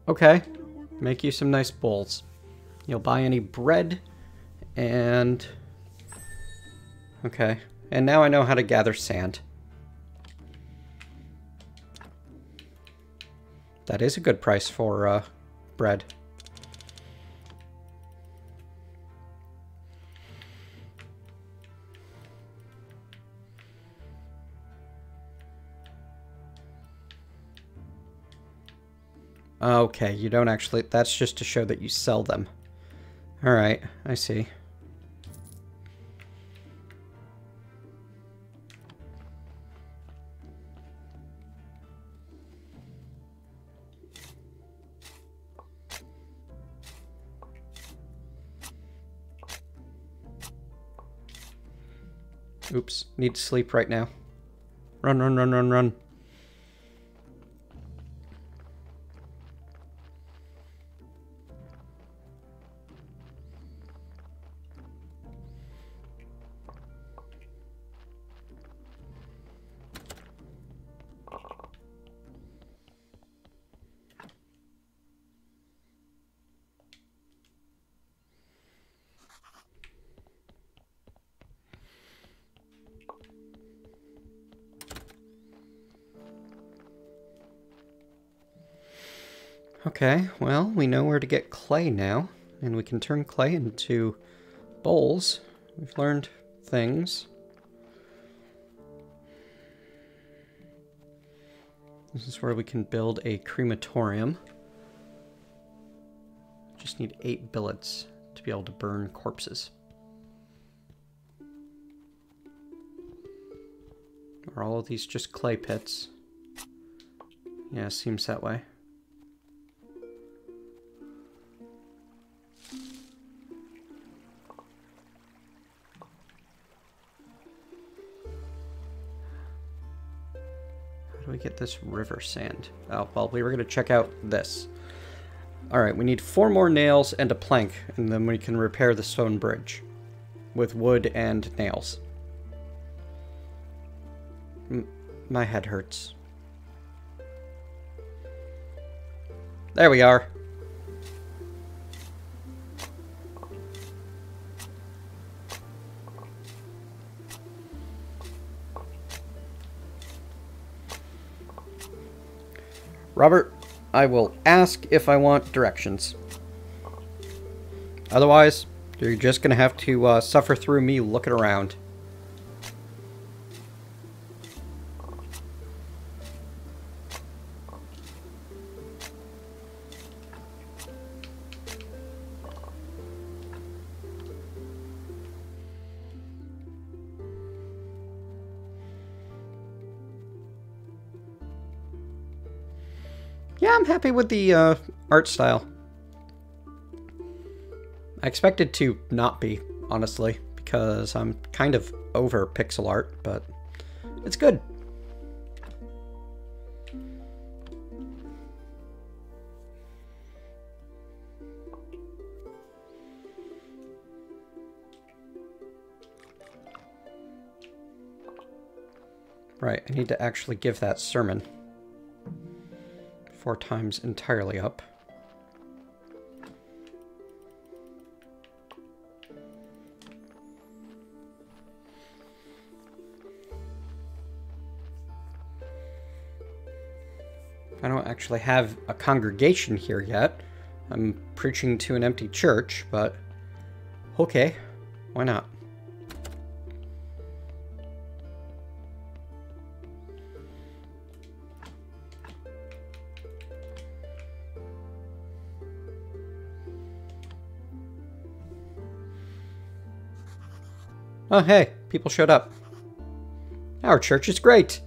A: Okay, make you some nice bowls. You'll buy any bread, and... Okay, and now I know how to gather sand. That is a good price for bread. Okay, you don't actually... That's just to show that you sell them. Alright, I see. Oops, need to sleep right now. Run, run, run, run, run. Okay, well, we know where to get clay now, and we can turn clay into bowls. We've learned things. This is where we can build a crematorium. Just need 8 billets to be able to burn corpses. Are all of these just clay pits? Yeah, seems that way. How do we get this river sand? Oh, well, we were going to check out this. Alright, we need 4 more nails and a plank, and then we can repair the stone bridge with wood and nails. My head hurts. There we are. Robert, I will ask if I want directions. Otherwise, You're just gonna have to suffer through me looking around. Yeah, I'm happy with the art style. I expected to not be, honestly, because I'm kind of over pixel art, but it's good. Right, I need to actually give that sermon 4 times entirely up. I don't actually have a congregation here yet. I'm preaching to an empty church, but okay, why not? Oh, hey, people showed up. Our church is great.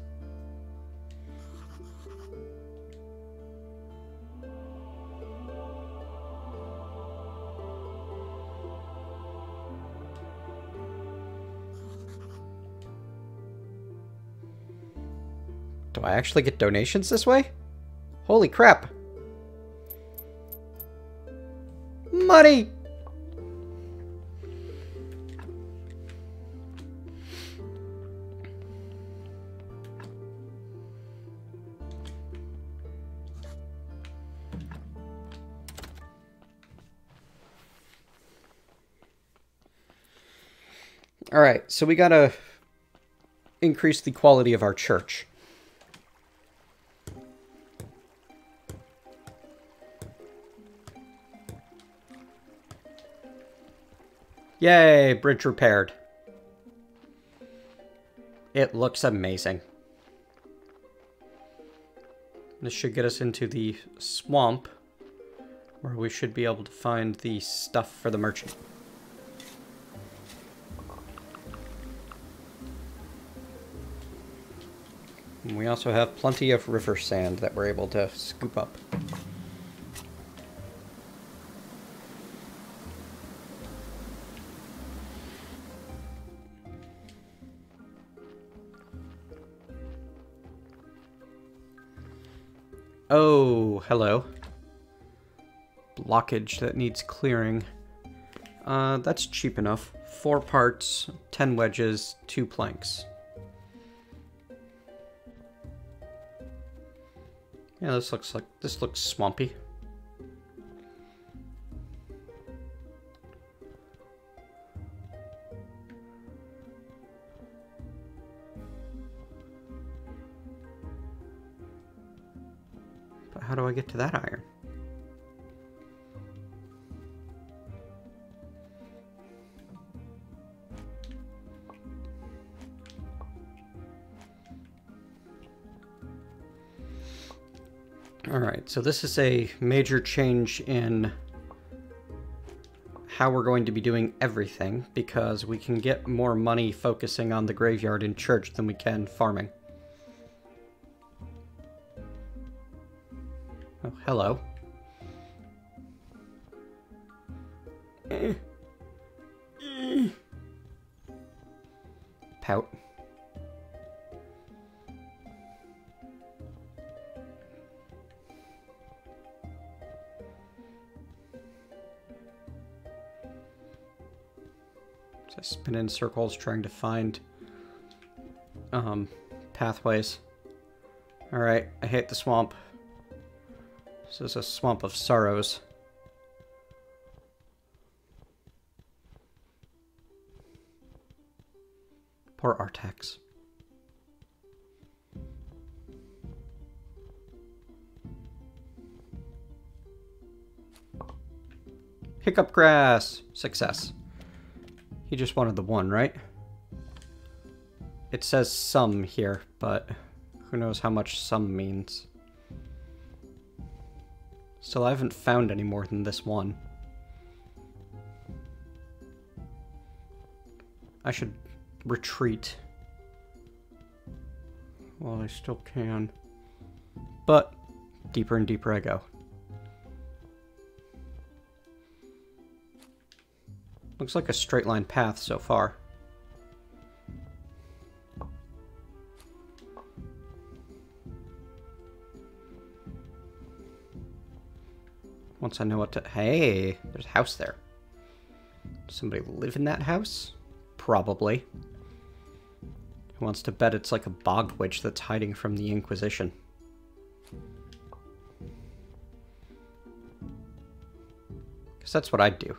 A: Do I actually get donations this way? Holy crap. Money! Alright, so we gotta increase the quality of our church. Yay, bridge repaired. It looks amazing. This should get us into the swamp, where we should be able to find the stuff for the merchant. And we also have plenty of river sand that we're able to scoop up. Oh, hello. Blockage that needs clearing. That's cheap enough. 4 parts, 10 wedges, 2 planks. Yeah, this looks swampy. But how do I get to that iron? Alright, so this is a major change in how we're going to be doing everything, because we can get more money focusing on the graveyard and church than we can farming. Oh, hello. Pout. So I spin in circles trying to find pathways. Alright, I hate the swamp. This is a swamp of sorrows. Poor Artax. Hiccup grass! Success. He just wanted the one, right? It says some here, but who knows how much some means. Still, I haven't found any more than this one. I should retreat. Well, I still can. But deeper and deeper I go. Looks like a straight line path so far. Once I know what to... Hey, there's a house there. Does somebody live in that house? Probably. Who wants to bet it's like a bog witch that's hiding from the Inquisition? Because that's what I'd do.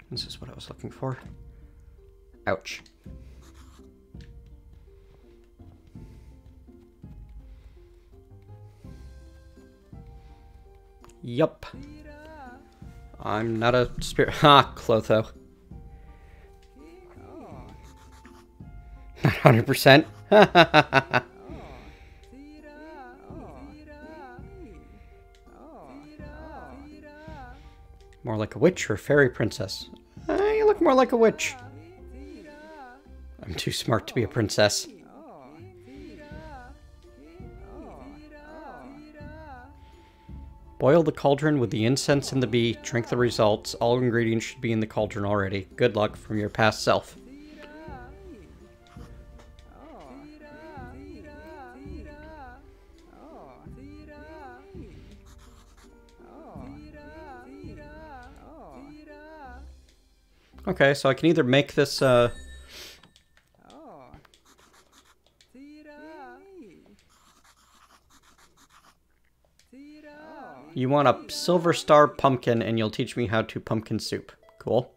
A: This is what I was looking for. Ouch. Yup. I'm not a spirit. Ha, Clotho. Not 100%. More like a witch or a fairy princess? You look more like a witch. I'm too smart to be a princess. Boil the cauldron with the incense and the bee. Drink the results. All ingredients should be in the cauldron already. Good luck from your past self. Okay, so I can either make this, You want a silver star pumpkin, and you'll teach me how to pumpkin soup. Cool.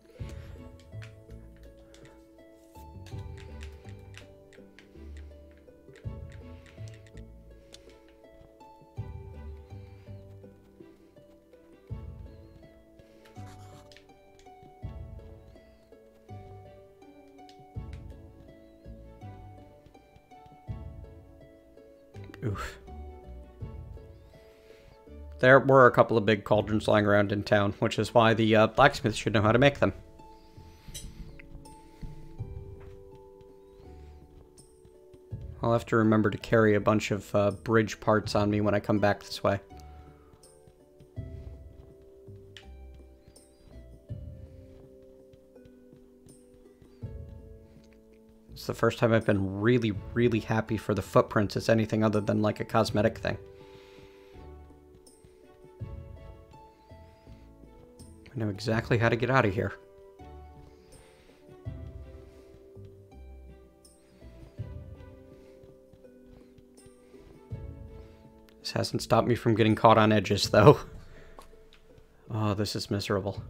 A: Oof. There were a couple of big cauldrons lying around in town, which is why the blacksmith should know how to make them. I'll have to remember to carry a bunch of bridge parts on me when I come back this way. It's the first time I've been really, really happy for the footprints as anything other than like a cosmetic thing. I know exactly how to get out of here. This hasn't stopped me from getting caught on edges, though. Oh, this is miserable.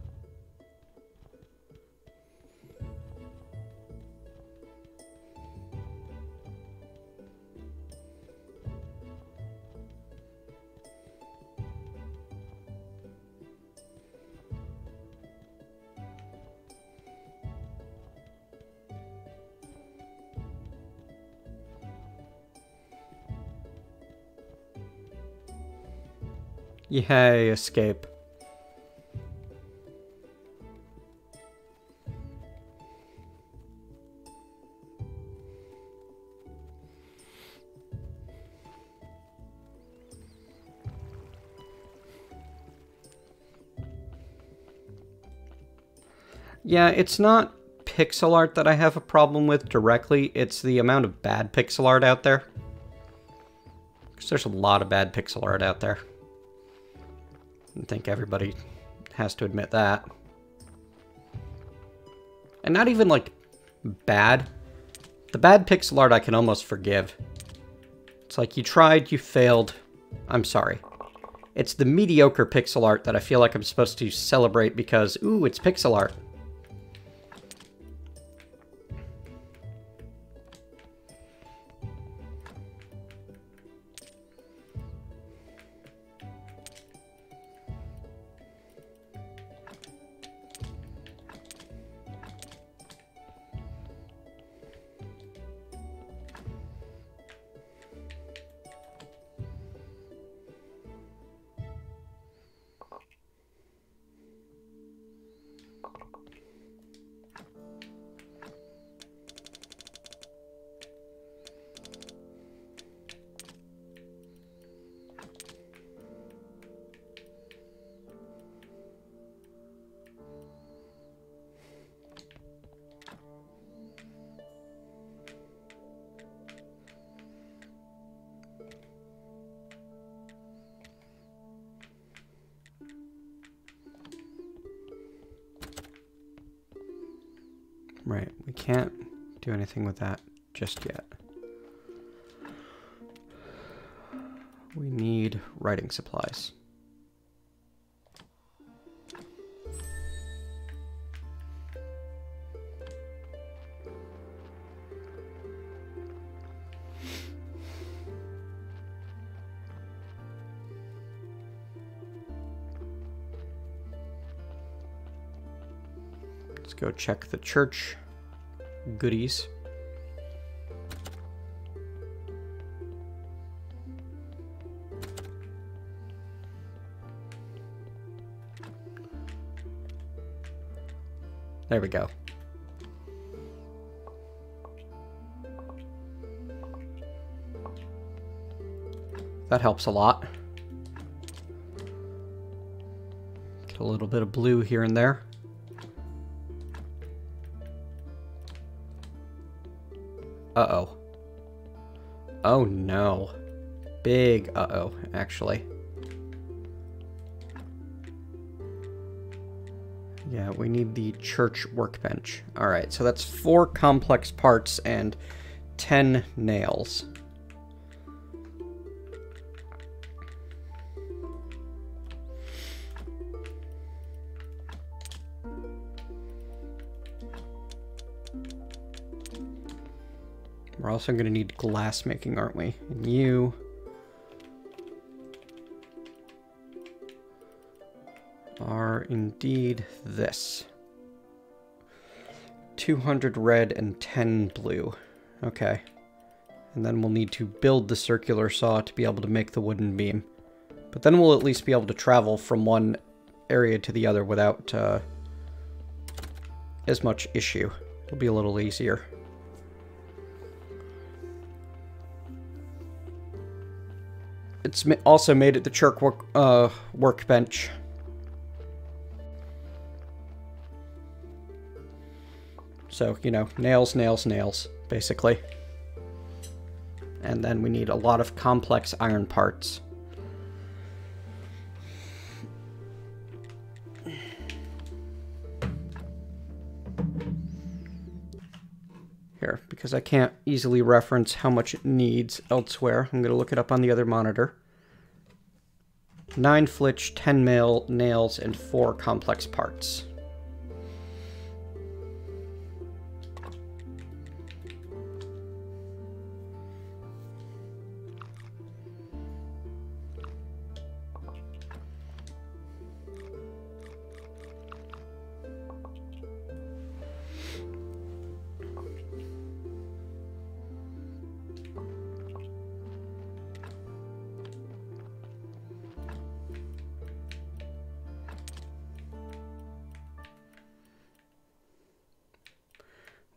A: Yay, escape. Yeah, it's not pixel art that I have a problem with directly, it's the amount of bad pixel art out there. Because there's a lot of bad pixel art out there. I think everybody has to admit that. And not even, like, bad. The bad pixel art I can almost forgive. It's like, you tried, you failed, I'm sorry. It's the mediocre pixel art that I feel like I'm supposed to celebrate because, ooh, it's pixel art. Right, we can't do anything with that just yet. We need writing supplies. Let's go check the church goodies. There we go. That helps a lot. Get a little bit of blue here and there. Uh-oh. Oh no. Big uh-oh, actually. Yeah, we need the church workbench. Alright, so that's 4 complex parts and 10 nails. We're also going to need glass making, aren't we? And you... are indeed this. 200 red and 10 blue. Okay. And then we'll need to build the circular saw to be able to make the wooden beam. But then we'll at least be able to travel from one area to the other without as much issue. It'll be a little easier. It's also made it the church workbench. So, you know, nails, nails, nails, basically. And then we need a lot of complex iron parts. Here, because I can't easily reference how much it needs elsewhere, I'm going to look it up on the other monitor. 9 flitch, 10 nails, and 4 complex parts.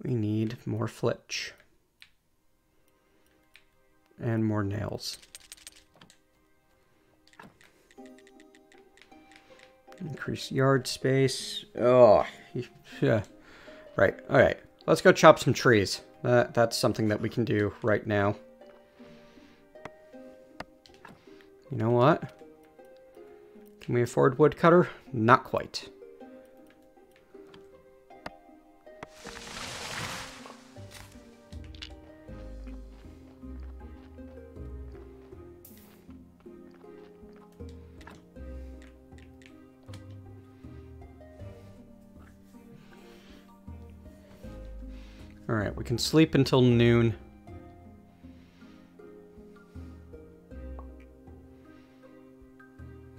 A: We need more flitch. And more nails. Increase yard space. Oh, yeah. Right, alright. Let's go chop some trees. That's something that we can do right now. You know what? Can we afford woodcutter? Not quite. Alright, we can sleep until noon.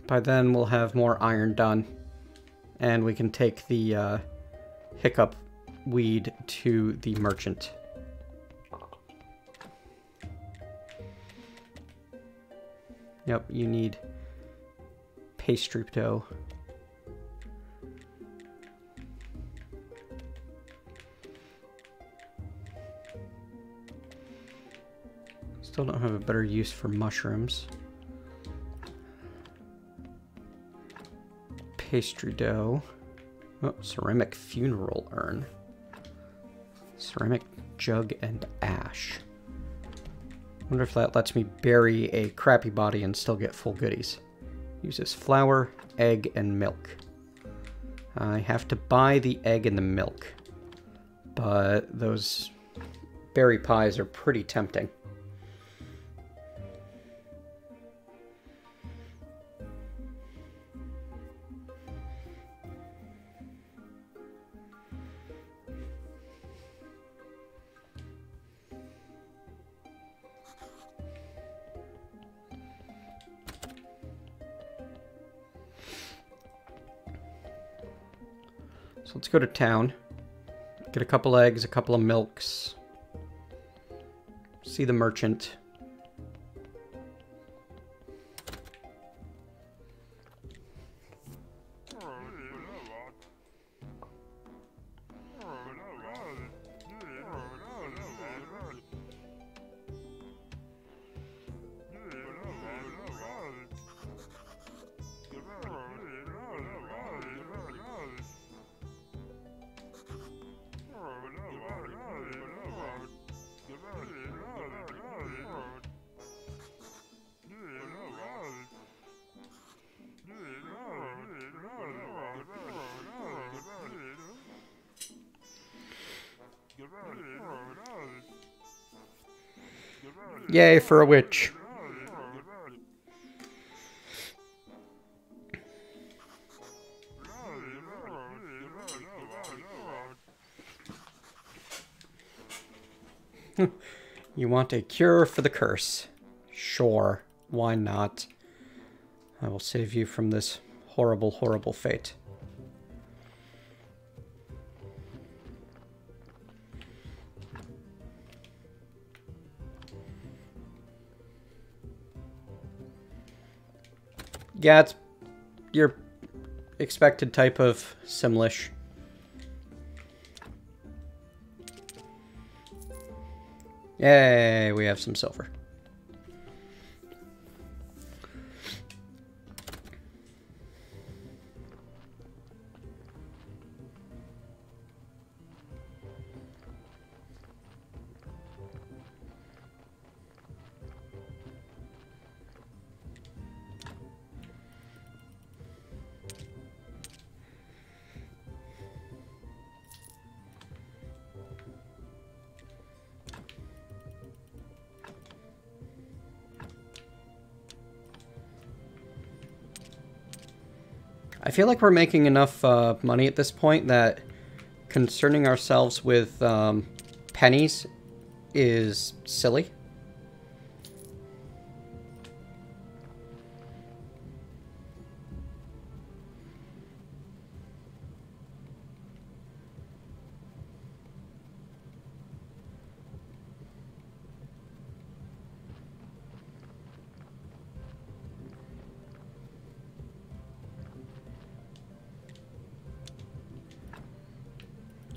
A: By then we'll have more iron done. And we can take the hiccup weed to the merchant. Yep, you need pastry dough. Still don't have a better use for mushrooms. Pastry dough. Oh, ceramic funeral urn. Ceramic jug and ash. Wonder if that lets me bury a crappy body and still get full goodies. Uses flour, egg, and milk. I have to buy the egg and the milk. but those berry pies are pretty tempting. So let's go to town, get a couple eggs, a couple of milks, see the merchant. Yay for a witch. You want a cure for the curse? Sure, why not? I will save you from this horrible, horrible fate. Yeah, it's your expected type of Simlish. Yay, we have some silver. I feel like we're making enough money at this point that concerning ourselves with pennies is silly.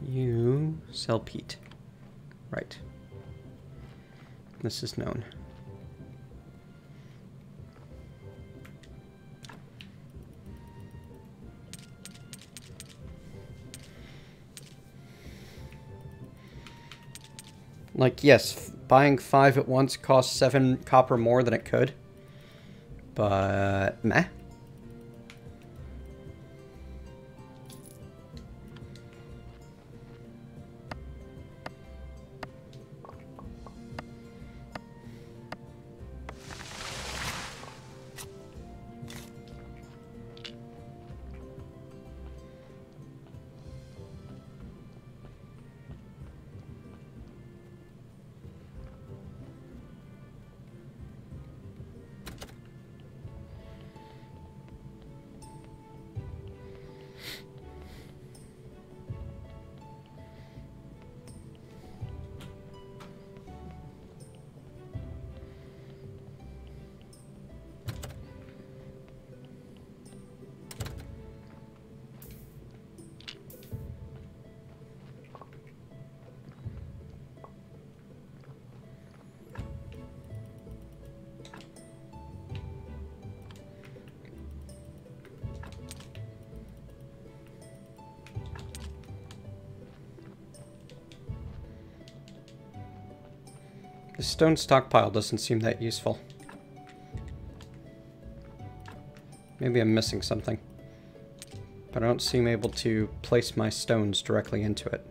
A: You sell peat. Right. This is known. Like, yes, buying 5 at once costs 7 copper more than it could. But, meh. The stone stockpile doesn't seem that useful. Maybe I'm missing something. But I don't seem able to place my stones directly into it.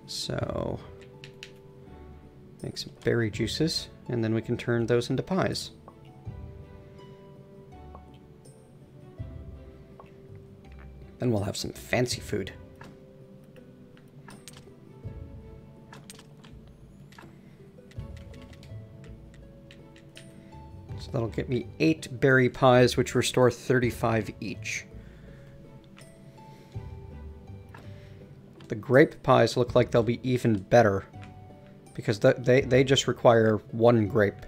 A: So, make some berry juices, and then we can turn those into pies. Then we'll have some fancy food. So that'll get me 8 berry pies, which restore 35 each. The grape pies look like they'll be even better, because they just require 1 grape.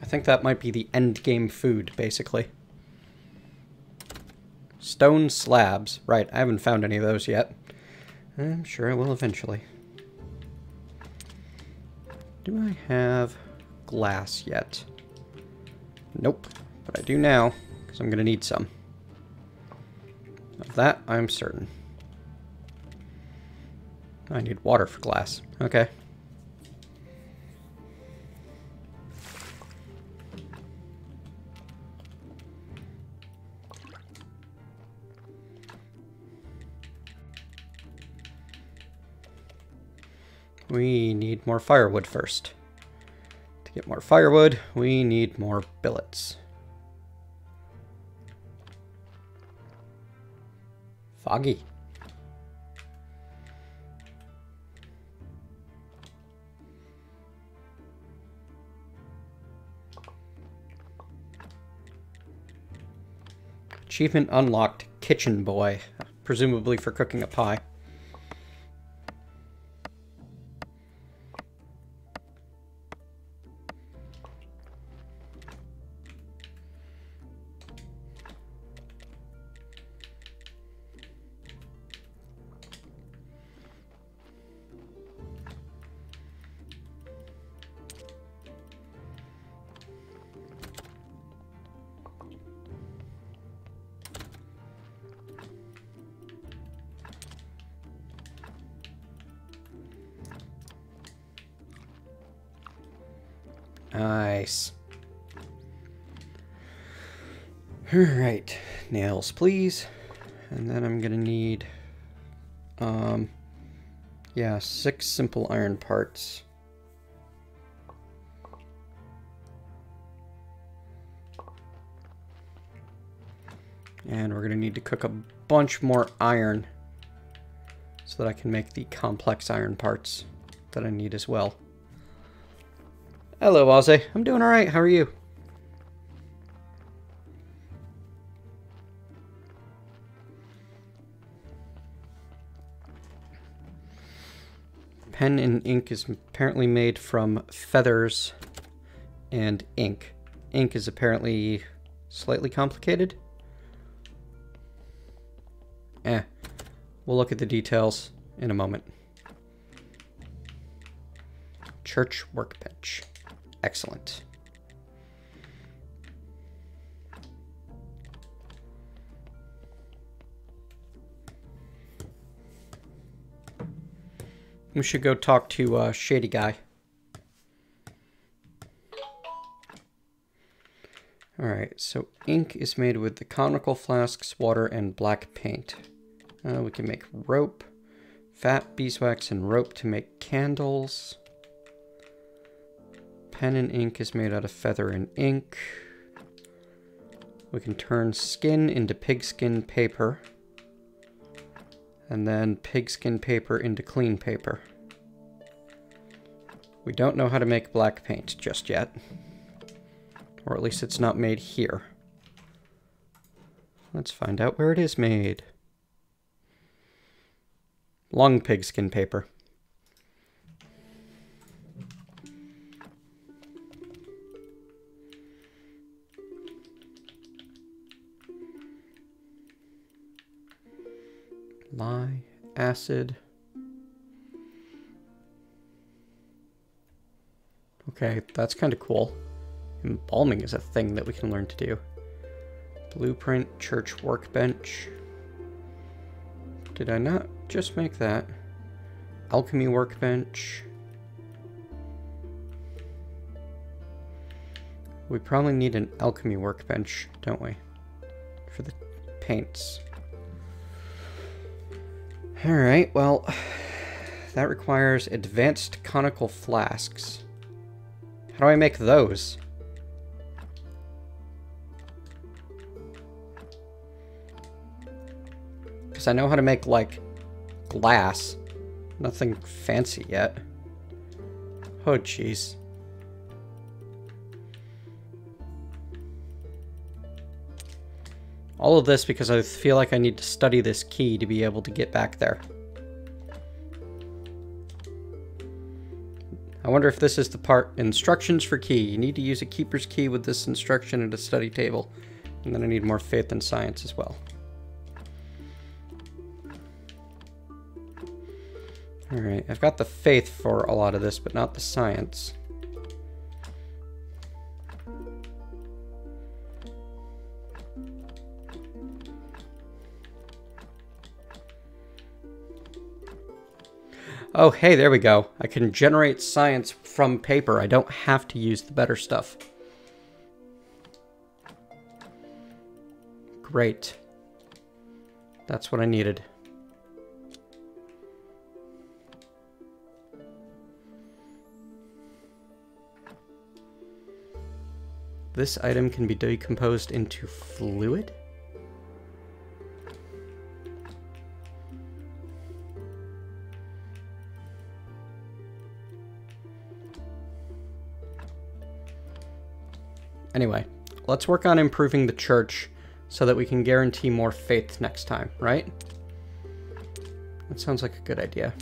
A: I think that might be the end game food, basically. Stone slabs. Right, I haven't found any of those yet. I'm sure I will eventually. Do I have glass yet? Nope, but I do now, because I'm going to need some. Of that, I'm certain. I need water for glass. Okay. We need more firewood first. To get more firewood, we need more billets. Foggy. Achievement unlocked, Kitchen Boy, presumably for cooking a pie. Nice. Alright, nails please. And then I'm gonna need, yeah, 6 simple iron parts. And we're gonna need to cook a bunch more iron so that I can make the complex iron parts that I need as well. Hello, Ozzy. I'm doing alright. How are you? Pen and ink is apparently made from feathers and ink. Ink is apparently slightly complicated. We'll look at the details in a moment. Church workbench. Excellent. We should go talk to Shady Guy. Alright, so ink is made with the conical flasks, water, and black paint. We can make rope, fat, beeswax, and rope to make candles. Pen and ink is made out of feather and ink. We can turn skin into pigskin paper. And then pigskin paper into clean paper. We don't know how to make black paint just yet. Or at least it's not made here. Let's find out where it is made. Long pigskin paper. Lye, acid. Okay, that's kind of cool. Embalming is a thing that we can learn to do. Blueprint, church workbench. Did I not just make that? Alchemy workbench. We probably need an alchemy workbench, don't we? For the paints. Alright, well, that requires advanced conical flasks. How do I make those? Because I know how to make, like, glass. Nothing fancy yet. Oh, jeez. All of this because I feel like I need to study this key to be able to get back there. I wonder if this is the part, instructions for key. You need to use a keeper's key with this instruction at a study table. And then I need more faith and science as well. Alright, I've got the faith for a lot of this, but not the science. Oh, hey, there we go. I can generate science from paper. I don't have to use the better stuff. Great. That's what I needed. This item can be decomposed into fluid? Anyway, let's work on improving the church so that we can guarantee more faith next time, right? That sounds like a good idea.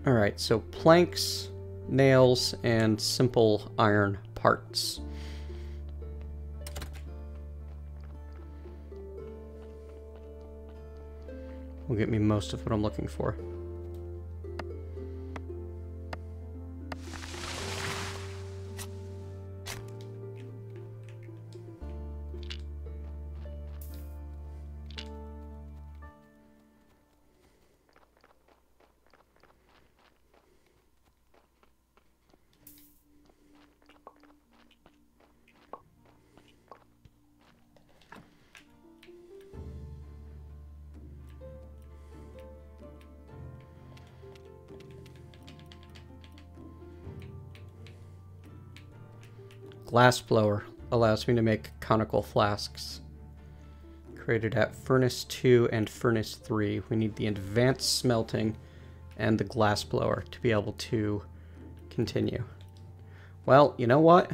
A: Alright, so planks, nails, and simple iron parts. Will get me most of what I'm looking for. Glass blower allows me to make conical flasks. Created at Furnace 2 and Furnace 3. We need the advanced smelting and the glass blower to be able to continue. Well, you know what?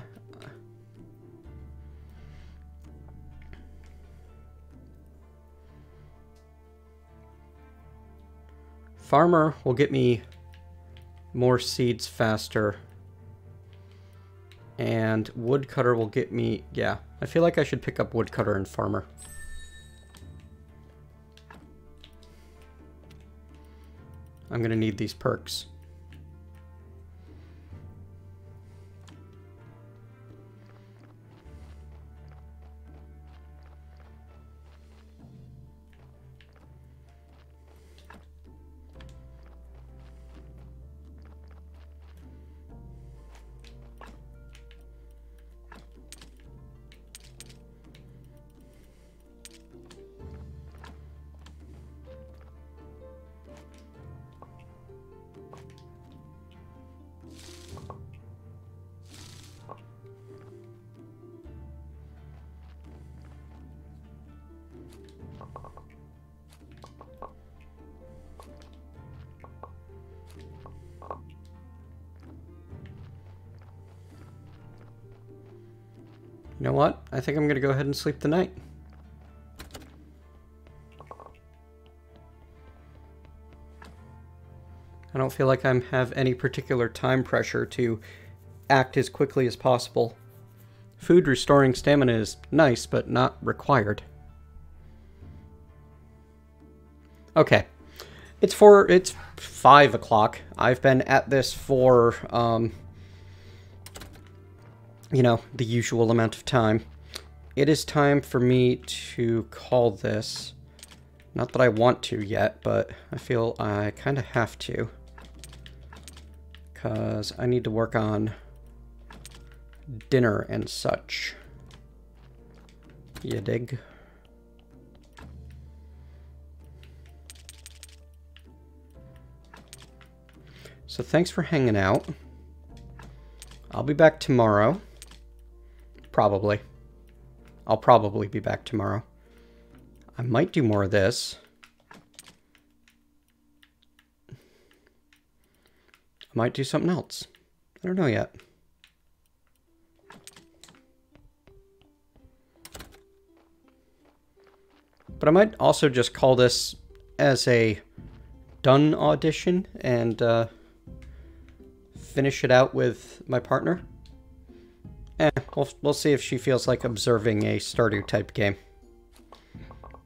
A: Farmer will get me more seeds faster. And woodcutter will get me... Yeah, I feel like I should pick up woodcutter and farmer. I'm gonna need these perks. You know what? I think I'm going to go ahead and sleep the night. I don't feel like I have any particular time pressure to act as quickly as possible. Food restoring stamina is nice, but not required. Okay. It's 5 o'clock. I've been at this for, you know, the usual amount of time. It is time for me to call this. Not that I want to yet, but I feel I kind of have to. Because I need to work on dinner and such. You dig? So thanks for hanging out. I'll be back tomorrow. Probably. I'll probably be back tomorrow. I might do more of this. I might do something else. I don't know yet. But I might also just call this as a done audition and finish it out with my partner. We'll see if she feels like observing a Stardew type game.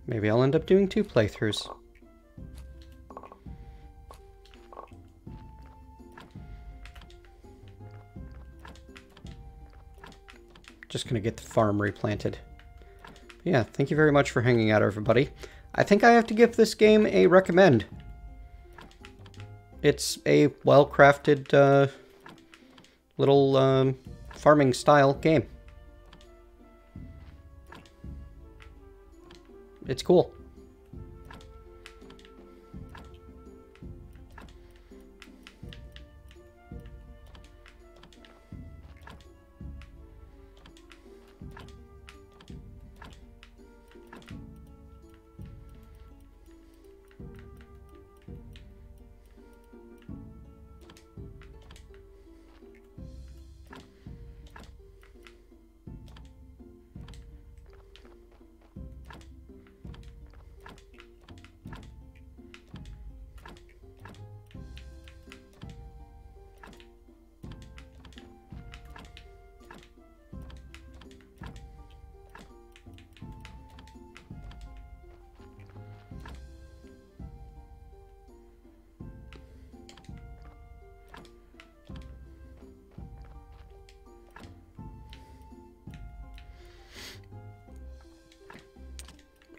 A: Maybe I'll end up doing 2 playthroughs. Just gonna get the farm replanted. Yeah, thank you very much for hanging out, everybody. I think I have to give this game a recommend. It's a well-crafted little farming style game. It's cool.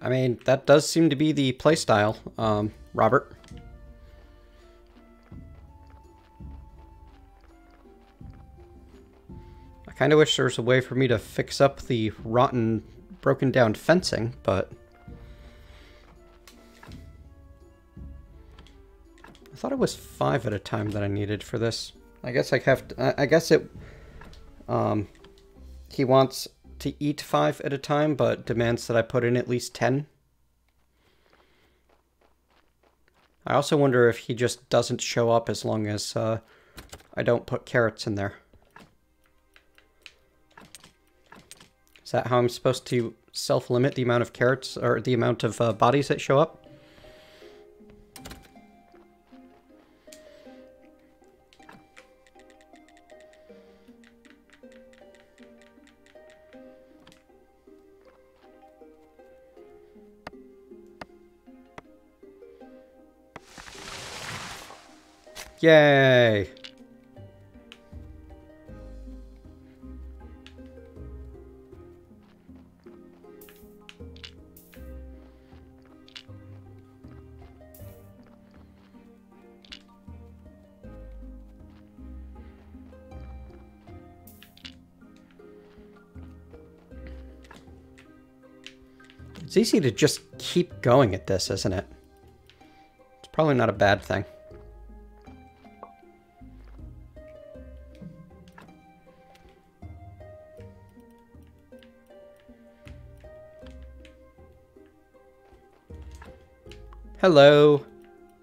A: I mean, that does seem to be the playstyle, Robert. I kind of wish there was a way for me to fix up the rotten, broken down fencing, but I thought it was 5 at a time that I needed for this. I guess I have to, I guess it, he wants to eat 5 at a time, but demands that I put in at least 10. I also wonder if he just doesn't show up as long as I don't put carrots in there. Is that how I'm supposed to self-limit the amount of carrots, or the amount of bodies that show up? Yay! It's easy to just keep going at this, isn't it? It's probably not a bad thing. Hello.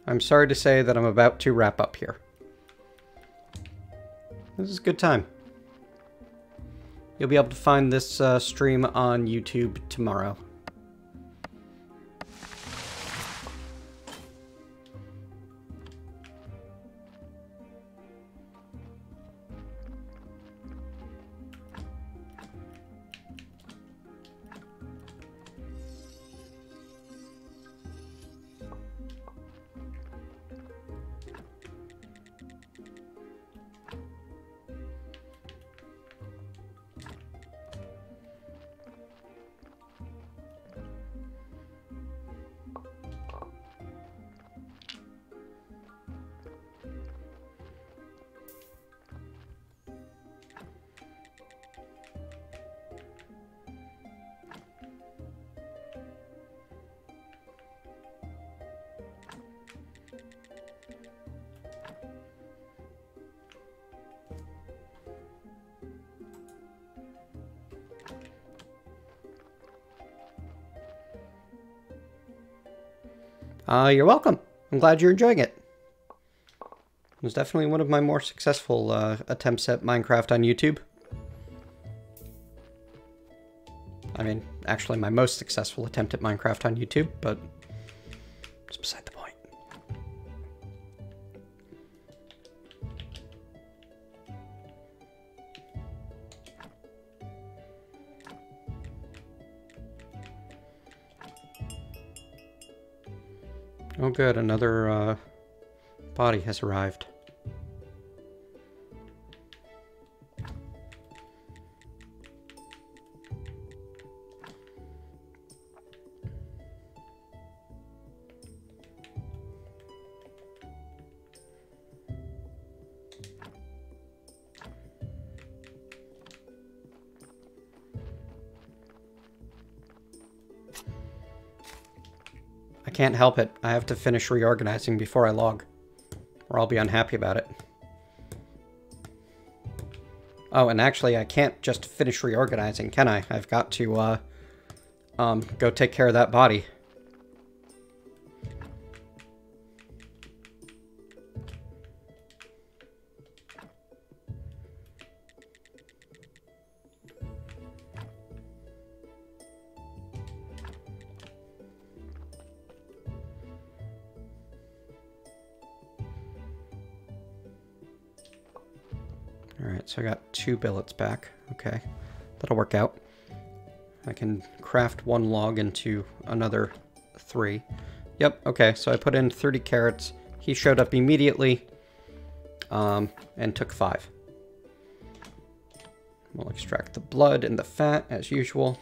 A: I'm sorry to say that I'm about to wrap up here. This is a good time. You'll be able to find this stream on YouTube tomorrow. You're welcome. I'm glad you're enjoying it. It was definitely one of my more successful attempts at Minecraft on YouTube. I mean, actually my most successful attempt at Minecraft on YouTube, but it's beside the point. Oh good, another body has arrived. I can't help it. I have to finish reorganizing before I log, or I'll be unhappy about it. Oh, and actually I can't just finish reorganizing, can I? I've got to go take care of that body. Alright, so I got 2 billets back. Okay, that'll work out. I can craft 1 log into another 3. Yep, okay, so I put in 30 carrots. He showed up immediately and took 5. We'll extract the blood and the fat as usual.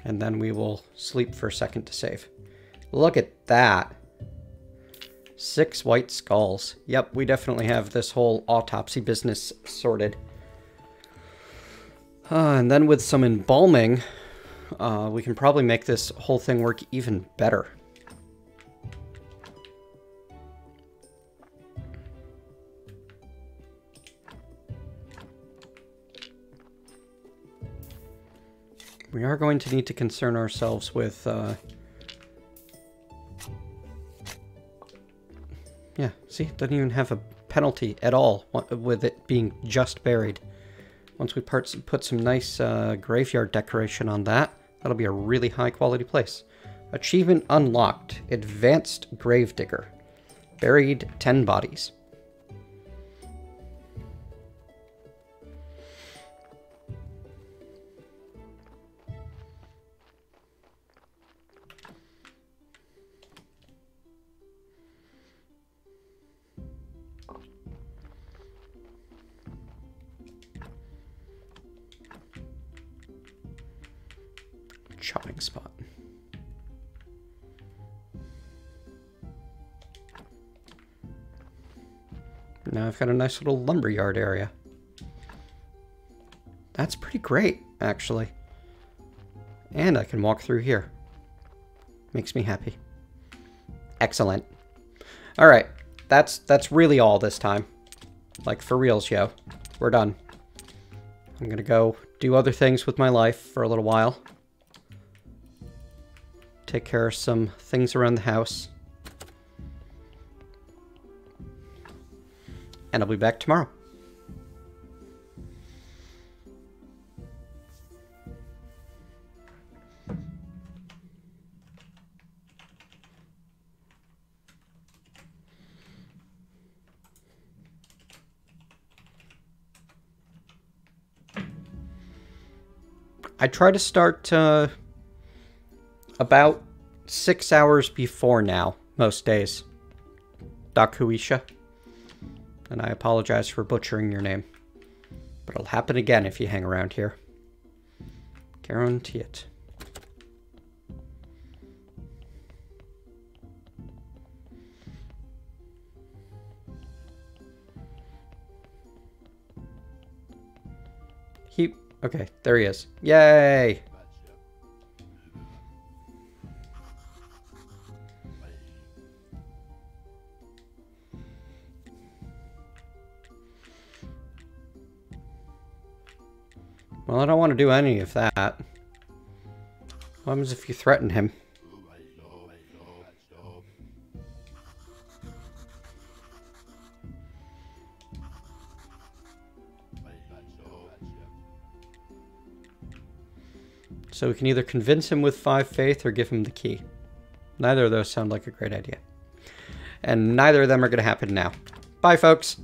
A: And then we will sleep for a second to save. Look at that. 6 white skulls. Yep, we definitely have this whole autopsy business sorted. And then with some embalming, we can probably make this whole thing work even better. We are going to need to concern ourselves with... Yeah, see, it doesn't even have a penalty at all with it being just buried. Once we put some nice graveyard decoration on that, that'll be a really high quality place. Achievement unlocked. Advanced Gravedigger. Buried 10 bodies. Chopping spot. Now I've got a nice little lumberyard area. That's pretty great, actually. And I can walk through here. Makes me happy. Excellent. Alright, that's really all this time. Like, for reals, yo. We're done. I'm gonna go do other things with my life for a little while. Take care of some things around the house. And I'll be back tomorrow. I try to start about 6 hours before now, most days. Dakuisha. And I apologize for butchering your name. But it'll happen again if you hang around here. Guarantee it. Okay, there he is. Yay! Well, I don't want to do any of that. What happens if you threaten him? So we can either convince him with 5 faith or give him the key. Neither of those sound like a great idea. And neither of them are going to happen now. Bye, folks!